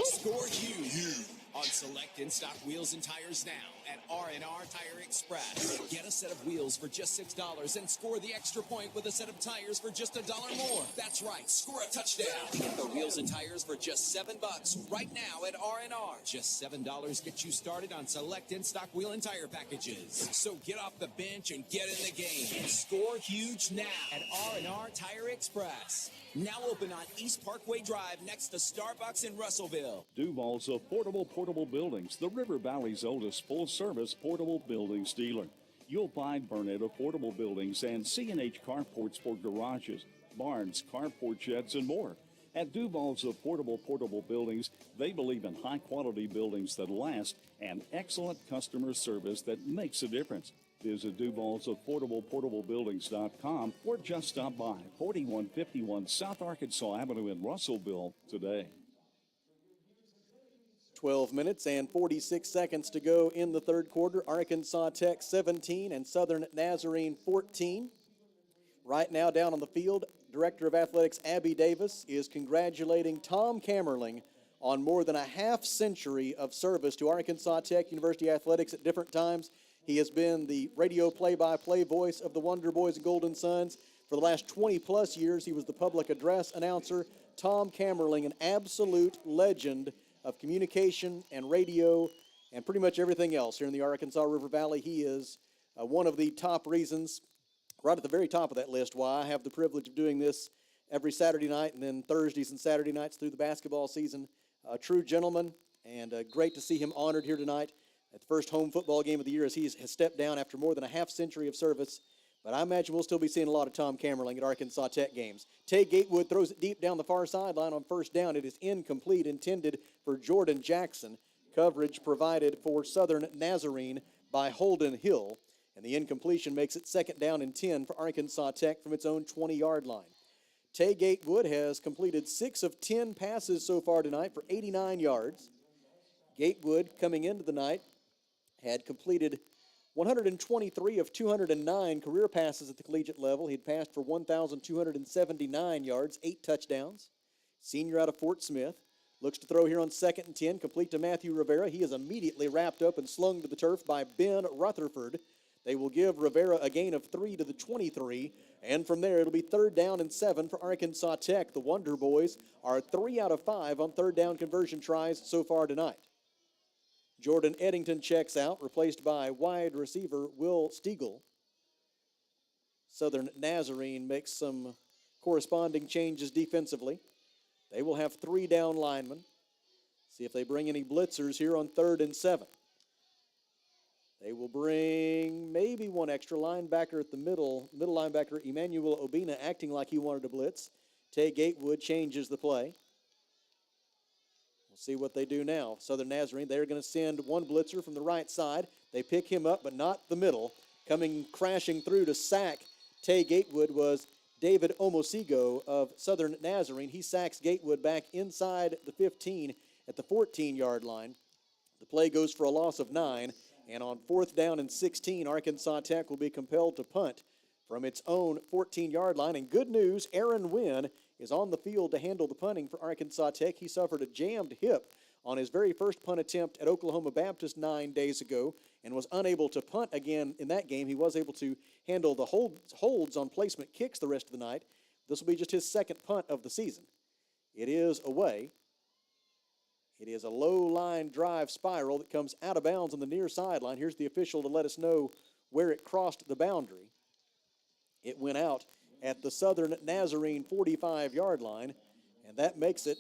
L: Score huge on select in-stock wheels and tires now at R&R Tire Express. Get a set of wheels for just $6 and score the extra point with a set of tires for just $1 more. That's right, score a touchdown. Get the wheels and tires for just $7 right now at R&R. Just $7 gets you started on select in-stock wheel and tire packages. So get off the bench and get in the game. And score huge now at R&R Tire Express. Now open on East Parkway Drive next to Starbucks in Russellville.
A: Duval's Affordable Portable Buildings, the River Valley's oldest full-service portable buildings dealer. You'll find Burnett Affordable Buildings and C&H Carports for garages, barns, carport sheds, and more. At Duval's Affordable Portable Buildings, they believe in high-quality buildings that last and excellent customer service that makes a difference. Visit Duval's AffordablePortableBuildings.com or just stop by 4151 South Arkansas Avenue in Russellville today.
E: 12 minutes and 46 seconds to go in the 3rd quarter. Arkansas Tech 17 and Southern Nazarene 14. Right now down on the field, Director of Athletics Abby Davis is congratulating Tom Kammerling on more than a half-century of service to Arkansas Tech University Athletics at different times. He has been the radio play-by-play voice of the Wonder Boys and Golden Suns. For the last 20-plus years, he was the public address announcer. Tom Kammerling, an absolute legend of communication and radio and pretty much everything else here in the Arkansas River Valley. He is one of the top reasons, right at the very top of that list, why I have the privilege of doing this every Saturday night and then Thursdays and Saturday nights through the basketball season. A true gentleman, and great to see him honored here tonight at the first home football game of the year as he has stepped down after more than a half-century of service. But I imagine we'll still be seeing a lot of Tom Kammerling at Arkansas Tech games. Tay Gatewood throws it deep down the far sideline on 1st down. It is incomplete, intended for Jordan Jackson. Coverage provided for Southern Nazarene by Holden Hill. And the incompletion makes it 2nd down and 10 for Arkansas Tech from its own 20-yard line. Tay Gatewood has completed 6 of 10 passes so far tonight for 89 yards. Gatewood, coming into the night, had completed 123 of 209 career passes at the collegiate level. He'd passed for 1,279 yards, 8 touchdowns. Senior out of Fort Smith. Looks to throw here on 2nd and 10, complete to Matthew Rivera. He is immediately wrapped up and slung to the turf by Ben Rutherford. They will give Rivera a gain of 3 to the 23, and from there it'll be 3rd down and 7 for Arkansas Tech. The Wonder Boys are 3 out of 5 on 3rd down conversion tries so far tonight. Jordan Eddington checks out, replaced by wide receiver Will Stiegel. Southern Nazarene makes some corresponding changes defensively. They will have 3 down linemen. See if they bring any blitzers here on 3rd and 7. They will bring maybe one extra linebacker at the middle linebacker Emmanuel Obina acting like he wanted to blitz. Tay Gatewood changes the play. We'll see what they do now. Southern Nazarene, they're going to send one blitzer from the right side. They pick him up, but not the middle. Coming crashing through to sack Tay Gatewood was David Omosigo of Southern Nazarene. He sacks Gatewood back inside the 15 at the 14-yard line. The play goes for a loss of 9. And on 4th down and 16, Arkansas Tech will be compelled to punt from its own 14-yard line. And good news, Aaron Wynn is on the field to handle the punting for Arkansas Tech. He suffered a jammed hip on his very first punt attempt at Oklahoma Baptist 9 days ago and was unable to punt again in that game. He was able to handle the holds on placement kicks the rest of the night. This will be just his 2nd punt of the season. It is away. It is a low-line drive spiral that comes out of bounds on the near sideline. Here's the official to let us know where it crossed the boundary. It went out at the Southern Nazarene 45-yard line, and that makes it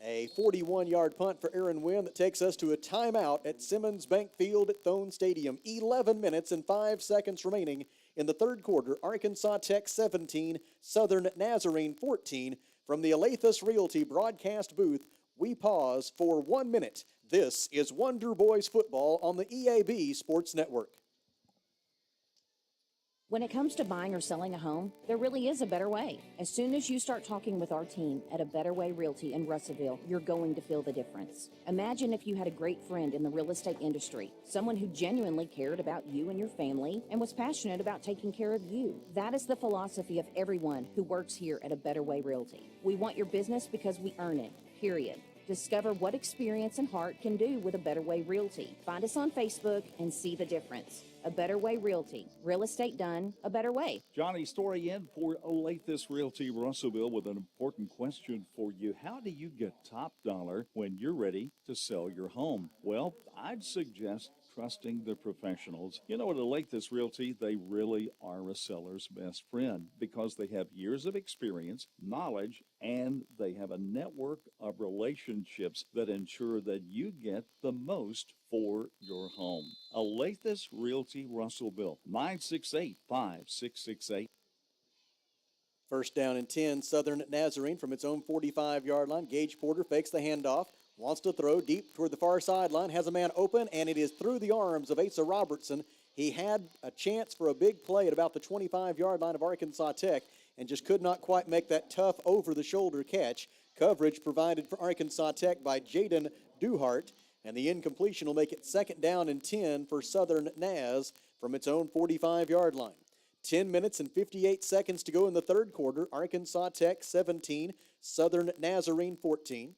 E: a 41-yard punt for Aaron Wynn that takes us to a timeout at Simmons Bank Field at Thone Stadium. 11 minutes and 5 seconds remaining in the 3rd quarter. Arkansas Tech 17, Southern Nazarene 14. From the Alathus Realty broadcast booth, we pause for 1 minute. This is Wonder Boys football on the EAB Sports Network.
M: When it comes to buying or selling a home, there really is a better way. As soon as you start talking with our team at A Better Way Realty in Russellville, you're going to feel the difference. Imagine if you had a great friend in the real estate industry, someone who genuinely cared about you and your family and was passionate about taking care of you. That is the philosophy of everyone who works here at A Better Way Realty. We want your business because we earn it, period. Discover what experience and heart can do with A Better Way Realty. Find us on Facebook and see the difference. A Better Way Realty. Real estate done a better way.
A: Johnny Story in for Olathis Realty Russellville with an important question for you. How do you get top dollar when you're ready to sell your home? Well, I'd suggest trusting the professionals. You know, at Olathis Realty, they really are a seller's best friend because they have years of experience, knowledge, and they have a network of relationships that ensure that you get the most for your home. Olathis Realty Russellville, 968-5668.
E: 1st down and 10, Southern Nazarene from its own 45-yard line. Gage Porter fakes the handoff, wants to throw deep toward the far sideline, has a man open, and it is through the arms of Asa Robertson. He had a chance for a big play at about the 25-yard line of Arkansas Tech and just could not quite make that tough over-the-shoulder catch. Coverage provided for Arkansas Tech by Jaden Duhart, and the incompletion will make it 2nd down and 10 for Southern Naz from its own 45-yard line. 10 minutes and 58 seconds to go in the 3rd quarter. Arkansas Tech 17, Southern Nazarene 14.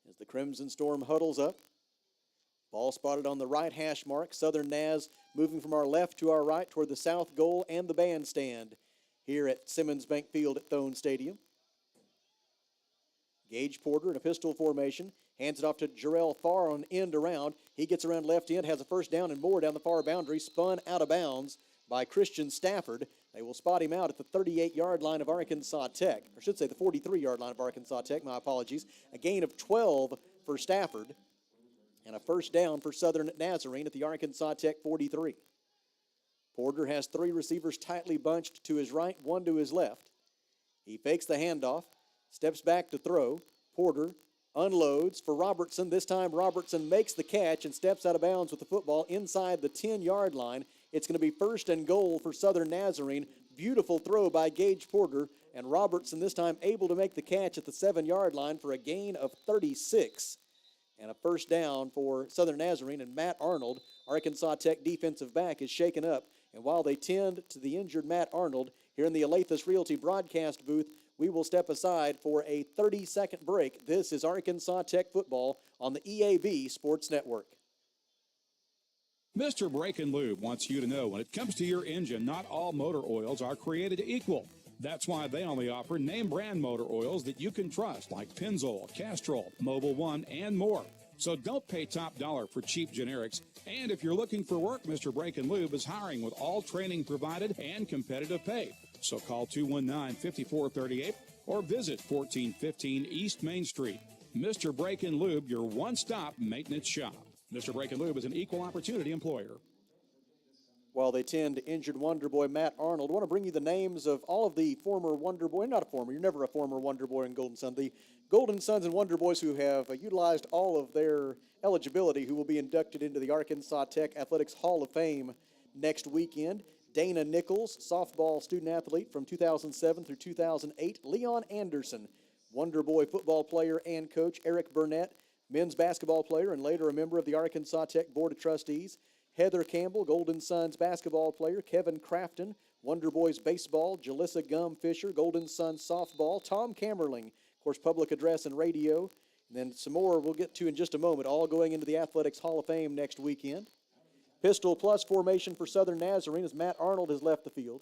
E: As the Crimson Storm huddles up, ball spotted on the right hash mark. Southern Naz moving from our left to our right toward the south goal and the bandstand here at Simmons Bank Field at Thone Stadium. Gage Porter in a pistol formation, hands it off to Jarrell Farr on end around. He gets around left end, has a 1st down and more down the far boundary, spun out of bounds by Christian Stafford. They will spot him out at the 38-yard line of Arkansas Tech. Or I should say the 43-yard line of Arkansas Tech, my apologies. A gain of 12 for Stafford and a 1st down for Southern Nazarene at the Arkansas Tech 43. Porter has 3 receivers tightly bunched to his right, 1 to his left. He fakes the handoff, steps back to throw. Porter unloads for Robertson. This time Robertson makes the catch and steps out of bounds with the football inside the 10-yard line. It's going to be 1st and goal for Southern Nazarene. Beautiful throw by Gage Porter, and Robertson this time able to make the catch at the 7-yard line for a gain of 36. And a 1st down for Southern Nazarene, and Matt Arnold, Arkansas Tech defensive back, is shaken up. And while they tend to the injured Matt Arnold, here in the Alathus Realty broadcast booth, We will step aside for a 30-second break. This is Arkansas Tech football on the EAB Sports Network.
N: Mr. Brake and Lube wants you to know when it comes to your engine, not all motor oils are created equal. That's why they only offer name brand motor oils that you can trust, like Pennzoil, Castrol, Mobil 1, and more. So don't pay top dollar for cheap generics. And if you're looking for work, Mr. Brake and Lube is hiring with all training provided and competitive pay. So call 219-5438 or visit 1415 East Main Street. Mr. Brake and Lube, your one-stop maintenance shop. Mr. Brake and Lube is an equal opportunity employer.
E: While they tend to injured Wonder Boy Matt Arnold, I want to bring you the names of all of the former Wonder Boy, not a former, you're never a former Wonder Boy in Golden Sun, the Golden Sons and Wonder Boys who have utilized all of their eligibility, who will be inducted into the Arkansas Tech Athletics Hall of Fame next weekend. Dana Nichols, softball student athlete from 2007 through 2008. Leon Anderson, Wonder Boy football player and coach. Eric Burnett, men's basketball player and later a member of the Arkansas Tech Board of Trustees. Heather Campbell, Golden Sons basketball player. Kevin Crafton, Wonder Boys baseball. Jalissa Gum Fisher, Golden Sons softball. Tom Kammerling, of course, public address and radio. And then some more we'll get to in just a moment, all going into the Athletics Hall of Fame next weekend. Pistol plus formation for Southern Nazarene as Matt Arnold has left the field.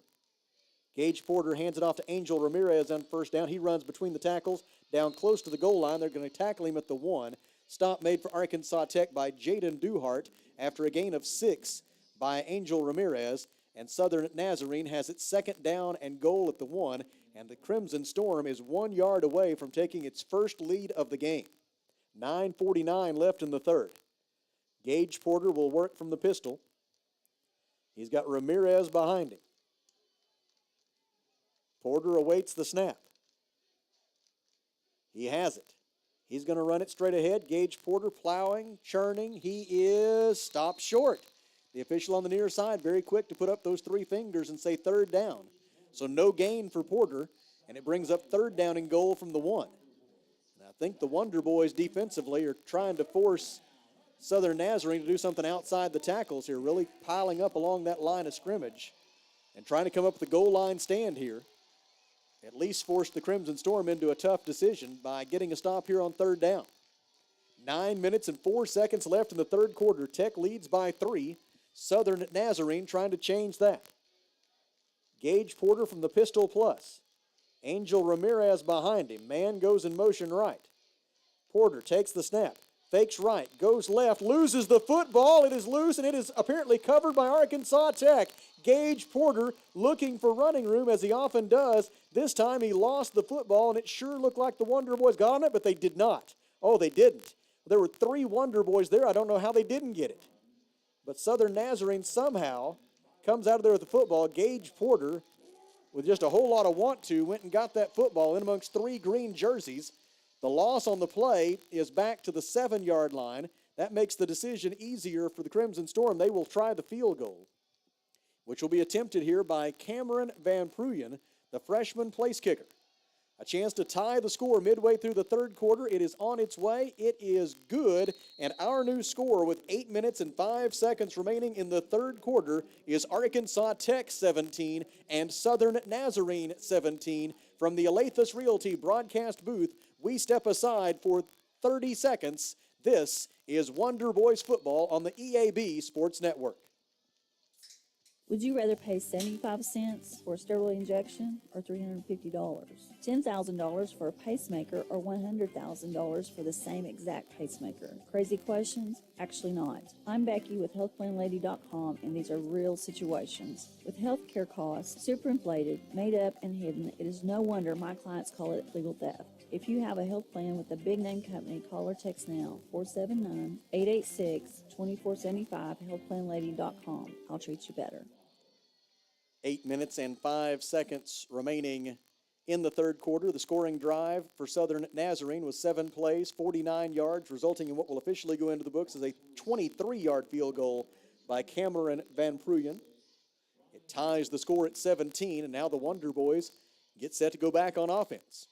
E: Gage Porter hands it off to Angel Ramirez on first down. He runs between the tackles down close to the goal line. They're going to tackle him at the 1. Stop made for Arkansas Tech by Jaden Duhart after a gain of 6 by Angel Ramirez. And Southern Nazarene has its second down and goal at the 1. And the Crimson Storm is 1 yard away from taking its first lead of the game. 9:49 left in the third. Gage Porter will work from the pistol. He's got Ramirez behind him. Porter awaits the snap. He has it. He's going to run it straight ahead. Gage Porter plowing, churning. He is stopped short. The official on the near side very quick to put up those 3 fingers and say third down. So no gain for Porter, and it brings up third down and goal from the 1. And I think the Wonder Boys defensively are trying to force Southern Nazarene to do something outside the tackles here, really piling up along that line of scrimmage and trying to come up with the goal line stand here. At least force the Crimson Storm into a tough decision by getting a stop here on third down. 9 minutes and 4 seconds left in the third quarter. Tech leads by 3. Southern Nazarene trying to change that. Gage Porter from the pistol plus. Angel Ramirez behind him. Man goes in motion right. Porter takes the snap. Fakes right, goes left, loses the football. It is loose, and it is apparently covered by Arkansas Tech. Gage Porter looking for running room, as he often does. This time he lost the football, and it sure looked like the Wonder Boys got on it, but they did not. Oh, they didn't. There were 3 Wonder Boys there. I don't know how they didn't get it. But Southern Nazarene somehow comes out of there with the football. Gage Porter, with just a whole lot of want to, went and got that football in amongst 3 green jerseys. The loss on the play is back to the 7-yard line. That makes the decision easier for the Crimson Storm. They will try the field goal, which will be attempted here by Cameron Van Pruyen, the freshman place kicker. A chance to tie the score midway through the third quarter. It is on its way. It is good. And our new score with 8 minutes and 5 seconds remaining in the third quarter is Arkansas Tech 17 and Southern Nazarene 17. From the Alathus Realty broadcast booth, we step aside for 30 seconds. This is Wonder Boys football on the EAB Sports Network.
O: Would you rather pay 75 cents for a steroid injection or $350? $10,000 for a pacemaker or $100,000 for the same exact pacemaker? Crazy questions? Actually not. I'm Becky with HealthPlanLady.com, and these are real situations. With healthcare costs superinflated, made up, and hidden, it is no wonder my clients call it legal theft. If you have a health plan with a big-name company, call or text now, 479-886-2475, HealthPlanLady.com. I'll treat you better.
E: 8 minutes and 5 seconds remaining in the third quarter. The scoring drive for Southern Nazarene was 7 plays, 49 yards, resulting in what will officially go into the books as a 23-yard field goal by Cameron Van Pruyen. It ties the score at 17, and now the Wonder Boys get set to go back on offense.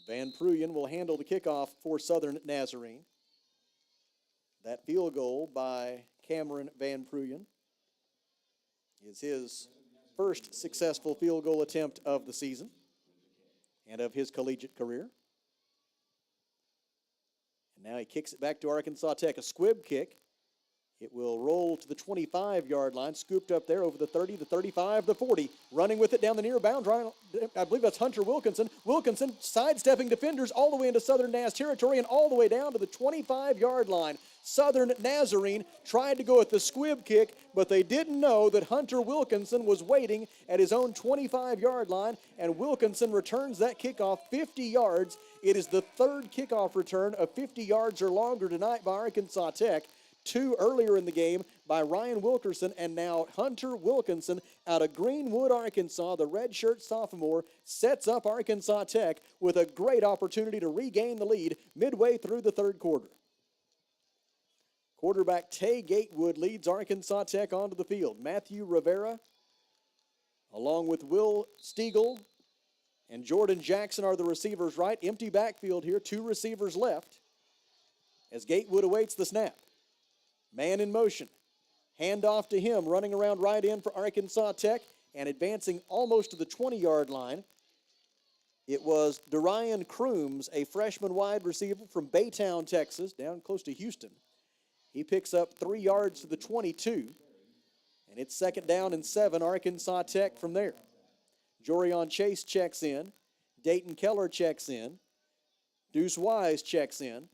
E: Van Pruyen will handle the kickoff for Southern Nazarene. That field goal by Cameron Van Pruyen is his first successful field goal attempt of the season and of his collegiate career. And now he kicks it back to Arkansas Tech, a squib kick. It will roll to the 25-yard line, scooped up there over the 30, the 35, the 40. Running with it down the near bounds, I believe that's Hunter Wilkinson. Wilkinson sidestepping defenders all the way into Southern Naz territory and all the way down to the 25-yard line. Southern Nazarene tried to go at the squib kick, but they didn't know that Hunter Wilkinson was waiting at his own 25-yard line, and Wilkinson returns that kickoff 50 yards. It is the third kickoff return of 50 yards or longer tonight by Arkansas Tech. 2 earlier in the game by Ryan Wilkerson, and now Hunter Wilkinson out of Greenwood, Arkansas. The redshirt sophomore sets up Arkansas Tech with a great opportunity to regain the lead midway through the third quarter. Quarterback Tay Gatewood leads Arkansas Tech onto the field. Matthew Rivera, along with Will Stiegel and Jordan Jackson, are the receivers right. Empty backfield here, 2 receivers left as Gatewood awaits the snap. Man in motion. Handoff to him, running around right in for Arkansas Tech and advancing almost to the 20-yard line. It was Darian Crooms, a freshman wide receiver from Baytown, Texas, down close to Houston. He picks up 3 yards to the 22, and it's 2nd down and 7, Arkansas Tech from there. Jorion Chase checks in. Dayton Keller checks in. Deuce Wise checks in.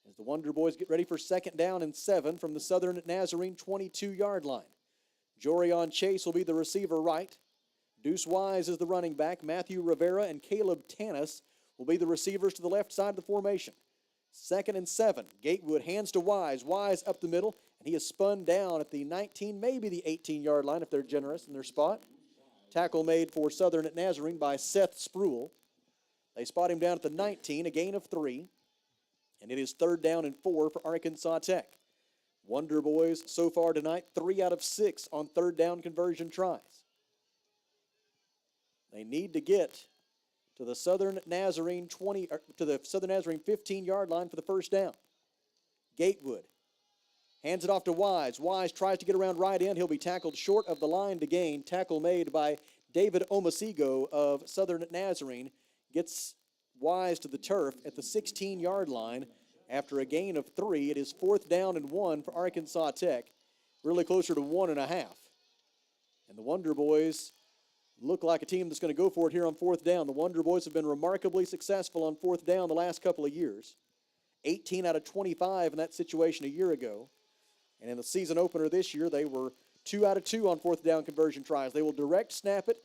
E: As the Wonder Boys get ready for 2nd down and 7 from the Southern Nazarene 22-yard line. Jorion Chase will be the receiver right. Deuce Wise is the running back. Matthew Rivera and Caleb Tanis will be the receivers to the left side of the formation. 2nd and 7. Gatewood hands to Wise. Wise up the middle, and he is spun down at the 19, maybe the 18-yard line if they're generous in their spot. Tackle made for Southern Nazarene by Seth Spruill. They spot him down at the 19, a gain of 3. And it is 3rd down and 4 for Arkansas Tech. Wonder Boys so far tonight, 3 out of 6 on 3rd down conversion tries. They need to get to the Southern Nazarene 15-yard line for the 1st down. Gatewood hands it off to Wise. Wise tries to get around right in. He'll be tackled short of the line to gain. Tackle made by David Omasigo of Southern Nazarene. Gets Wise to the turf at the 16-yard line. After a gain of 3, it is 4th down and 1 for Arkansas Tech. Really closer to 1.5. And the Wonder Boys look like a team that's going to go for it here on 4th down. The Wonder Boys have been remarkably successful on 4th down the last couple of years. 18 out of 25 in that situation a year ago. And in the season opener this year, they were 2 out of 2 on 4th down conversion tries. They will direct snap it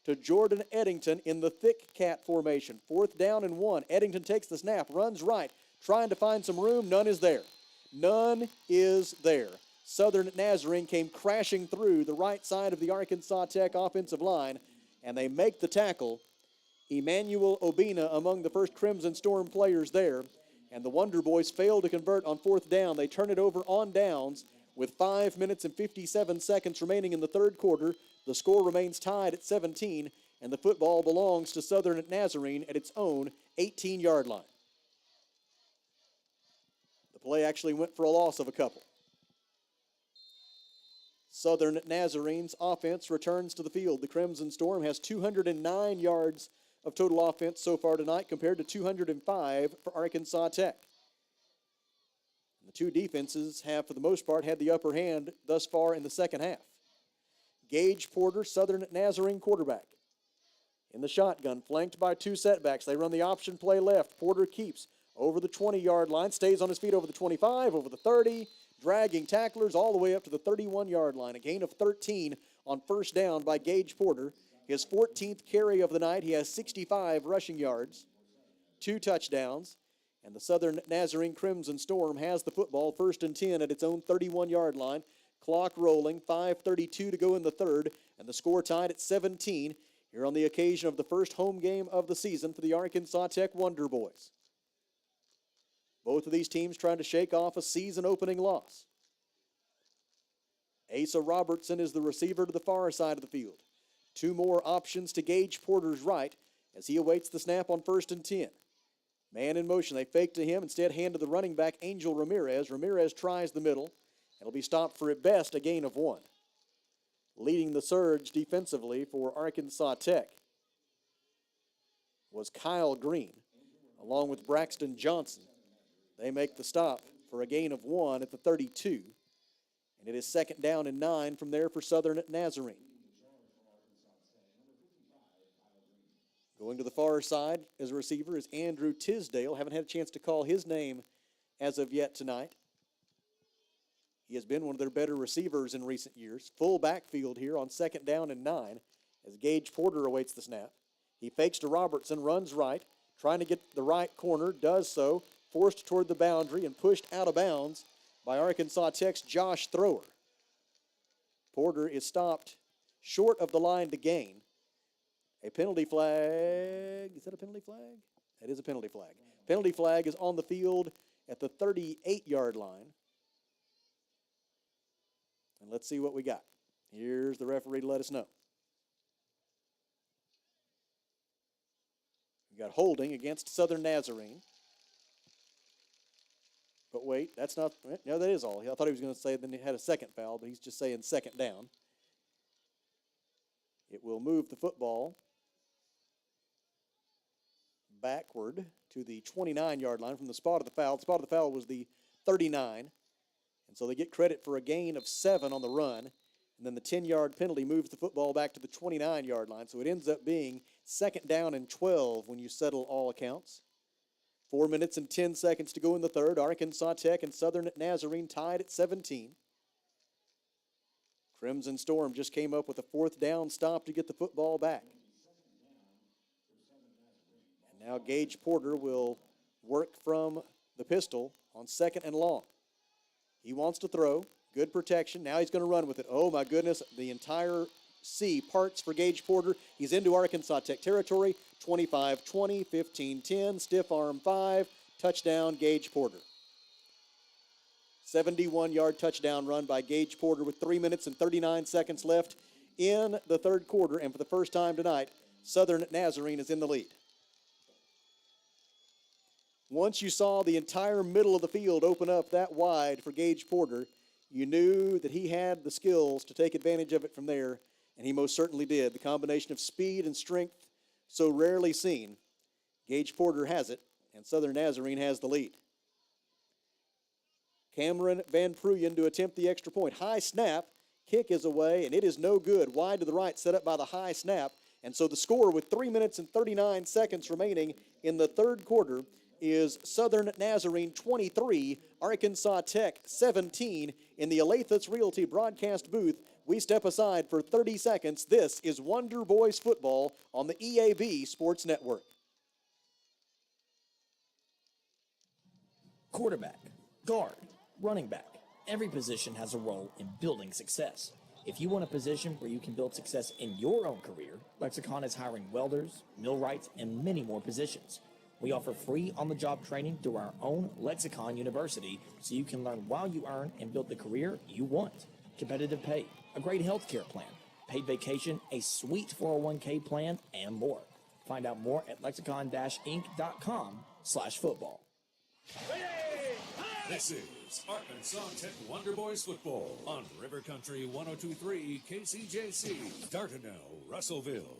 E: to Jordan Eddington in the thick cat formation. 4th down and 1. Eddington takes the snap, runs right, trying to find some room. None is there. None is there. Southern Nazarene came crashing through the right side of the Arkansas Tech offensive line, and they make the tackle. Emmanuel Obina among the first Crimson Storm players there, and the Wonder Boys fail to convert on 4th down. They turn it over on downs with 5 minutes and 57 seconds remaining in the third quarter. The score remains tied at 17, and the football belongs to Southern Nazarene at its own 18-yard line. The play actually went for a loss of a couple. Southern Nazarene's offense returns to the field. The Crimson Storm has 209 yards of total offense so far tonight compared to 205 for Arkansas Tech. The two defenses have, for the most part, had the upper hand thus far in the second half. Gage Porter, Southern Nazarene quarterback. In the shotgun, flanked by 2 setbacks. They run the option play left. Porter keeps over the 20-yard line, stays on his feet over the 25, over the 30, dragging tacklers all the way up to the 31-yard line. A gain of 13 on 1st down by Gage Porter. His 14th carry of the night. He has 65 rushing yards, 2 touchdowns. And the Southern Nazarene Crimson Storm has the football 1st and 10 at its own 31-yard line. Clock rolling, 5:32 to go in the third, and the score tied at 17 here on the occasion of the first home game of the season for the Arkansas Tech Wonder Boys. Both of these teams trying to shake off a season-opening loss. Asa Robertson is the receiver to the far side of the field. 2 more options to Gage Porter's right as he awaits the snap on 1st and 10. Man in motion. They fake to him, instead hand to the running back, Angel Ramirez. Ramirez tries the middle. It'll be stopped for at best a gain of 1. Leading the surge defensively for Arkansas Tech was Kyle Green, along with Braxton Johnson. They make the stop for a gain of 1 at the 32. And it is 2nd down and 9 from there for Southern Nazarene. Going to the far side as a receiver is Andrew Tisdale. Haven't had a chance to call his name as of yet tonight. He has been one of their better receivers in recent years. Full backfield here on 2nd down and 9 as Gage Porter awaits the snap. He fakes to Robertson, runs right, trying to get the right corner, does so, forced toward the boundary and pushed out of bounds by Arkansas Tech's Josh Thrower. Porter is stopped short of the line to gain. A penalty flag. Is that a penalty flag? That is a penalty flag. Penalty flag is on the field at the 38-yard line. And let's see what we got. Here's the referee to let us know. We got holding against Southern Nazarene. But wait, that's not, no, that is all. I thought he was going to say then he had a second foul, but he's just saying 2nd down. It will move the football backward to the 29-yard line from the spot of the foul. The spot of the foul was the 39. And so they get credit for a gain of 7 on the run. And then the 10-yard penalty moves the football back to the 29-yard line. So it ends up being 2nd down and 12 when you settle all accounts. 4 minutes and 10 seconds to go in the third. Arkansas Tech and Southern Nazarene tied at 17. Crimson Storm just came up with a 4th down stop to get the football back. And now Gage Porter will work from the pistol on 2nd and long. He wants to throw. Good protection. Now he's going to run with it. Oh, my goodness. The entire sea parts for Gage Porter. He's into Arkansas Tech territory. 25-20, 15-10, stiff arm 5, touchdown Gage Porter. 71-yard touchdown run by Gage Porter with 3 minutes and 39 seconds left in the third quarter. And for the first time tonight, Southern Nazarene is in the lead. Once you saw the entire middle of the field open up that wide for Gage Porter, you knew that he had the skills to take advantage of it from there, and he most certainly did. The combination of speed and strength so rarely seen. Gage Porter has it, and Southern Nazarene has the lead. Cameron Van Pruyen to attempt the extra point. High snap, kick is away, and it is no good. Wide to the right, set up by the high snap. And so the score with 3 minutes and 39 seconds remaining in the third quarter is Southern Nazarene 23, Arkansas Tech 17. In the Alathus Realty broadcast booth, we step aside for 30 seconds. This is Wonder Boys football on the EAB Sports Network.
P: Quarterback, guard, running back. Every position has a role in building success. If you want a position where you can build success in your own career, Lexicon is hiring welders, millwrights, and many more positions. We offer free on-the-job training through our own Lexicon University so you can learn while you earn and build the career you want. Competitive pay, a great health care plan, paid vacation, a sweet 401k plan, and more. Find out more at lexicon-inc.com/football.
H: This is Arkansas Tech Wonder Boys football on River Country 102.3 KCJC. Dardanelle, Russellville.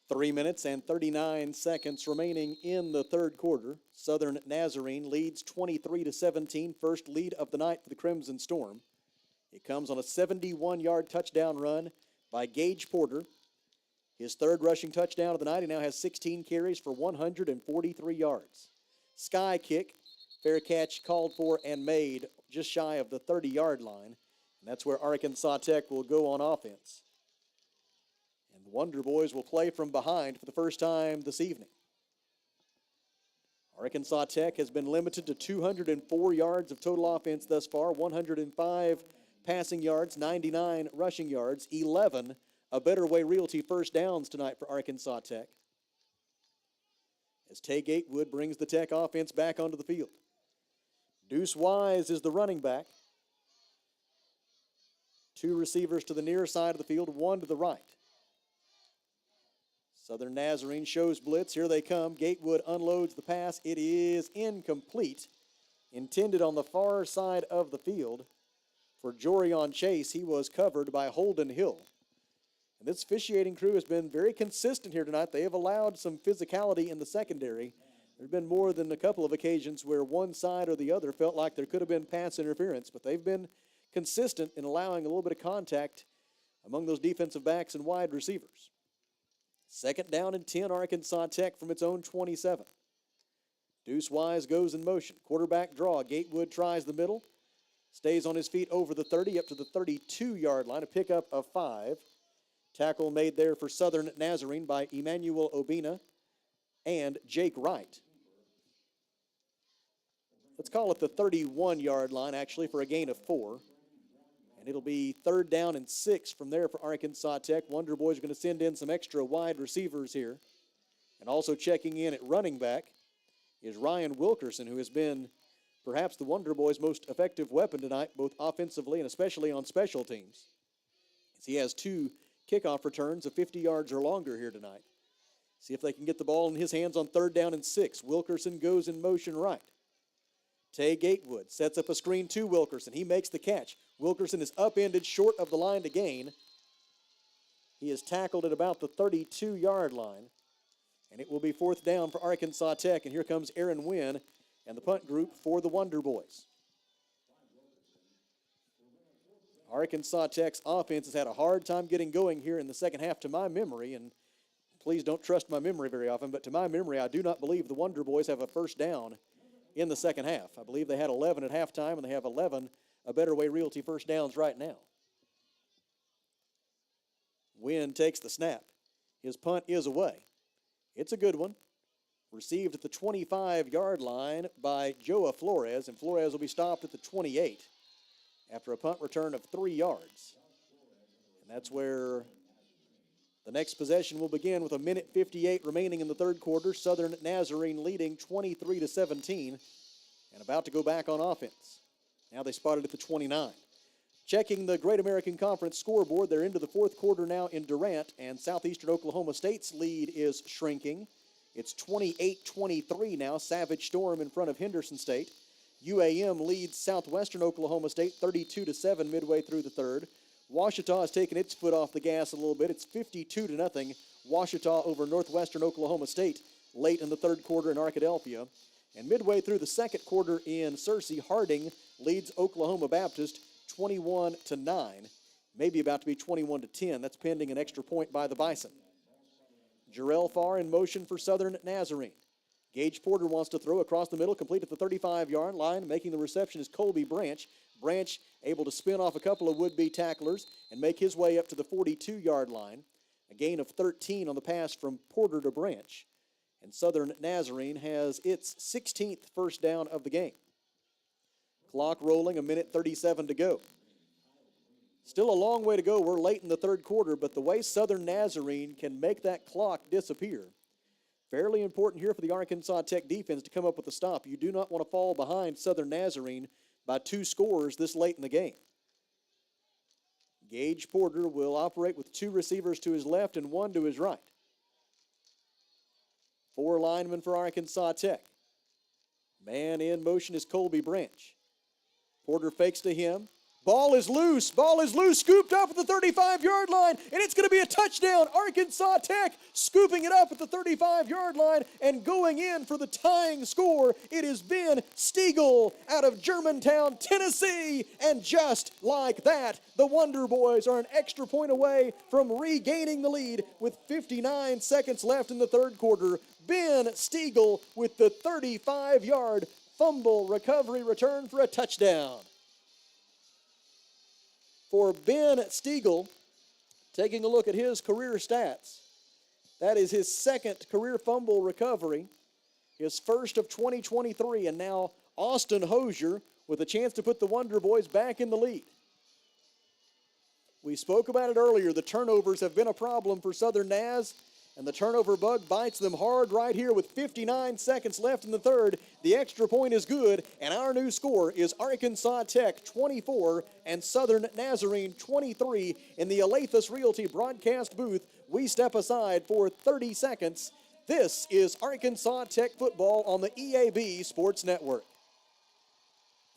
E: 3 minutes and 39 seconds remaining in the third quarter. Southern Nazarene leads 23-17, first lead of the night for the Crimson Storm. It comes on a 71-yard touchdown run by Gage Porter. His third rushing touchdown of the night. He now has 16 carries for 143 yards. Sky kick, fair catch called for and made just shy of the 30-yard line. And that's where Arkansas Tech will go on offense. And the Wonder Boys will play from behind for the first time this evening. Arkansas Tech has been limited to 204 yards of total offense thus far, 105 passing yards, 99 rushing yards, 11 A Better Way Realty first downs tonight for Arkansas Tech. As Tay Gatewood brings the Tech offense back onto the field. Deuce Wise is the running back. Two receivers to the near side of the field, one to the right. Southern Nazarene shows blitz. Here they come. Gatewood unloads the pass. It is incomplete. Intended on the far side of the field For Jorion Chase, he was covered by Holden Hill. And this officiating crew has been very consistent here tonight. They have allowed some physicality in the secondary. There have been more than a couple of occasions where one side or the other felt like there could have been pass interference, but they've been consistent in allowing a little bit of contact among those defensive backs and wide receivers. 2nd down and 10, Arkansas Tech from its own 27. Deuce Wise goes in motion. Quarterback draw. Gatewood tries the middle. Stays on his feet over the 30 up to the 32-yard line. A pickup of 5. Tackle made there for Southern Nazarene by Emmanuel Obina and Jake Wright. Let's call it the 31-yard line, actually, for a gain of 4. And it'll be 3rd down and 6 from there for Arkansas Tech. Wonder Boys are going to send in some extra wide receivers here. And also checking in at running back is Ryan Wilkerson, who has been perhaps the Wonder Boys' most effective weapon tonight, both offensively and especially on special teams. As he has 2 kickoff returns of 50 yards or longer here tonight. See if they can get the ball in his hands on 3rd down and 6. Wilkerson goes in motion right. Tay Gatewood sets up a screen to Wilkerson. He makes the catch. Wilkerson is upended short of the line to gain. He is tackled at about the 32-yard line. And it will be 4th down for Arkansas Tech. And here comes Aaron Wynn and the punt group for the Wonder Boys. Arkansas Tech's offense has had a hard time getting going here in the second half to my memory. And please don't trust my memory very often, but to my memory, I do not believe the Wonder Boys have a first down in the second half. I believe they had 11 at halftime, and they have 11 A Better Way Realty first downs right now. Wynn takes the snap. His punt is away. It's a good one. Received at the 25-yard line by Joa Flores, and Flores will be stopped at the 28 after a punt return of 3 yards. And that's where the next possession will begin with 1:58 remaining in the 3rd quarter. Southern Nazarene leading 23-17 and about to go back on offense. Now they spotted at the 29. Checking the Great American Conference scoreboard, they're into the 4th quarter now in Durant, and Southeastern Oklahoma State's lead is shrinking. It's 28-23 now, Savage Storm in front of Henderson State. UAM leads Southwestern Oklahoma State 32-7 midway through the 3rd. Ouachita has taken its foot off the gas a little bit. It's 52-0. Ouachita over Northwestern Oklahoma State late in the 3rd quarter in Arkadelphia. And midway through the 2nd quarter in Searcy, Harding leads Oklahoma Baptist 21-9. Maybe about to be 21-10. That's pending an extra point by the Bison. Jarrell Farr in motion for Southern Nazarene. Gage Porter wants to throw across the middle, complete at the 35-yard line. Making the reception is Colby Branch. Branch able to spin off a couple of would-be tacklers and make his way up to the 42-yard line. A gain of 13 on the pass from Porter to Branch. And Southern Nazarene has its 16th first down of the game. Clock rolling, 1:37 to go. Still a long way to go. We're late in the 3rd quarter, but the way Southern Nazarene can make that clock disappear, fairly important here for the Arkansas Tech defense to come up with a stop. You do not want to fall behind Southern Nazarene by 2 scores this late in the game. Gage Porter will operate with 2 receivers to his left and 1 to his right. 4 linemen for Arkansas Tech. Man in motion is Colby Branch. Porter fakes to him. Ball is loose, scooped up at the 35-yard line, and it's going to be a touchdown. Arkansas Tech scooping it up at the 35-yard line and going in for the tying score. It is Ben Stiegel out of Germantown, Tennessee, and just like that, the Wonder Boys are an extra point away from regaining the lead with 59 seconds left in the 3rd quarter. Ben Stiegel with the 35-yard fumble recovery return for a touchdown. For Ben Stiegel, taking a look at his career stats, that is his 2nd career fumble recovery, his first of 2023, and now Austin Hosier with a chance to put the Wonder Boys back in the lead. We spoke about it earlier. The turnovers have been a problem for Southern Naz, and the turnover bug bites them hard right here with 59 seconds left in the 3rd. The extra point is good, and our new score is Arkansas Tech 24 and Southern Nazarene 23. In the Alathus Realty broadcast booth, we step aside for 30 seconds. This is Arkansas Tech football on the EAB Sports Network.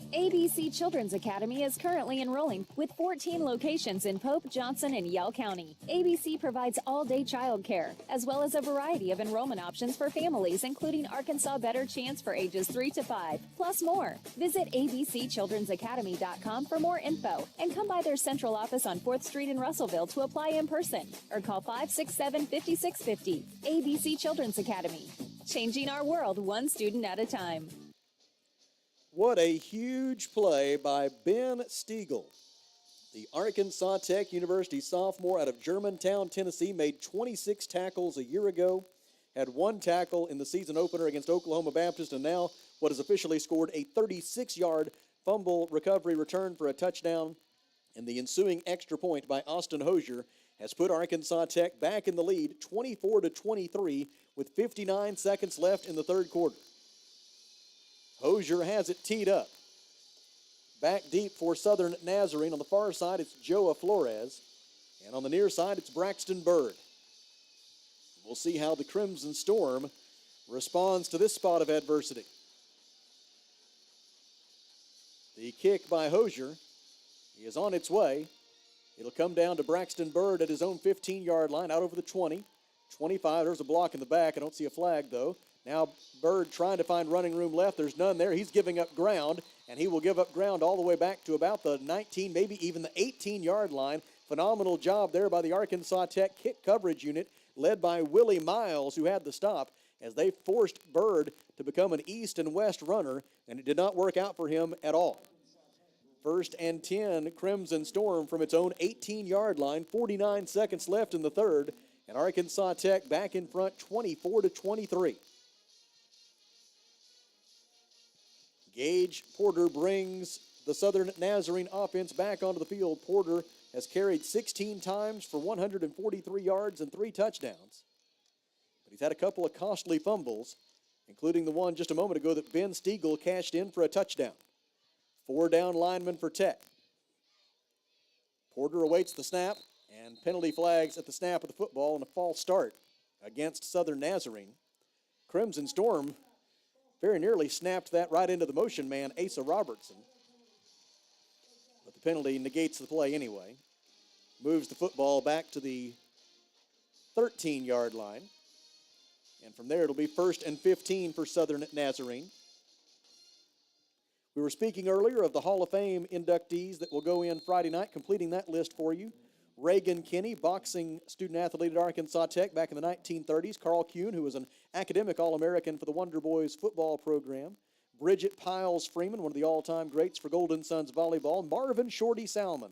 Q: ABC Children's Academy is currently enrolling with 14 locations in Pope, Johnson, and Yell County. ABC provides all-day childcare, as well as a variety of enrollment options for families, including Arkansas Better Chance for ages 3 to 5, plus more. Visit abcchildrensacademy.com for more info, and come by their central office on 4th Street in Russellville to apply in person, or call 567-5650. ABC Children's Academy, changing our world one student at a time.
E: What a huge play by Ben Stiegel. The Arkansas Tech University sophomore out of Germantown, Tennessee, made 26 tackles a year ago, had 1 tackle in the season opener against Oklahoma Baptist, and now what has officially scored a 36-yard fumble recovery return for a touchdown. And the ensuing extra point by Austin Hosier has put Arkansas Tech back in the lead, 24-23, with 59 seconds left in the third quarter. Hosier has it teed up. Back deep for Southern Nazarene. On the far side, it's Joa Flores. And on the near side, it's Braxton Bird. We'll see how the Crimson Storm responds to this spot of adversity. The kick by Hosier is on its way. It'll come down to Braxton Bird at his own 15-yard line, out over the 20. 25, there's a block in the back. I don't see a flag, though. Now Bird trying to find running room left. There's none there. He's giving up ground, and he will give up ground all the way back to about the 19, maybe even the 18-yard line. Phenomenal job there by the Arkansas Tech kick coverage unit, led by Willie Miles, who had the stop, as they forced Bird to become an east and west runner, and it did not work out for him at all. 1st and 10, Crimson Storm from its own 18-yard line, 49 seconds left in the third, and Arkansas Tech back in front, 24-23. Gage Porter brings the Southern Nazarene offense back onto the field. Porter has carried 16 times for 143 yards and 3 touchdowns. But he's had a couple of costly fumbles, including the one just a moment ago that Ben Stiegel cashed in for a touchdown. 4 down linemen for Tech. Porter awaits the snap, and penalty flags at the snap of the football and a false start against Southern Nazarene. Crimson Storm very nearly snapped that right into the motion man, Asa Robertson. But the penalty negates the play anyway. Moves the football back to the 13-yard line. And from there, it'll be 1st and 15 for Southern Nazarene. We were speaking earlier of the Hall of Fame inductees that will go in Friday night, completing that list for you. Reagan Kinney, boxing student-athlete at Arkansas Tech back in the 1930s. Carl Kuhn, who was an academic All-American for the Wonder Boys football program. Bridget Piles Freeman, one of the all-time greats for Golden Suns volleyball. Marvin Shorty Salmon,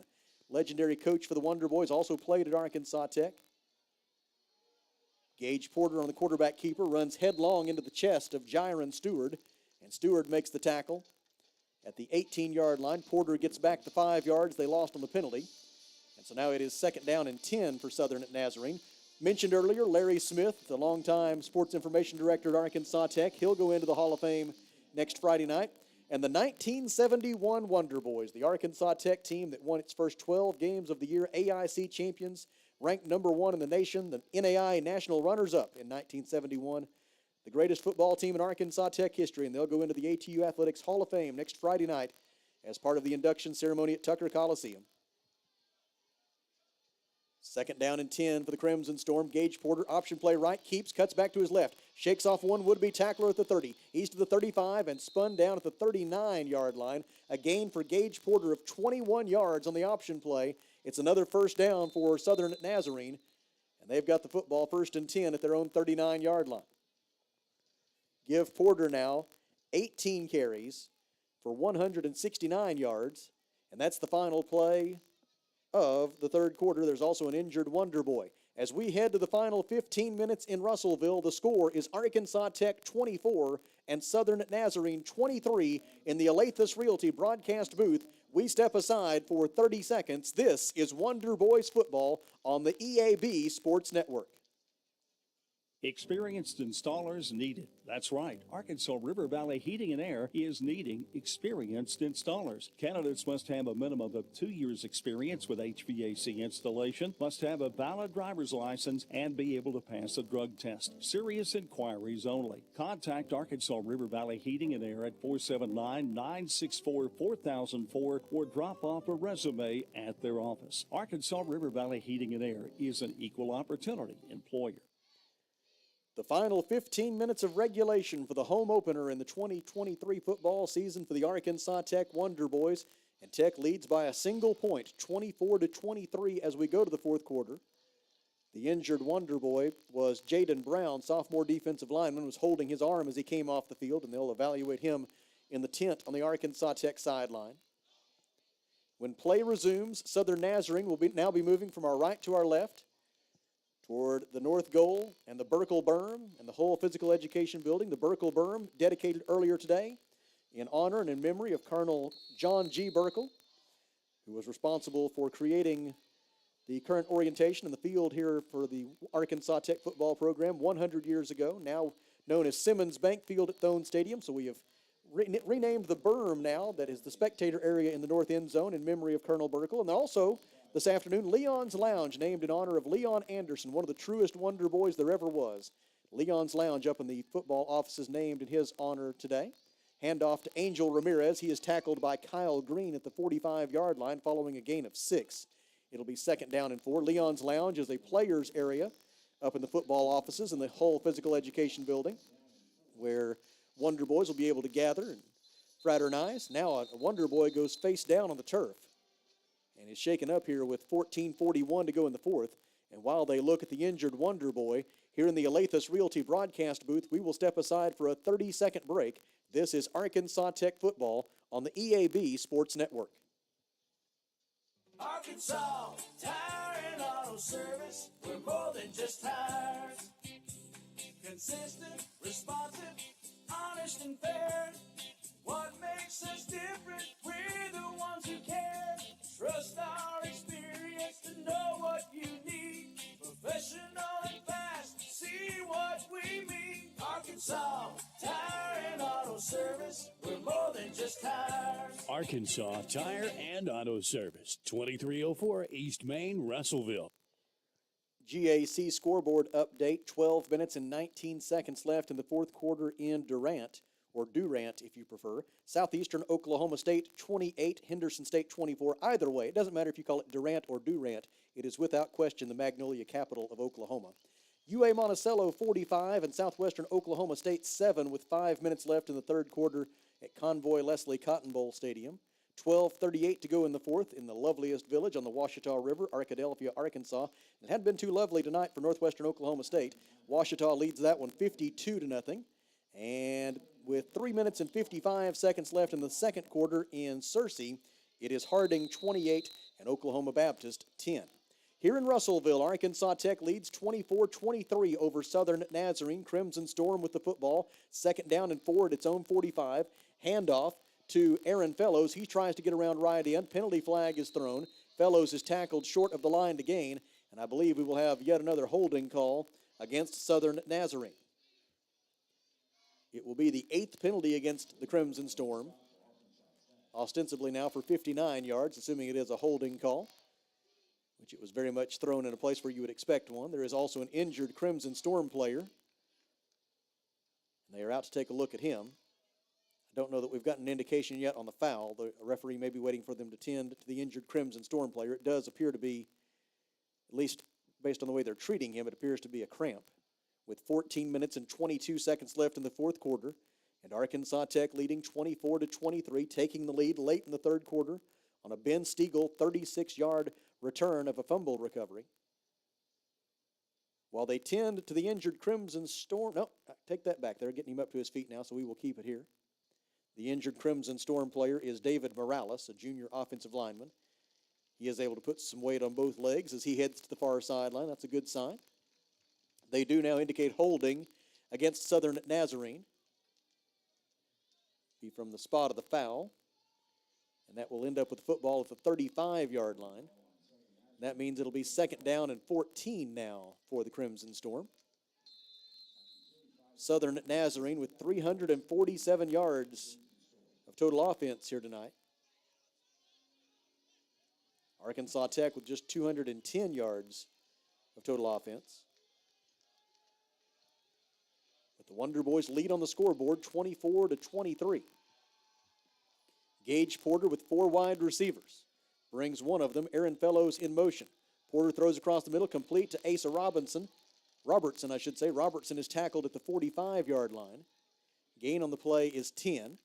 E: legendary coach for the Wonder Boys, also played at Arkansas Tech. Gage Porter on the quarterback keeper runs headlong into the chest of Jiron Stewart, and Stewart makes the tackle at the 18-yard line. Porter gets back the 5 yards they lost on the penalty. And so now it is 2nd down and 10 for Southern Nazarene. Mentioned earlier, Larry Smith, the longtime sports information director at Arkansas Tech. He'll go into the Hall of Fame next Friday night. And the 1971 Wonder Boys, the Arkansas Tech team that won its first 12 games of the year, AIC champions, ranked number 1 in the nation, the NAI national runners-up in 1971. The greatest football team in Arkansas Tech history, and they'll go into the ATU Athletics Hall of Fame next Friday night as part of the induction ceremony at Tucker Coliseum. 2nd down and 10 for the Crimson Storm. Gage Porter, option play right, keeps, cuts back to his left, shakes off one would-be tackler at the 30. He's to the 35 and spun down at the 39-yard line. A gain for Gage Porter of 21 yards on the option play. It's another 1st down for Southern Nazarene, and they've got the football 1st and 10 at their own 39-yard line. Give Porter now 18 carries for 169 yards, and that's the final play of the third quarter. There's also an injured Wonder Boy. As we head to the final 15 minutes in Russellville, the score is Arkansas Tech 24 and Southern Nazarene 23 in the Alathus Realty broadcast booth. We step aside for 30 seconds. This is Wonder Boys football on the EAB Sports Network.
A: Experienced installers needed. That's right. Arkansas River Valley Heating and Air is needing experienced installers. Candidates must have a minimum of 2 years experience with HVAC installation, must have a valid driver's license, and be able to pass a drug test. Serious inquiries only. Contact Arkansas River Valley Heating and Air at 479-964-4004 or drop off a resume at their office. Arkansas River Valley Heating and Air is an equal opportunity employer.
E: The final 15 minutes of regulation for the home opener in the 2023 football season for the Arkansas Tech Wonder Boys. And Tech leads by a single point, 24-23 as we go to the fourth quarter. The injured Wonder Boy was Jaden Brown, sophomore defensive lineman, was holding his arm as he came off the field, and they'll evaluate him in the tent on the Arkansas Tech sideline. When play resumes, Southern Nazarene will now be moving from our right to our left toward the north goal and the Burkle Berm and the whole physical education building. The Burkle Berm dedicated earlier today in honor and in memory of Colonel John G. Burkle, who was responsible for creating the current orientation in the field here for the Arkansas Tech football program 100 years ago, now known as Simmons Bank Field at Thone Stadium. So we have renamed the berm now, that is the spectator area in the north end zone in memory of Colonel Burkle. And also, this afternoon, Leon's Lounge, named in honor of Leon Anderson, one of the truest Wonder Boys there ever was. Leon's Lounge up in the football offices named in his honor today. Handoff to Angel Ramirez. He is tackled by Kyle Green at the 45-yard line following a gain of 6. It'll be 2nd down and 4. Leon's Lounge is a players area up in the football offices in the whole physical education building where Wonder Boys will be able to gather and fraternize. Now a Wonder Boy goes face down on the turf and is shaken up here with 14:41 to go in the fourth. And while they look at the injured Wonder Boy, here in the Alathus Realty broadcast booth, we will step aside for a 30-second break. This is Arkansas Tech football on the EAB Sports Network.
K: Arkansas Tire and Auto Service, we're more than just tires. Consistent, responsive, honest and fair. What makes us different? We're the ones who care. Trust our experience to know what you need. Professional and fast, see what we mean. Arkansas Tire and Auto Service, we're more than just tires.
R: Arkansas Tire and Auto Service, 2304 East Main, Russellville.
E: GAC scoreboard update, 12 minutes and 19 seconds left in the fourth quarter in Durant, or Durant if you prefer. Southeastern Oklahoma State 28, Henderson State 24. Either way, it doesn't matter if you call it Durant or Durant. It is without question the Magnolia capital of Oklahoma. UA Monticello 45 and Southwestern Oklahoma State 7 with 5 minutes left in the third quarter at Convoy Leslie Cotton Bowl Stadium. 12:38 to go in the fourth in the loveliest village on the Ouachita River, Arkadelphia, Arkansas. It hadn't been too lovely tonight for Northwestern Oklahoma State. Ouachita leads that one 52-0. And with 3 minutes and 55 seconds left in the second quarter in Searcy, it is Harding 28 and Oklahoma Baptist 10. Here in Russellville, Arkansas Tech leads 24-23 over Southern Nazarene. Crimson Storm with the football. 2nd down and 4 at its own 45. Handoff to Aaron Fellows. He tries to get around right end. Penalty flag is thrown. Fellows is tackled short of the line to gain. And I believe we will have yet another holding call against Southern Nazarene. It will be the 8th penalty against the Crimson Storm. Ostensibly now for 59 yards, assuming it is a holding call, which it was very much thrown in a place where you would expect one. There is also an injured Crimson Storm player. And they are out to take a look at him. I don't know that we've gotten an indication yet on the foul. The referee may be waiting for them to tend to the injured Crimson Storm player. It does appear to be, at least based on the way they're treating him, it appears to be a cramp. With 14 minutes and 22 seconds left in the fourth quarter, and Arkansas Tech leading 24-23, taking the lead late in the third quarter on a Ben Stiegel 36-yard return of a fumble recovery. While they tend to the injured Crimson Storm, no, take that back. They're getting him up to his feet now, so we will keep it here. The injured Crimson Storm player is David Morales, a junior offensive lineman. He is able to put some weight on both legs as he heads to the far sideline. That's a good sign. They do now indicate holding against Southern Nazarene. Be from the spot of the foul. And that will end up with the football at the 35-yard line. That means it'll be 2nd down and 14 now for the Crimson Storm. Southern Nazarene with 347 yards of total offense here tonight. Arkansas Tech with just 210 yards of total offense. But the Wonder Boys lead on the scoreboard 24-23. Gage Porter with 4 wide receivers. Brings one of them, Aaron Fellows, in motion. Porter throws across the middle, complete to Asa Robertson, I should say. Robertson is tackled at the 45-yard line. Gain on the play is 10.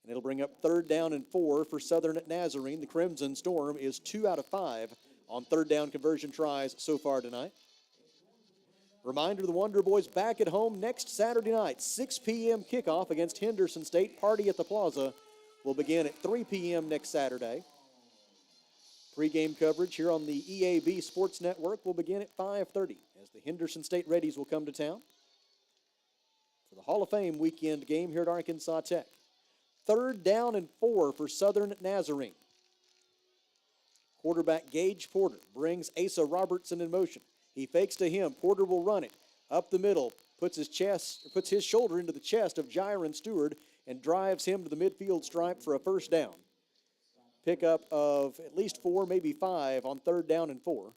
E: And it'll bring up 3rd down and 4 for Southern Nazarene. The Crimson Storm is 2 out of 5 on 3rd down conversion tries so far tonight. Reminder, the Wonder Boys back at home next Saturday night. 6 p.m. kickoff against Henderson State. Party at the Plaza will begin at 3 p.m. next Saturday. Pregame coverage here on the EAB Sports Network will begin at 5:30 as the Henderson State Reddies will come to town for the Hall of Fame weekend game here at Arkansas Tech. 3rd down and 4 for Southern Nazarene. Quarterback Gage Porter brings Asa Robertson in motion. He fakes to him. Porter will run it up the middle, puts his shoulder into the chest of Jiron Stewart and drives him to the midfield stripe for a 1st down. Pickup of at least 4, maybe 5 on 3rd down and 4.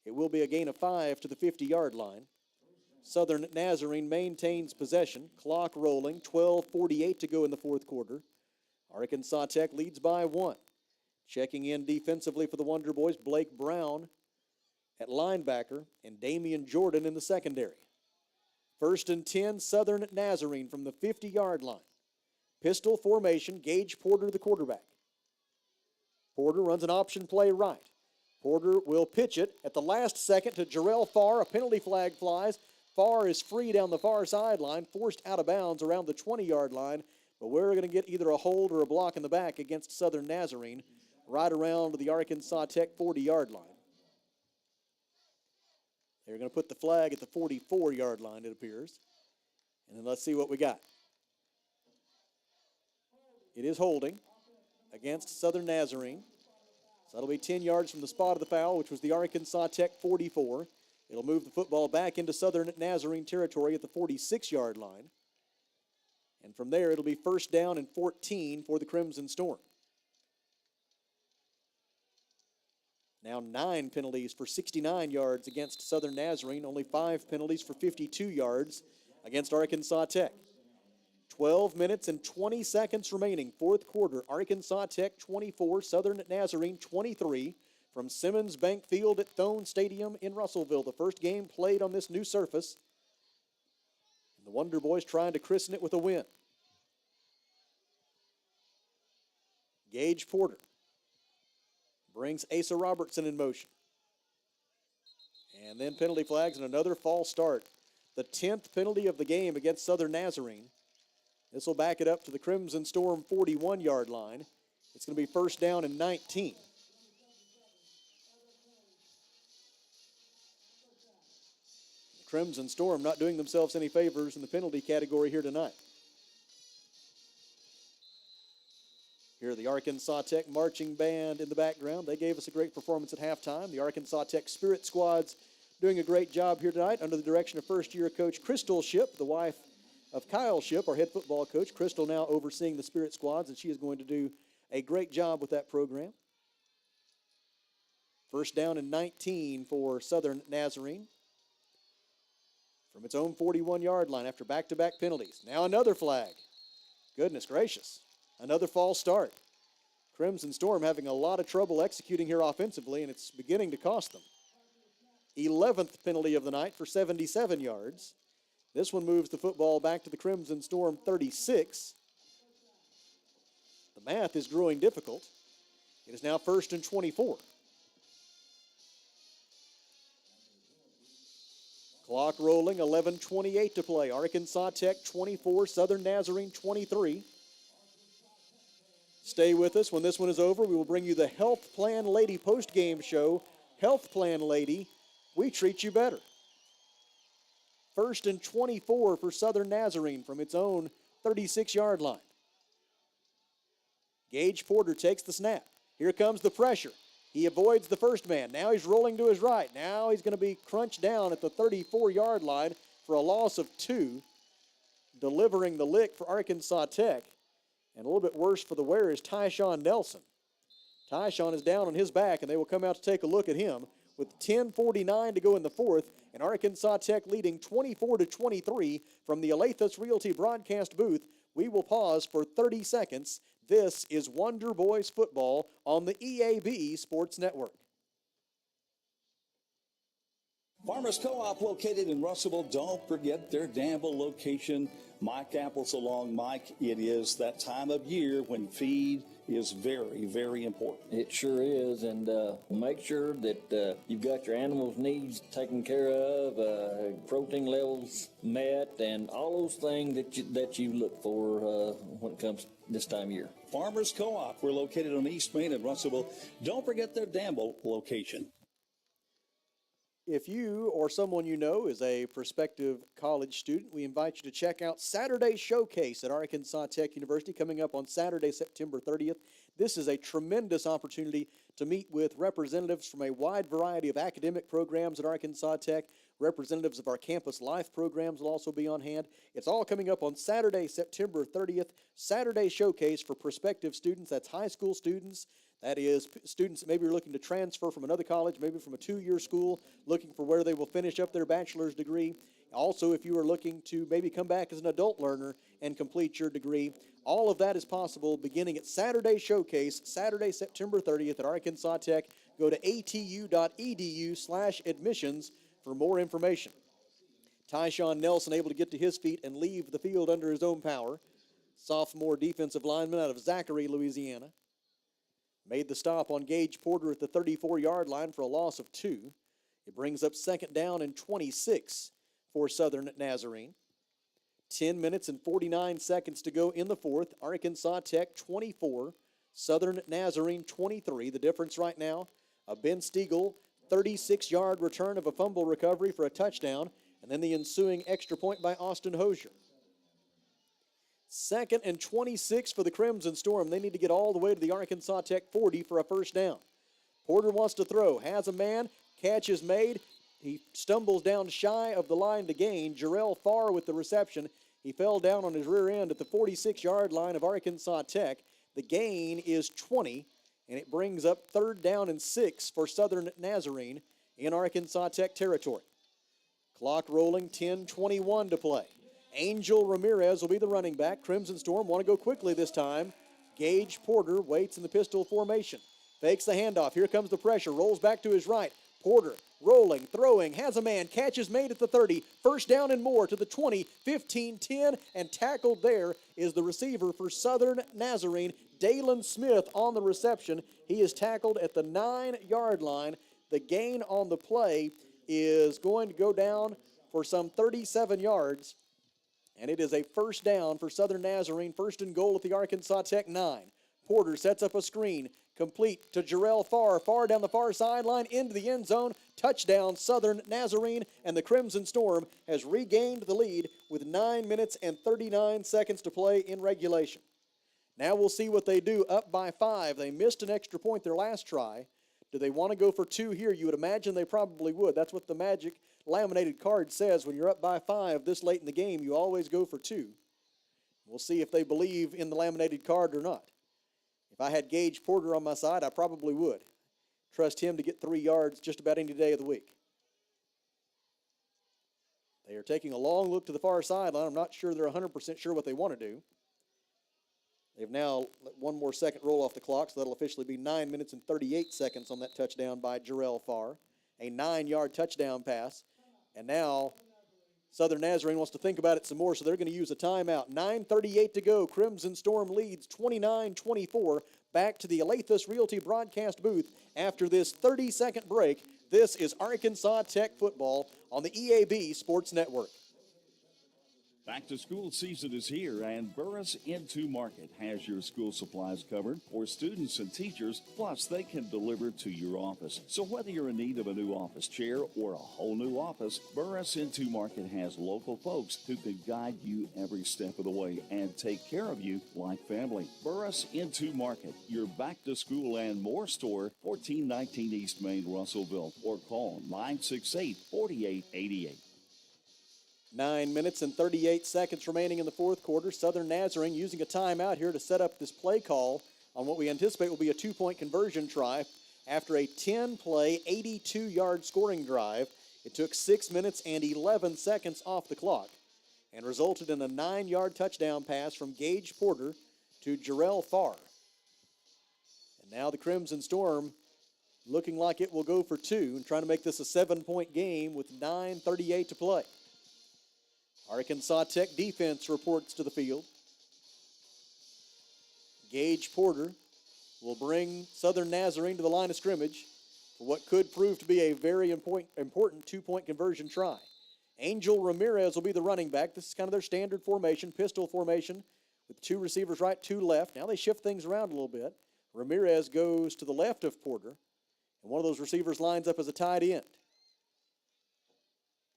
E: It will be a gain of 5 to the 50-yard line. Southern Nazarene maintains possession. Clock rolling, 12:48 to go in the 4th quarter. Arkansas Tech leads by 1. Checking in defensively for the Wonder Boys, Blake Brown at linebacker and Damian Jordan in the secondary. 1st and 10, Southern Nazarene from the 50-yard line. Pistol formation, Gage Porter the quarterback. Porter runs an option play right. Porter will pitch it at the last second to Jarrell Farr. A penalty flag flies. Farr is free down the far sideline, forced out of bounds around the 20-yard line, but we're going to get either a hold or a block in the back against Southern Nazarene right around the Arkansas Tech 40-yard line. They're going to put the flag at the 44-yard line, it appears. And then let's see what we got. It is holding against Southern Nazarene. So that'll be 10 yards from the spot of the foul, which was the Arkansas Tech 44. It'll move the football back into Southern Nazarene territory at the 46-yard line. And from there, it'll be 1st down and 14 for the Crimson Storm. Now 9 penalties for 69 yards against Southern Nazarene, only 5 penalties for 52 yards against Arkansas Tech. 12 minutes and 20 seconds remaining, 4th quarter. Arkansas Tech 24, Southern Nazarene 23 from Simmons Bank Field at Thone Stadium in Russellville. The first game played on this new surface. And the Wonder Boys trying to christen it with a win. Gage Porter brings Asa Robertson in motion. And then penalty flags and another false start. The 10th penalty of the game against Southern Nazarene. This will back it up to the Crimson Storm 41-yard line. It's going to be 1st down and 19. The Crimson Storm not doing themselves any favors in the penalty category here tonight. Here, the Arkansas Tech marching band in the background. They gave us a great performance at halftime. The Arkansas Tech Spirit Squad's doing a great job here tonight under the direction of first-year coach Crystal Shipp, the wife of Kyle Shipp, our head football coach. Crystal now overseeing the Spirit Squads, and she is going to do a great job with that program. 1st down and 19 for Southern Nazarene from its own 41-yard line after back-to-back penalties. Now another flag. Goodness gracious. Another false start. Crimson Storm having a lot of trouble executing here offensively, and it's beginning to cost them. 11th penalty of the night for 77 yards. This one moves the football back to the Crimson Storm 36. The math is growing difficult. It is now 1st and 24. Clock rolling, 11:28 to play. Arkansas Tech 24, Southern Nazarene 23. Stay with us. When this one is over, we will bring you the Health Plan Lady post-game show. Health Plan Lady, we treat you better. 1st and 24 for Southern Nazarene from its own 36-yard line. Gage Porter takes the snap. Here comes the pressure. He avoids the first man. Now he's rolling to his right. Now he's going to be crunched down at the 34-yard line for a loss of 2. delivering the lick for Arkansas Tech. And a little bit worse for the wear is Tyshawn Nelson. Tyshawn is down on his back, and they will come out to take a look at him with 10:49 to go in the fourth, and Arkansas Tech leading 24-23 from the Alathus Realty broadcast booth. We will pause for 30 seconds. This is Wonder Boys football on the EAB Sports Network.
A: Farmers Co-op located in Russellville. Don't forget their Danville location. Mike Apples along. Mike, it is that time of year when feed is very, very important.
S: It sure is, and make sure that you've got your animals' needs taken care of, protein levels met, and all those things that you look for when it comes this time of year.
A: Farmers Co-op. We're located on East Main in Russellville. Don't forget their Danville location.
E: If you or someone you know is a prospective college student, we invite you to check out Saturday Showcase at Arkansas Tech University coming up on Saturday, September 30th. This is a tremendous opportunity to meet with representatives from a wide variety of academic programs at Arkansas Tech. Representatives of our campus life programs will also be on hand. It's all coming up on Saturday, September 30th. Saturday Showcase for prospective students. That's high school students. That is, students that maybe are looking to transfer from another college, maybe from a two-year school, looking for where they will finish up their bachelor's degree. Also, if you are looking to maybe come back as an adult learner and complete your degree, all of that is possible beginning at Saturday Showcase, Saturday, September 30th at Arkansas Tech. Go to atu.edu/admissions for more information. Tyshawn Nelson able to get to his feet and leave the field under his own power. Sophomore defensive lineman out of Zachary, Louisiana. Made the stop on Gage Porter at the 34-yard line for a loss of 2. It brings up 2nd down and 26 for Southern Nazarene. 10 minutes and 49 seconds to go in the fourth. Arkansas Tech 24, Southern Nazarene 23. The difference right now, a Ben Stiegel 36-yard return of a fumble recovery for a touchdown, and then the ensuing extra point by Austin Hosier. 2nd and 26 for the Crimson Storm. They need to get all the way to the Arkansas Tech 40 for a first down. Porter wants to throw, has a man, catch is made. He stumbles down shy of the line to gain. Jarrell Farr with the reception. He fell down on his rear end at the 46-yard line of Arkansas Tech. The gain is 20, and it brings up 3rd down and 6 for Southern Nazarene in Arkansas Tech territory. Clock rolling, 10:21 to play. Angel Ramirez will be the running back. Crimson Storm want to go quickly this time. Gage Porter waits in the pistol formation. Fakes the handoff. Here comes the pressure. Rolls back to his right. Porter rolling, throwing, has a man. Catch is made at the 30. First down and more to the 20, 15, 10, and tackled there is the receiver for Southern Nazarene, Dalen Smith on the reception. He is tackled at the 9-yard line. The gain on the play is going to go down for some 37 yards. And it is a first down for Southern Nazarene. 1st and goal at the Arkansas Tech 9. Porter sets up a screen. Complete to Jarrell Farr. Farr down the far sideline into the end zone. Touchdown Southern Nazarene. And the Crimson Storm has regained the lead with 9 minutes and 39 seconds to play in regulation. Now we'll see what they do up by 5. They missed an extra point their last try. Do they want to go for 2 here? You would imagine they probably would. That's what the Magic laminated card says. When you're up by 5 this late in the game, you always go for 2. We'll see if they believe in the laminated card or not. If I had Gage Porter on my side, I probably would. Trust him to get 3 yards just about any day of the week. They are taking a long look to the far sideline. I'm not sure they're 100% sure what they want to do. They've now let 1 more second roll off the clock, so that'll officially be 9 minutes and 38 seconds on that touchdown by Jarrell Farr. A 9-yard touchdown pass. And now Southern Nazarene wants to think about it some more, so they're going to use a timeout. 9:38 to go. Crimson Storm leads 29-24. Back to the Alathus Realty broadcast booth after this 30-second break. This is Arkansas Tech football on the EAB Sports Network.
A: Back to school season is here, and Burris Into Market has your school supplies covered for students and teachers, plus they can deliver to your office. So whether you're in need of a new office chair or a whole new office, Burris Into Market has local folks who can guide you every step of the way and take care of you like family. Burris Into Market, your back to school and more store, 1419 East Main, Russellville, or call 968-4888.
E: 9 minutes and 38 seconds remaining in the fourth quarter. Southern Nazarene using a timeout here to set up this play call on what we anticipate will be a two-point conversion try. After a 10-play, 82-yard scoring drive, it took 6 minutes and 11 seconds off the clock and resulted in a 9-yard touchdown pass from Gage Porter to Jarrell Farr. And now the Crimson Storm looking like it will go for two and trying to make this a 7-point game with 9:38 to play. Arkansas Tech defense reports to the field. Gage Porter will bring Southern Nazarene to the line of scrimmage for what could prove to be a very important two-point conversion try. Angel Ramirez will be the running back. This is kind of their standard formation, pistol formation, with two receivers right, two left. Now they shift things around a little bit. Ramirez goes to the left of Porter, and one of those receivers lines up as a tight end.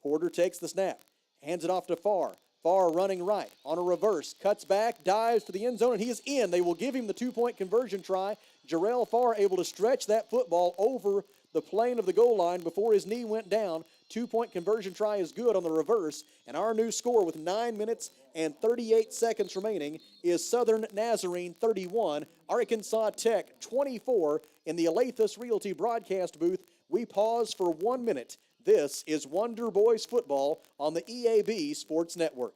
E: Porter takes the snap. Hands it off to Farr. Farr running right on a reverse. Cuts back, dives to the end zone, and he is in. They will give him the two-point conversion try. Jarrell Farr able to stretch that football over the plane of the goal line before his knee went down. Two-point conversion try is good on the reverse. And our new score with 9 minutes and 38 seconds remaining is Southern Nazarene 31, Arkansas Tech 24. In the Alathus Realty broadcast booth, we pause for 1 minute. This is Wonder Boys football on the EAB Sports Network.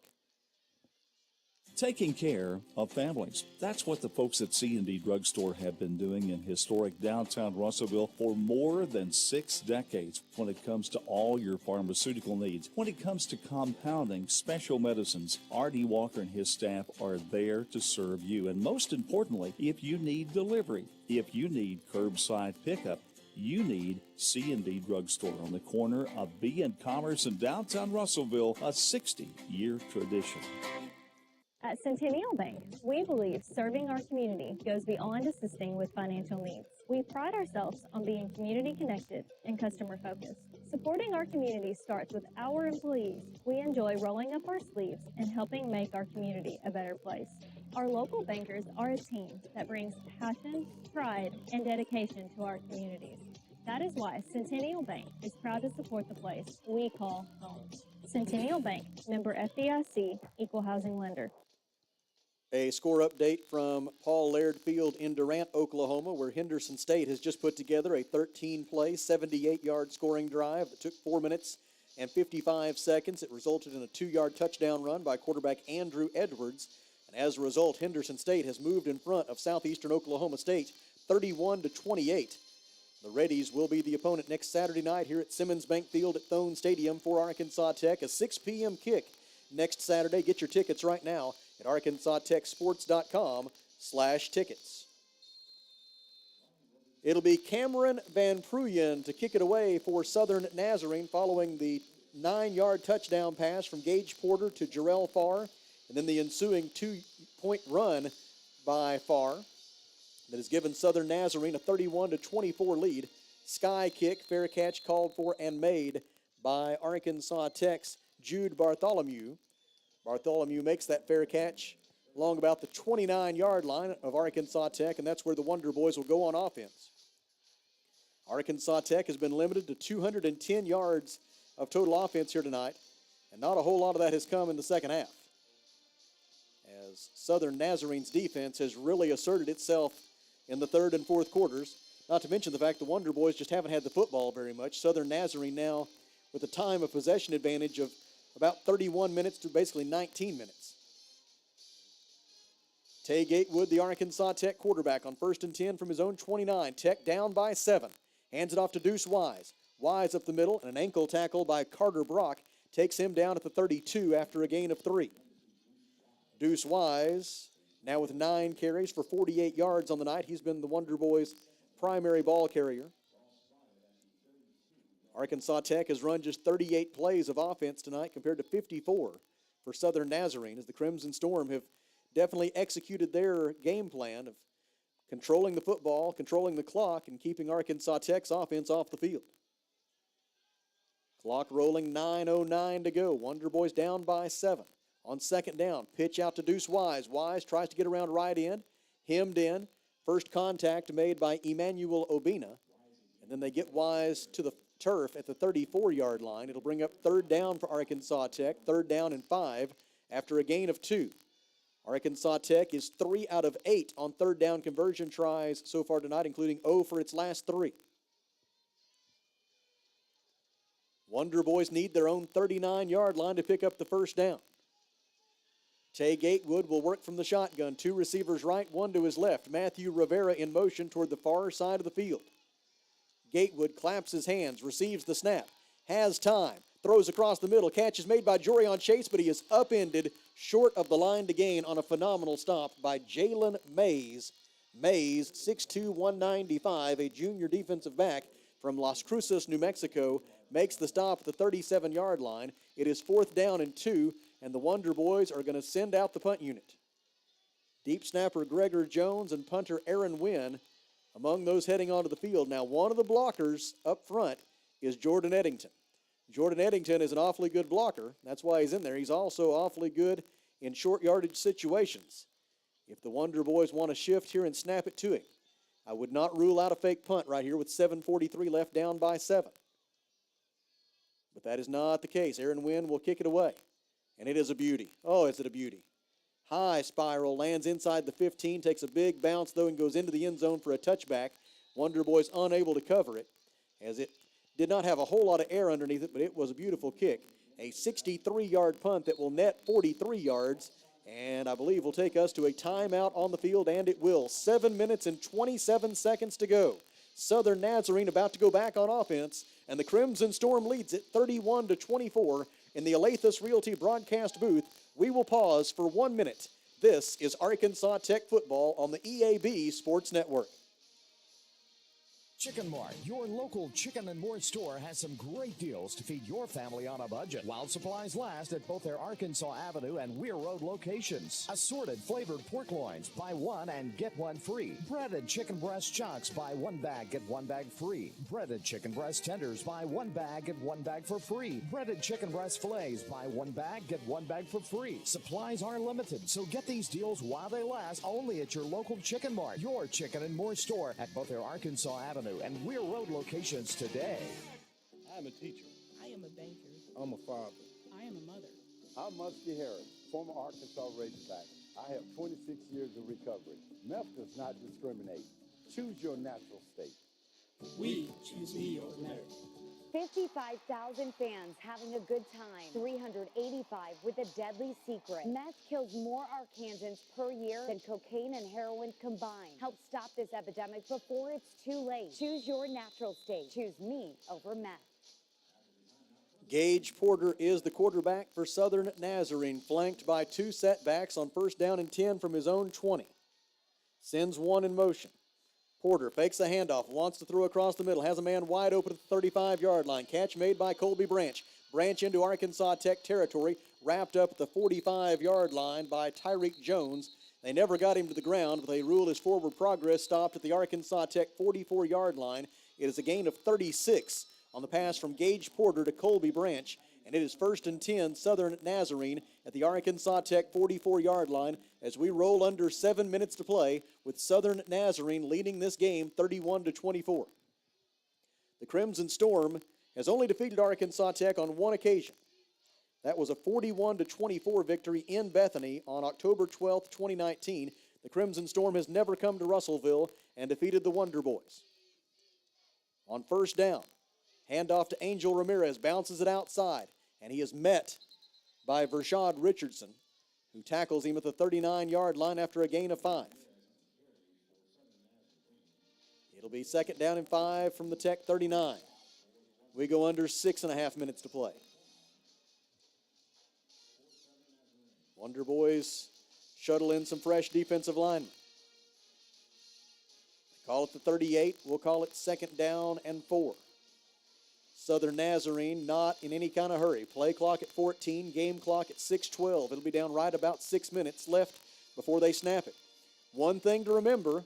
A: Taking care of families. That's what the folks at C&D Drugstore have been doing in historic downtown Russellville for more than 6 decades when it comes to all your pharmaceutical needs. When it comes to compounding special medicines, R.D. Walker and his staff are there to serve you. And most importantly, if you need delivery, if you need curbside pickup, you need C&D Drugstore on the corner of B and Commerce in downtown Russellville, a 60-year tradition.
B: At Centennial Bank, we believe serving our community goes beyond assisting with financial needs. We pride ourselves on being community connected and customer focused. Supporting our community starts with our employees. We enjoy rolling up our sleeves and helping make our community a better place. Our local bankers are a team that brings passion, pride, and dedication to our communities. That is why Centennial Bank is proud to support the place we call home. Centennial Bank, member FDIC, equal housing lender.
E: A score update from Paul Laird Field in Durant, Oklahoma, where Henderson State has just put together a 13-play, 78-yard scoring drive that took 4 minutes and 55 seconds. It resulted in a 2-yard touchdown run by quarterback Andrew Edwards. And as a result, Henderson State has moved in front of Southeastern Oklahoma State 31-28. The Reddies will be the opponent next Saturday night here at Simmons Bank Field at Thone Stadium for Arkansas Tech. A 6 p.m. kick next Saturday. Get your tickets right now at arkansastechsports.com/tickets. It'll be Cameron Van Pruyen to kick it away for Southern Nazarene following the 9-yard touchdown pass from Gage Porter to Jarrell Farr, and then the ensuing 2-point run by Farr that has given Southern Nazarene a 31-24 lead. Sky kick, fair catch called for and made by Arkansas Tech's Jude Bartholomew. Bartholomew makes that fair catch along about the 29-yard line of Arkansas Tech, and that's where the Wonder Boys will go on offense. Arkansas Tech has been limited to 210 yards of total offense here tonight, and not a whole lot of that has come in the second half, as Southern Nazarene's defense has really asserted itself in the third and fourth quarters, not to mention the fact the Wonder Boys just haven't had the football very much. Southern Nazarene now with a time of possession advantage of about 31 minutes to basically 19 minutes. Tay Gatewood, the Arkansas Tech quarterback, on 1st and 10 from his own 29. Tech down by 7. Hands it off to Deuce Wise. Wise up the middle, and an ankle tackle by Carter Brock takes him down at the 32 after a gain of 3. Deuce Wise now with 9 carries for 48 yards on the night. He's been the Wonder Boys' primary ball carrier. Arkansas Tech has run just 38 plays of offense tonight compared to 54 for Southern Nazarene, as the Crimson Storm have definitely executed their game plan of controlling the football, controlling the clock, and keeping Arkansas Tech's offense off the field. Clock rolling, 9:09 to go. Wonder Boys down by 7. On 2nd down, pitch out to Deuce Wise. Wise tries to get around right end, hemmed in. First contact made by Emmanuel Obina. And Then they get wise to the turf at the 34-yard line. It'll bring up third down for Arkansas Tech, third down and 5 after a gain of 2. Arkansas Tech is 3 out of 8 on third down conversion tries so far tonight, including 0 for its last 3. Wonder Boys need their own 39-yard line to pick up the first down. Tay Gatewood will work from the shotgun. 2 receivers right, 1 to his left. Matthew Rivera in motion toward the far side of the field. Gatewood claps his hands, receives the snap, has time, throws across the middle. Catch is made by Jorion Chase, but he is upended short of the line to gain on a phenomenal stop by Jalen Mays. Mays, 6'2", 195, a junior defensive back from Las Cruces, New Mexico, makes the stop at the 37-yard line. It is 4th down and 2, and the Wonder Boys are going to send out the punt unit. Deep snapper Gregor Jones and punter Aaron Wynn among those heading onto the field. Now, one of the blockers up front is Jordan Eddington. Jordan Eddington is an awfully good blocker. That's why he's in there. He's also awfully good in short yardage situations. If the Wonder Boys want to shift here and snap it to him, I would not rule out a fake punt right here with 7:43 left, down by 7. But that is not the case. Aaron Wynn will kick it away. And it is a beauty. Oh, is it a beauty. High spiral, lands inside the 15, takes a big bounce, though, and goes into the end zone for a touchback. Wonder Boys unable to cover it, as it did not have a whole lot of air underneath it, but it was a beautiful kick. A 63-yard punt that will net 43 yards, and I believe will take us to a timeout on the field, and it will. 7 minutes and 27 seconds to go. Southern Nazarene about to go back on offense, and the Crimson Storm leads it 31-24 in the Alathus Realty broadcast booth. We will pause for 1 minute. This is Arkansas Tech football on the EAB Sports Network.
C: Chicken Mart, your local chicken and more store, has some great deals to feed your family on a budget while supplies last at both their Arkansas Avenue and Weir Road locations. Assorted flavored pork loins, buy one and get one free. Breaded chicken breast chunks, buy 1 bag, get 1 bag free. Breaded chicken breast tenders, buy 1 bag, get 1 bag for free. Breaded chicken breast fillets, buy 1 bag, get 1 bag for free. Supplies are limited, so get these deals while they last only at your local Chicken Mart, your chicken and more store at both their Arkansas Avenue and Weir Road locations today.
T: I'm a teacher.
V: I am a banker.
T: I'm a father.
V: I am a mother.
T: I'm Muskie Harris, former Arkansas Razorback. I have 26 years of recovery. Meth does not discriminate. Choose your natural state.
V: We choose me over meth.
W: 55,000 fans having a good time. 385 with a deadly secret. Meth kills more Arkansans per year than cocaine and heroin combined. Help stop this epidemic before it's too late. Choose your natural state. Choose me over meth.
E: Gage Porter is the quarterback for Southern Nazarene, flanked by 2 setbacks on 1st down and 10 from his own 20. Sends one in motion. Porter fakes the handoff, wants to throw across the middle, has a man wide open at the 35-yard line. Catch made by Colby Branch. Branch into Arkansas Tech territory, wrapped up at the 45-yard line by Tyreek Jones. They never got him to the ground, but they ruled his forward progress stopped at the Arkansas Tech 44-yard line. It is a gain of 36 on the pass from Gage Porter to Colby Branch, and it is 1st and 10 Southern Nazarene at the Arkansas Tech 44-yard line as we roll under 7 minutes to play, with Southern Nazarene leading this game 31-24. The Crimson Storm has only defeated Arkansas Tech on one occasion. That was a 41-24 victory in Bethany on October 12, 2019. The Crimson Storm has never come to Russellville and defeated the Wonder Boys. On 1st down, handoff to Angel Ramirez, bounces it outside, and he is met by Vershad Richardson, who tackles him at the 39-yard line after a gain of 5. It'll be 2nd down and 5 from the Tech 39. We go under 6.5 minutes to play. Wonder Boys shuttle in some fresh defensive linemen. They call it the 38. We'll call it 2nd down and 4. Southern Nazarene not in any kind of hurry. Play clock at 14, game clock at 6:12. It'll be down right about 6 minutes left before they snap it. One thing to remember,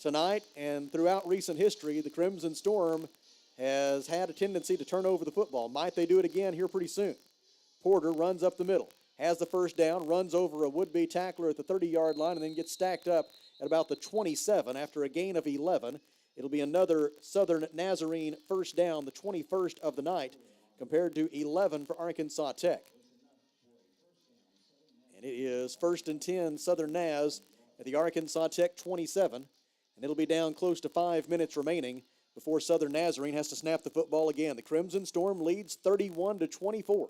E: tonight and throughout recent history, the Crimson Storm has had a tendency to turn over the football. Might they do it again here pretty soon? Porter runs up the middle, has the 1st down, runs over a would-be tackler at the 30-yard line, and then gets stacked up at about the 27 after a gain of 11. It'll be another Southern Nazarene first down, the 21st of the night, compared to 11 for Arkansas Tech. And it is 1st and 10, Southern Naz at the Arkansas Tech 27. And it'll be down close to 5 minutes remaining before Southern Nazarene has to snap the football again. The Crimson Storm leads 31-24.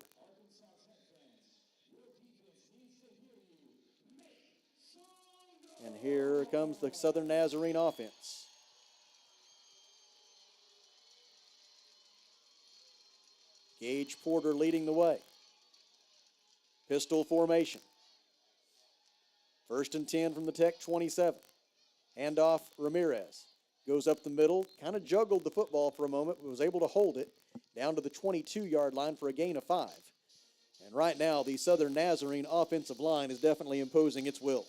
E: And here comes the Southern Nazarene offense. Gage Porter leading the way. Pistol formation. 1st and 10 from the Tech 27. Handoff Ramirez. Goes up the middle, kind of juggled the football for a moment, but was able to hold it down to the 22-yard line for a gain of 5. And right now, the Southern Nazarene offensive line is definitely imposing its will.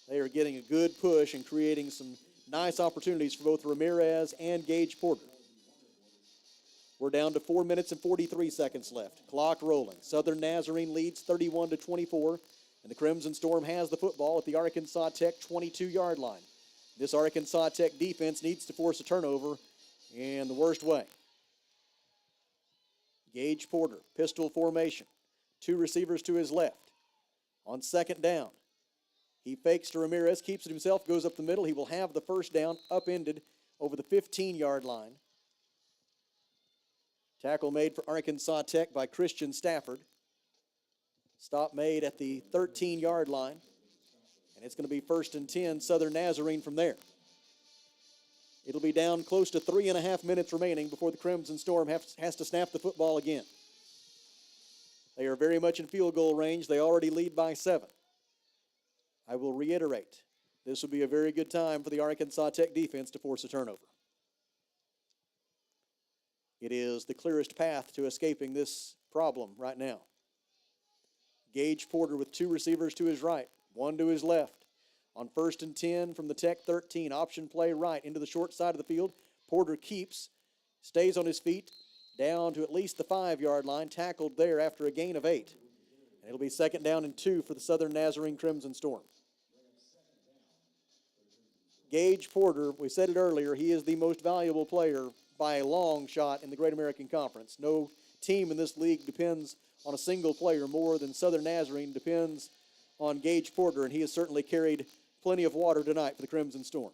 E: They are getting a good push and creating some nice opportunities for both Ramirez and Gage Porter. We're down to 4 minutes and 43 seconds left. Clock rolling. Southern Nazarene leads 31-24, and the Crimson Storm has the football at the Arkansas Tech 22-yard line. This Arkansas Tech defense needs to force a turnover in the worst way. Gage Porter, pistol formation. 2 receivers to his left. On 2nd down, he fakes to Ramirez, keeps it himself, goes up the middle. He will have the first down upended over the 15-yard line. Tackle made for Arkansas Tech by Christian Stafford. Stop made at the 13-yard line. And it's going to be 1st and 10, Southern Nazarene from there. It'll be down close to 3.5 minutes remaining before the Crimson Storm has to snap the football again. They are very much in field goal range. They already lead by 7. I will reiterate, this will be a very good time for the Arkansas Tech defense to force a turnover. It is the clearest path to escaping this problem right now. Gage Porter with 2 receivers to his right, 1 to his left. On 1st and 10 from the Tech 13, option play right into the short side of the field. Porter keeps, stays on his feet, down to at least the 5-yard line, tackled there after a gain of 8. And it'll be 2nd down and 2 for the Southern Nazarene Crimson Storm. Gage Porter, we said it earlier, he is the most valuable player by a long shot in the Great American Conference. No team in this league depends on a single player more than Southern Nazarene depends on Gage Porter, and he has certainly carried plenty of water tonight for the Crimson Storm.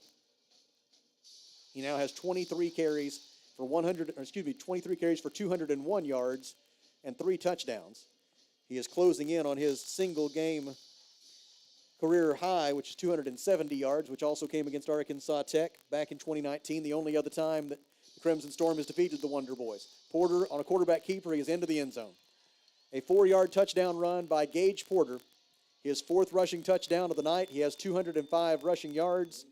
E: He now has 23 carries for 201 yards and 3 touchdowns. He is closing in on his single game career high, which is 270 yards, which also came against Arkansas Tech back in 2019, the only other time that the Crimson Storm has defeated the Wonder Boys. Porter on a quarterback keeper, he is into the end zone. A 4-yard touchdown run by Gage Porter, his 4th rushing touchdown of the night. He has 205 rushing yards,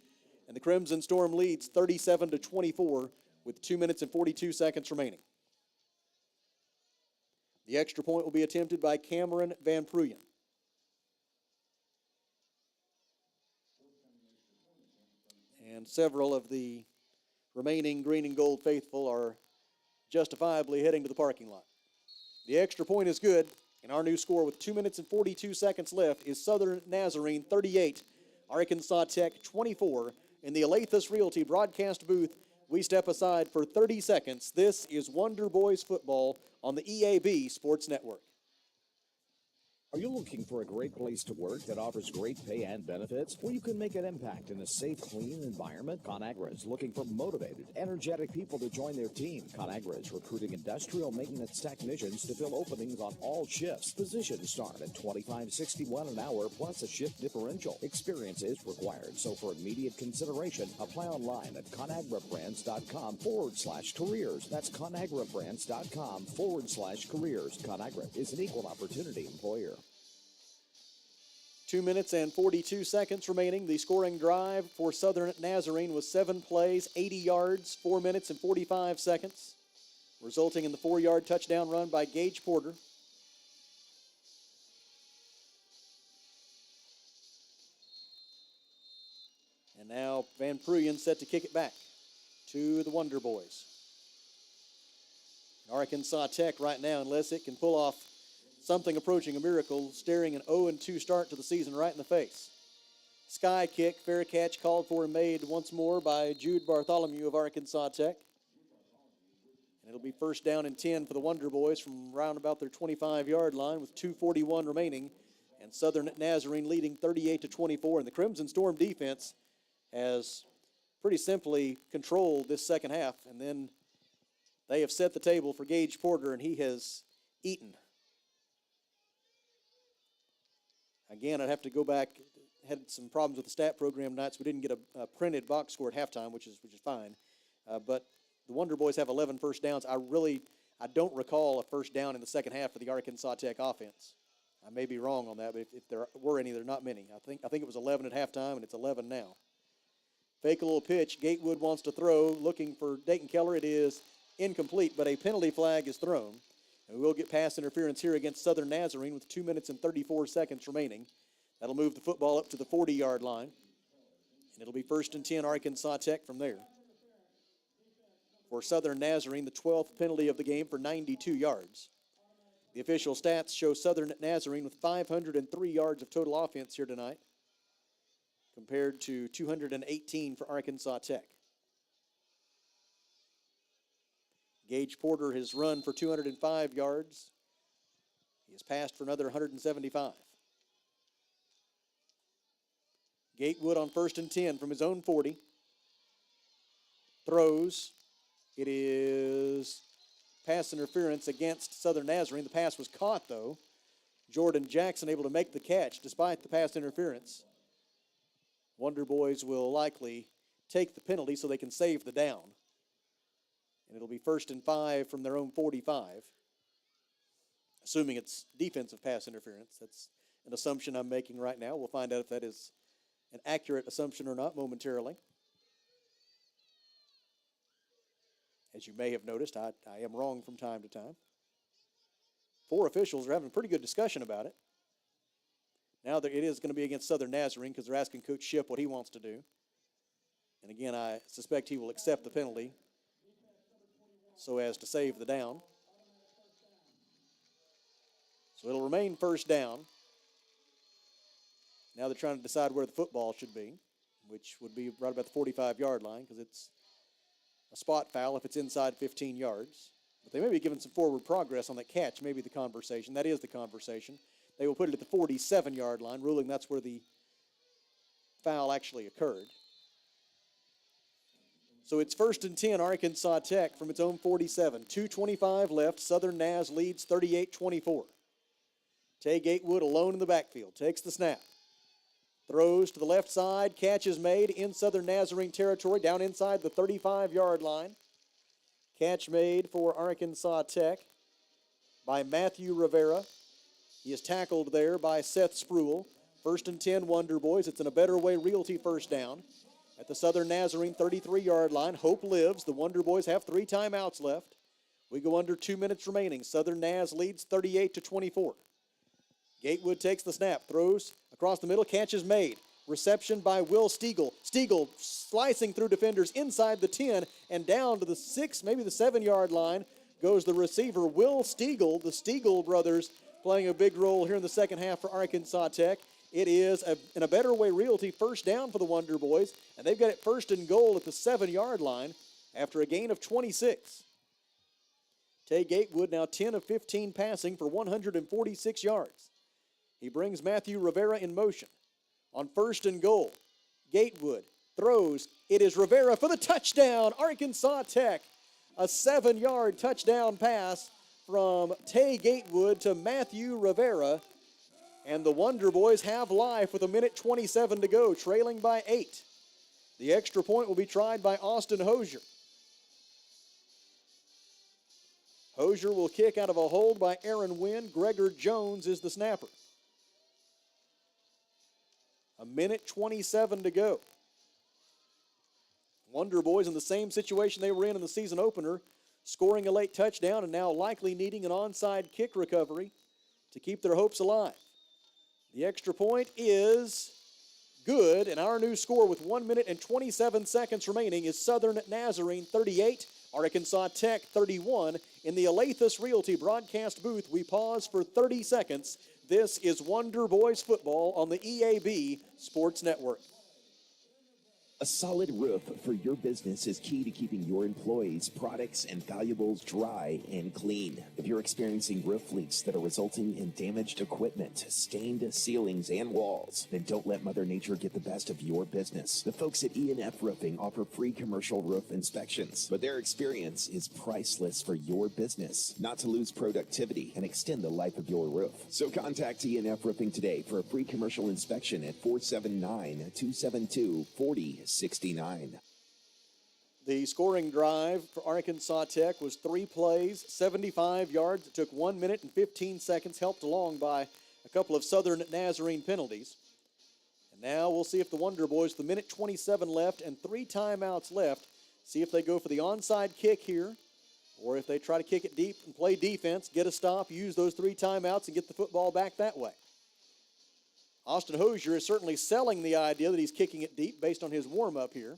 E: and the Crimson Storm leads 37-24 with 2 minutes and 42 seconds remaining. The extra point will be attempted by Cameron Van Pruyen. And several of the remaining green and gold faithful are justifiably heading to the parking lot. The extra point is good, and our new score with 2 minutes and 42 seconds left is Southern Nazarene 38, Arkansas Tech 24. In the Alathus Realty broadcast booth, we step aside for 30 seconds. This is Wonder Boys football on the EAB Sports Network.
C: Are you looking for a great place to work that offers great pay and benefits, where you can make an impact in a safe, clean environment? ConAgra is looking for motivated, energetic people to join their team. ConAgra is recruiting industrial maintenance technicians to fill openings on all shifts. Positions start at $25.61 an hour plus a shift differential. Experience is required, so for immediate consideration, apply online at ConAgraBrands.com/careers. That's ConAgraBrands.com/careers. ConAgra is an equal opportunity employer.
E: 2 minutes and 42 seconds remaining. The scoring drive for Southern Nazarene was 7 plays, 80 yards, 4 minutes and 45 seconds, resulting in the 4-yard touchdown run by Gage Porter. And now Van Pruyen set to kick it back to the Wonder Boys. Arkansas Tech right now, unless it can pull off something approaching a miracle, staring an 0-2 start to the season right in the face. Sky kick, fair catch called for and made once more by Jude Bartholomew of Arkansas Tech. And it'll be first down and 10 for the Wonder Boys from round about their 25-yard line with 2:41 remaining. And Southern Nazarene leading 38-24. And the Crimson Storm defense has pretty simply controlled this second half. And then they have set the table for Gage Porter, and he has eaten. Again, I'd have to go back. Had some problems with the stat program tonight, so we didn't get a printed box score at halftime, which is fine. But the Wonder Boys have 11 first downs. I don't recall a first down in the second half for the Arkansas Tech offense. I may be wrong on that, but if there were any, they're not many. I think it was 11 at halftime, and it's 11 now. Fake a little pitch. Gatewood wants to throw, looking for Dayton Keller. It is incomplete, but a penalty flag is thrown. And we'll get pass interference here against Southern Nazarene with 2 minutes and 34 seconds remaining. That'll move the football up to the 40-yard line. And it'll be first and 10 Arkansas Tech from there. For Southern Nazarene, the 12th penalty of the game for 92 yards. The official stats show Southern Nazarene with 503 yards of total offense here tonight, compared to 218 for Arkansas Tech. Gage Porter has run for 205 yards. He has passed for another 175. Gatewood on first and 10 from his own 40. Throws. It is pass interference against Southern Nazarene. The pass was caught, though. Jordan Jackson able to make the catch despite the pass interference. Wonder Boys will likely take the penalty so they can save the down. And it'll be first and 5 from their own 45. Assuming it's defensive pass interference. That's an assumption I'm making right now. We'll find out if that is an accurate assumption or not momentarily. As you may have noticed, I am wrong from time to time. 4 officials are having a pretty good discussion about it. Now it is going to be against Southern Nazarene because they're asking Coach Shipp what he wants to do. And again, I suspect he will accept the penalty so as to save the down. So it'll remain first down. Now they're trying to decide where the football should be, which would be right about the 45-yard line because it's a spot foul if it's inside 15 yards. But they may be giving some forward progress on that catch, maybe the conversation. That is the conversation. They will put it at the 47-yard line, ruling that's where the foul actually occurred. So it's first and 10, Arkansas Tech from its own 47. 2:25 left. Southern Naz leads 38-24. Tay Gatewood alone in the backfield. Takes the snap. Throws to the left side. Catch is made in Southern Nazarene territory, down inside the 35-yard line. Catch made for Arkansas Tech by Matthew Rivera. He is tackled there by Seth Spruill. First and 10, Wonder Boys. It's in a Better Way Realty first down. At the Southern Nazarene 33-yard line, hope lives. The Wonder Boys have 3 timeouts left. We go under 2 minutes remaining. Southern Naz leads 38-24. Gatewood takes the snap, throws across the middle, catch is made. Reception by Will Stiegel. Stiegel slicing through defenders inside the 10 and down to the 6, maybe the 7-yard line goes the receiver, Will Stiegel. The Stiegel brothers playing a big role here in the second half for Arkansas Tech. It is in a Better Way Realty first down for the Wonder Boys, and they've got it first and goal at the 7-yard line after a gain of 26. Tay Gatewood now 10 of 15 passing for 146 yards. He brings Matthew Rivera in motion. On first and goal, Gatewood throws. It is Rivera for the touchdown, Arkansas Tech. A 7-yard touchdown pass from Tay Gatewood to Matthew Rivera. And the Wonder Boys have life with 1:27 to go, trailing by 8. The extra point will be tried by Austin Hosier. Hosier will kick out of a hold by Aaron Wynn. Gregor Jones is the snapper. 1:27 to go. Wonder Boys in the same situation they were in the season opener, scoring a late touchdown and now likely needing an onside kick recovery to keep their hopes alive. The extra point is good, and our new score with 1:27 remaining is Southern Nazarene 38, Arkansas Tech 31. In the Alathus Realty broadcast booth, we pause for 30 seconds. This is Wonder Boys football on the EAB Sports Network.
F: A solid roof for your business is key to keeping your employees' products and valuables dry and clean. If you're experiencing roof leaks that are resulting in damaged equipment, stained ceilings, and walls, then don't let Mother Nature get the best of your business. The folks at E&F Roofing offer free commercial roof inspections, but their experience is priceless for your business, not to lose productivity and extend the life of your roof. So contact E&F Roofing today for a free commercial inspection at 479-272-4069.
E: The scoring drive for Arkansas Tech was 3 plays, 75 yards. It took 1 minute and 15 seconds, helped along by a couple of Southern Nazarene penalties. And now we'll see if the Wonder Boys, the minute 27 left and 3 timeouts left, see if they go for the onside kick here, or if they try to kick it deep and play defense, get a stop, use those 3 timeouts, and get the football back that way. Austin Hosier is certainly selling the idea that he's kicking it deep based on his warm-up here.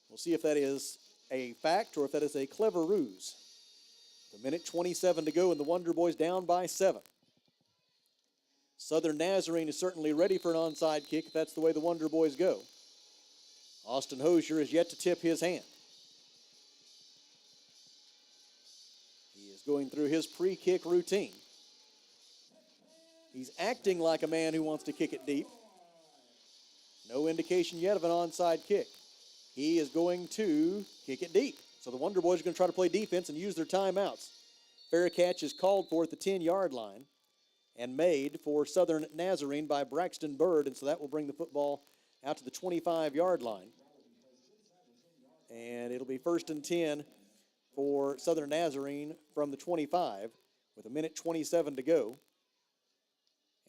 E: We'll see if that is a fact or if that is a clever ruse. The minute 27 to go and the Wonder Boys down by 7. Southern Nazarene is certainly ready for an onside kick if that's the way the Wonder Boys go. Austin Hosier is yet to tip his hand. He is going through his pre-kick routine. He's acting like a man who wants to kick it deep. No indication yet of an onside kick. He is going to kick it deep. So the Wonder Boys are going to try to play defense and use their timeouts. Fair catch is called for at the 10-yard line and made for Southern Nazarene by Braxton Bird, and so that will bring the football out to the 25-yard line. And it'll be 1st and 10 for Southern Nazarene from the 25 with a minute 27 to go.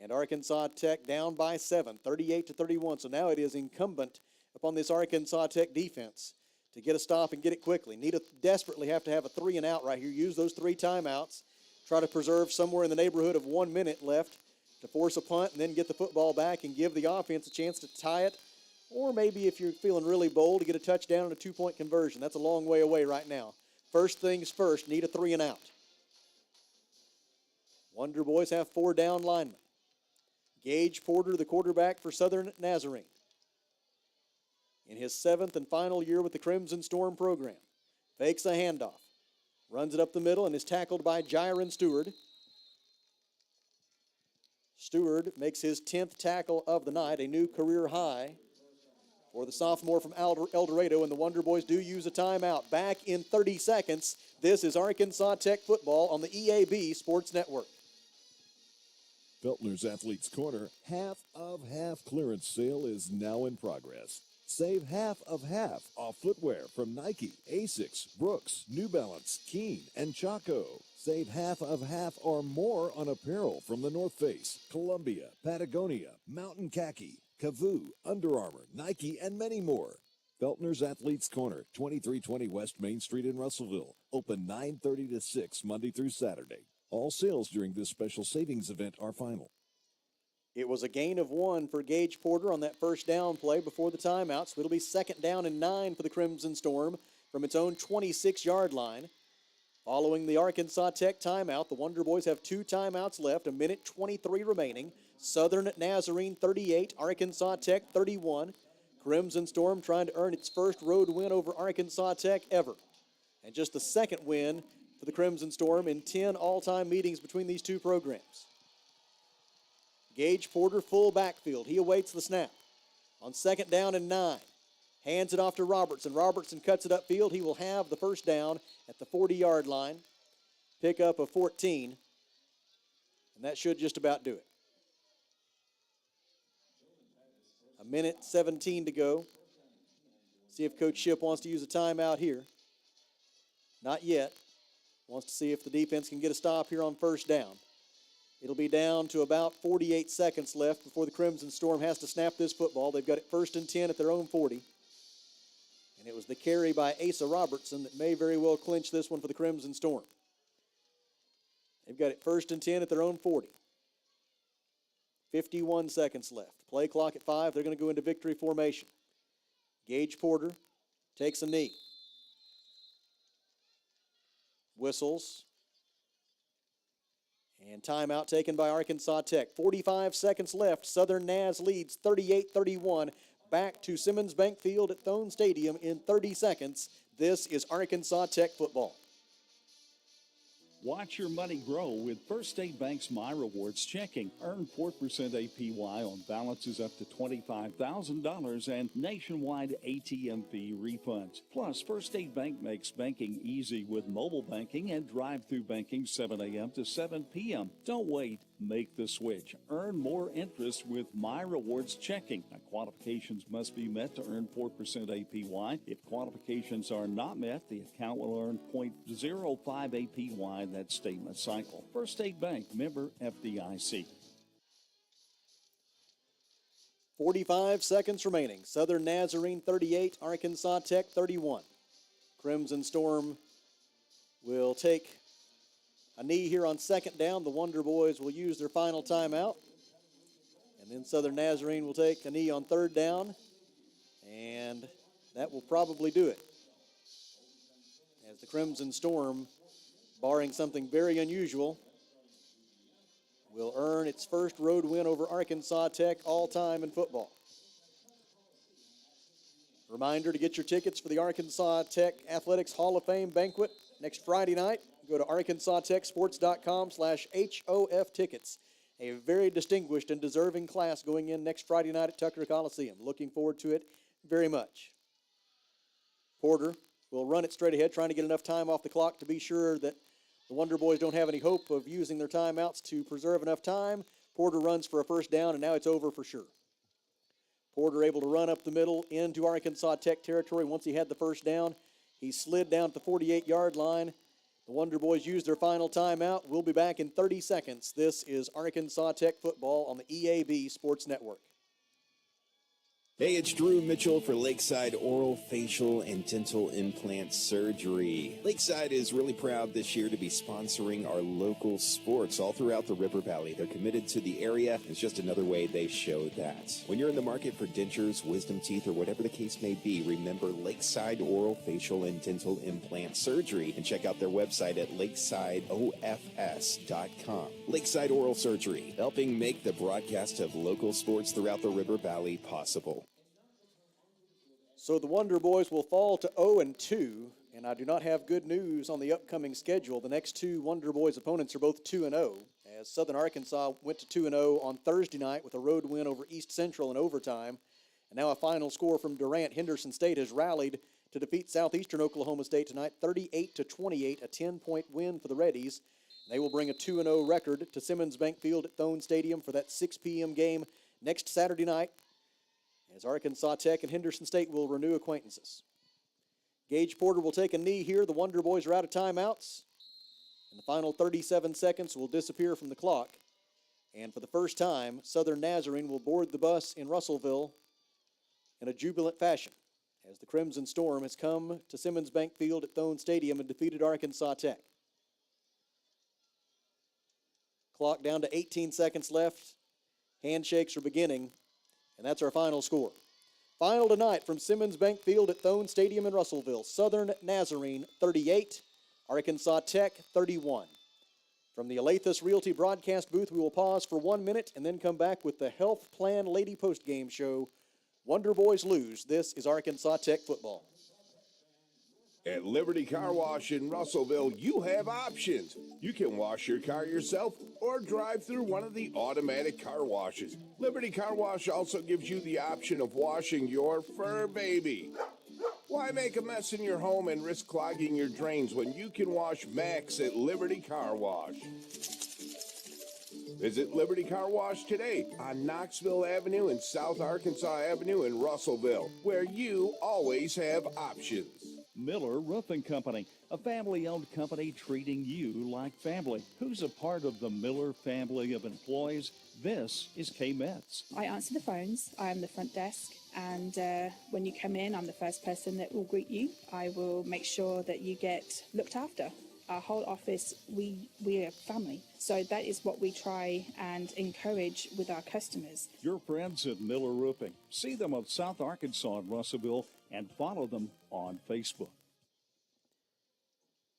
E: And Arkansas Tech down by 7, 38-31. So now it is incumbent upon this Arkansas Tech defense to get a stop and get it quickly. Desperately have to have a 3 and out right here. Use those 3 timeouts. Try to preserve somewhere in the neighborhood of 1 minute left to force a punt and then get the football back and give the offense a chance to tie it. Or maybe if you're feeling really bold, to get a touchdown and a 2-point conversion. That's a long way away right now. First things first, need a 3 and out. Wonder Boys have 4 down linemen. Gage Porter, the quarterback for Southern Nazarene, in his 7th and final year with the Crimson Storm program. Fakes a handoff, runs it up the middle, and is tackled by Jiron Stewart. Stewart makes his 10th tackle of the night, a new career high for the sophomore from El Dorado, and the Wonder Boys do use a timeout. Back in 30 seconds, this is Arkansas Tech football on the EAB Sports Network.
G: Feltner's Athletes Corner half of half clearance sale is now in progress. Save half of half off footwear from Nike, Asics, Brooks, New Balance, Keen, and Chaco. Save half of half or more on apparel from the North Face, Columbia, Patagonia, Mountain Khaki, Kavoo, Under Armour, Nike, and many more. Feltner's Athletes Corner, 2320 West Main Street in Russellville. Open 9:30 to 6 Monday through Saturday. All sales during this special savings event are final.
E: It was a gain of 1 for Gage Porter on that first down play before the timeout, so it'll be 2nd down and 9 for the Crimson Storm from its own 26-yard line. Following the Arkansas Tech timeout, the Wonder Boys have 2 timeouts left, a minute 23 remaining. Southern Nazarene 38, Arkansas Tech 31. Crimson Storm trying to earn its first road win over Arkansas Tech ever, and just the 2nd win for the Crimson Storm in 10 all-time meetings between these 2 programs. Gage Porter, full backfield. He awaits the snap. On 2nd down and 9. Hands it off to Robertson. Robertson cuts it upfield. He will have the first down at the 40-yard line. Pickup of 14. And that should just about do it. A minute 17 to go. See if Coach Shipp wants to use a timeout here. Not yet. Wants to see if the defense can get a stop here on first down. It'll be down to about 48 seconds left before the Crimson Storm has to snap this football. They've got it 1st and 10 at their own 40. And it was the carry by Asa Robertson that may very well clinch this one for the Crimson Storm. They've got it 1st and 10 at their own 40. 51 seconds left. Play clock at 5. They're going to go into victory formation. Gage Porter takes a knee. Whistles. And timeout taken by Arkansas Tech. 45 seconds left. Southern Naz leads 38-31. Back to Simmons Bank Field at Thone Stadium in 30 seconds. This is Arkansas Tech football.
A: Watch your money grow with First State Bank's My Rewards checking. Earn 4% APY on balances up to $25,000 and nationwide ATM fee refunds. Plus, First State Bank makes banking easy with mobile banking and drive-through banking 7 a.m. to 7 p.m. Don't wait. Make the switch. Earn more interest with My Rewards checking. Now, qualifications must be met to earn 4% APY. If qualifications are not met, the account will earn 0.05 APY that statement cycle. First State Bank, member FDIC.
E: 45 seconds remaining. Southern Nazarene 38, Arkansas Tech 31. Crimson Storm will take a knee here on second down. The Wonder Boys will use their final timeout. And then Southern Nazarene will take a knee on third down. And that will probably do it. As the Crimson Storm, barring something very unusual, will earn its first road win over Arkansas Tech all time in football. Reminder to get your tickets for the Arkansas Tech Athletics Hall of Fame banquet next Friday night. Go to arkansastechsports.com/HOF tickets. A very distinguished and deserving class going in next Friday night at Tucker Coliseum. Looking forward to it very much. Porter will run it straight ahead, trying to get enough time off the clock to be sure that the Wonder Boys don't have any hope of using their timeouts to preserve enough time. Porter runs for a first down, and now it's over for sure. Porter able to run up the middle into Arkansas Tech territory. Once he had the first down, he slid down at the 48-yard line. The Wonder Boys used their final timeout. We'll be back in 30 seconds. This is Arkansas Tech football on the EAB Sports Network.
F: Hey, it's Drew Mitchell for Lakeside Oral, Facial, and Dental Implant Surgery. Lakeside is really proud this year to be sponsoring our local sports all throughout the River Valley. They're committed to the area. It's just another way they show that. When you're in the market for dentures, wisdom teeth, or whatever the case may be, remember Lakeside Oral, Facial, and Dental Implant Surgery, and check out their website at lakesideofs.com. Lakeside Oral Surgery, helping make the broadcast of local sports throughout the River Valley possible.
E: So the Wonder Boys will fall to 0-2, and I do not have good news on the upcoming schedule. The next two Wonder Boys opponents are both 2-0, as Southern Arkansas went to 2-0 on Thursday night with a road win over East Central in overtime. And now a final score from Durant. Henderson State has rallied to defeat Southeastern Oklahoma State tonight, 38-28, a 10-point win for the Reddies. They will bring a 2-0 record to Simmons Bank Field at Thone Stadium for that 6 p.m. game next Saturday night, as Arkansas Tech and Henderson State will renew acquaintances. Gage Porter will take a knee here. The Wonder Boys are out of timeouts. And the final 37 seconds will disappear from the clock. And for the first time, Southern Nazarene will board the bus in Russellville in a jubilant fashion, as the Crimson Storm has come to Simmons Bank Field at Thone Stadium and defeated Arkansas Tech. Clock down to 18 seconds left. Handshakes are beginning. And that's our final score. Final tonight from Simmons Bank Field at Thone Stadium in Russellville. Southern Nazarene 38, Arkansas Tech 31. From the Alathus Realty broadcast booth, we will pause for 1 minute and then come back with the Health Plan Lady postgame show. Wonder Boys lose. This is Arkansas Tech football.
G: At Liberty Car Wash in Russellville, you have options. You can wash your car yourself or drive through one of the automatic car washes. Liberty Car Wash also gives you the option of washing your fur baby. Why make a mess in your home and risk clogging your drains when you can wash Max at Liberty Car Wash? Visit Liberty Car Wash today on Knoxville Avenue and South Arkansas Avenue in Russellville, where you always have options.
A: Miller Roofing Company, a family-owned company treating you like family. Who's a part of the Miller family of employees? This is K-Metz.
I: I answer the phones. I am the front desk, and when you come in, I'm the first person that will greet you. I will make sure that you get looked after. Our whole office, we're a family. So that is what we try and encourage with our customers.
A: Your friends at Miller Roofing. See them on South Arkansas and Russellville, and follow them on Facebook.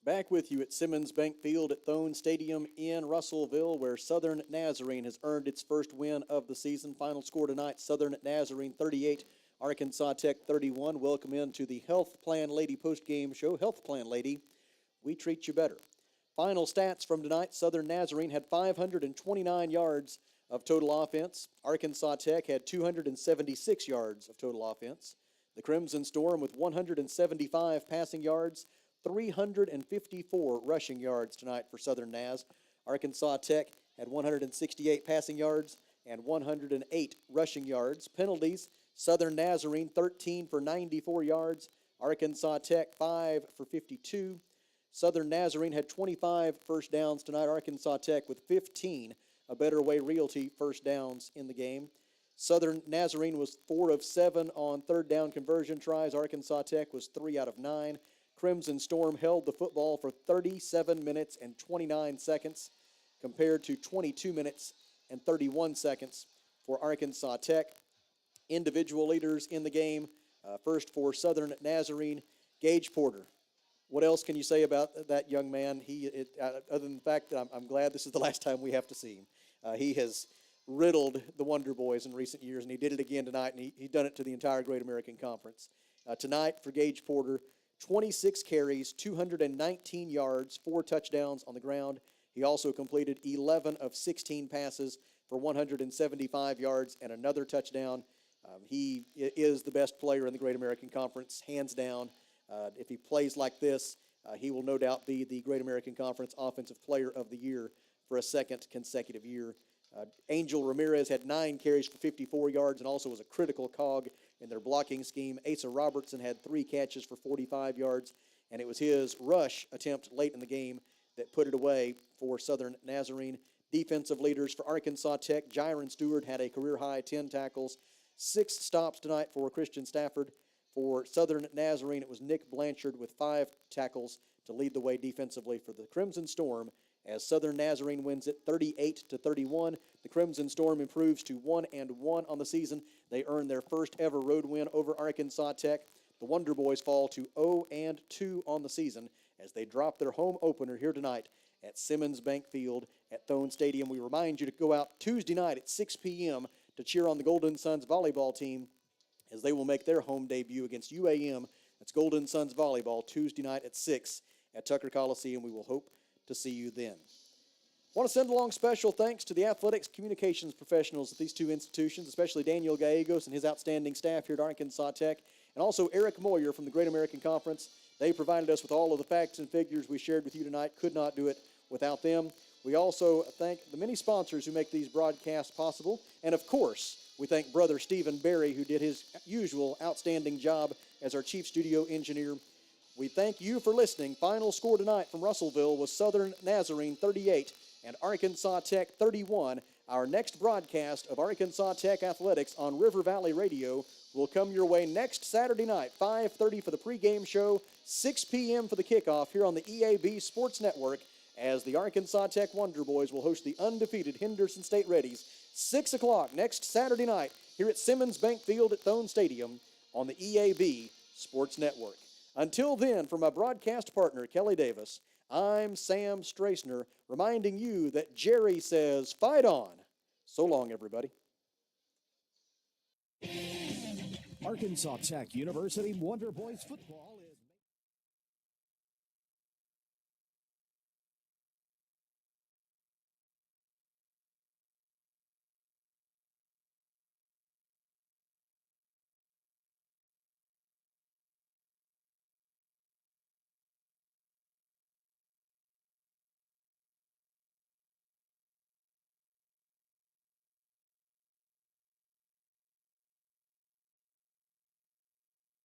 E: Back with you at Simmons Bank Field at Thone Stadium in Russellville, where Southern Nazarene has earned its first win of the season. Final score tonight, Southern Nazarene 38, Arkansas Tech 31. Welcome into the Health Plan Lady postgame show. Health Plan Lady, we treat you better. Final stats from tonight, Southern Nazarene had 529 yards of total offense. Arkansas Tech had 276 yards of total offense. The Crimson Storm with 175 passing yards, 354 rushing yards tonight for Southern Naz. Arkansas Tech had 168 passing yards and 108 rushing yards. Penalties, Southern Nazarene 13 for 94 yards. Arkansas Tech 5 for 52. Southern Nazarene had 25 first downs tonight. Arkansas Tech with 15, a Better Way Realty first downs in the game. Southern Nazarene was 4 of 7 on third down conversion tries. Arkansas Tech was 3 out of 9. Crimson Storm held the football for 37 minutes and 29 seconds compared to 22 minutes and 31 seconds for Arkansas Tech. Individual leaders in the game, first for Southern Nazarene, Gage Porter. What else can you say about that young man? Other than the fact that I'm glad this is the last time we have to see him. He has riddled the Wonder Boys in recent years, and he did it again tonight, and he's done it to the entire Great American Conference. Tonight for Gage Porter, 26 carries, 219 yards, 4 touchdowns on the ground. He also completed 11 of 16 passes for 175 yards and another touchdown. He is the best player in the Great American Conference, hands down. If he plays like this, he will no doubt be the Great American Conference Offensive Player of the Year for a second consecutive year. Angel Ramirez had 9 carries for 54 yards and also was a critical cog in their blocking scheme. Asa Robertson had 3 catches for 45 yards, and it was his rush attempt late in the game that put it away for Southern Nazarene. Defensive leaders for Arkansas Tech, Jiron Stewart had a career-high 10 tackles, 6 stops tonight for Christian Stafford. For Southern Nazarene, it was Nick Blanchard with 5 tackles to lead the way defensively for the Crimson Storm as Southern Nazarene wins it 38-31. The Crimson Storm improves to 1-1 on the season. They earn their first ever road win over Arkansas Tech. The Wonder Boys fall to 0-2 on the season as they drop their home opener here tonight at Simmons Bank Field at Thone Stadium. We remind you to go out Tuesday night at 6 p.m. to cheer on the Golden Suns volleyball team as they will make their home debut against UAM. That's Golden Suns volleyball Tuesday night at 6 at Tucker Coliseum. We will hope to see you then. I want to send along special thanks to the athletics communications professionals at these two institutions, especially Daniel Gallegos and his outstanding staff here at Arkansas Tech, and also Eric Moyer from the Great American Conference. They provided us with all of the facts and figures we shared with you tonight. Could not do it without them. We also thank the many sponsors who make these broadcasts possible. And of course, we thank Brother Stephen Berry, who did his usual outstanding job as our chief studio engineer. We thank you for listening. Final score tonight from Russellville was Southern Nazarene 38 and Arkansas Tech 31. Our next broadcast of Arkansas Tech Athletics on River Valley Radio will come your way next Saturday night, 5:30 for the pregame show, 6 p.m. for the kickoff here on the EAB Sports Network, as the Arkansas Tech Wonder Boys will host the undefeated Henderson State Reddies. 6 o'clock next Saturday night here at Simmons Bank Field at Thone Stadium on the EAB Sports Network. Until then, from my broadcast partner, Kelly Davis, I'm Sam Strassner, reminding you that Jerry says, fight on. So long, everybody.
C: Arkansas Tech University Wonder Boys football.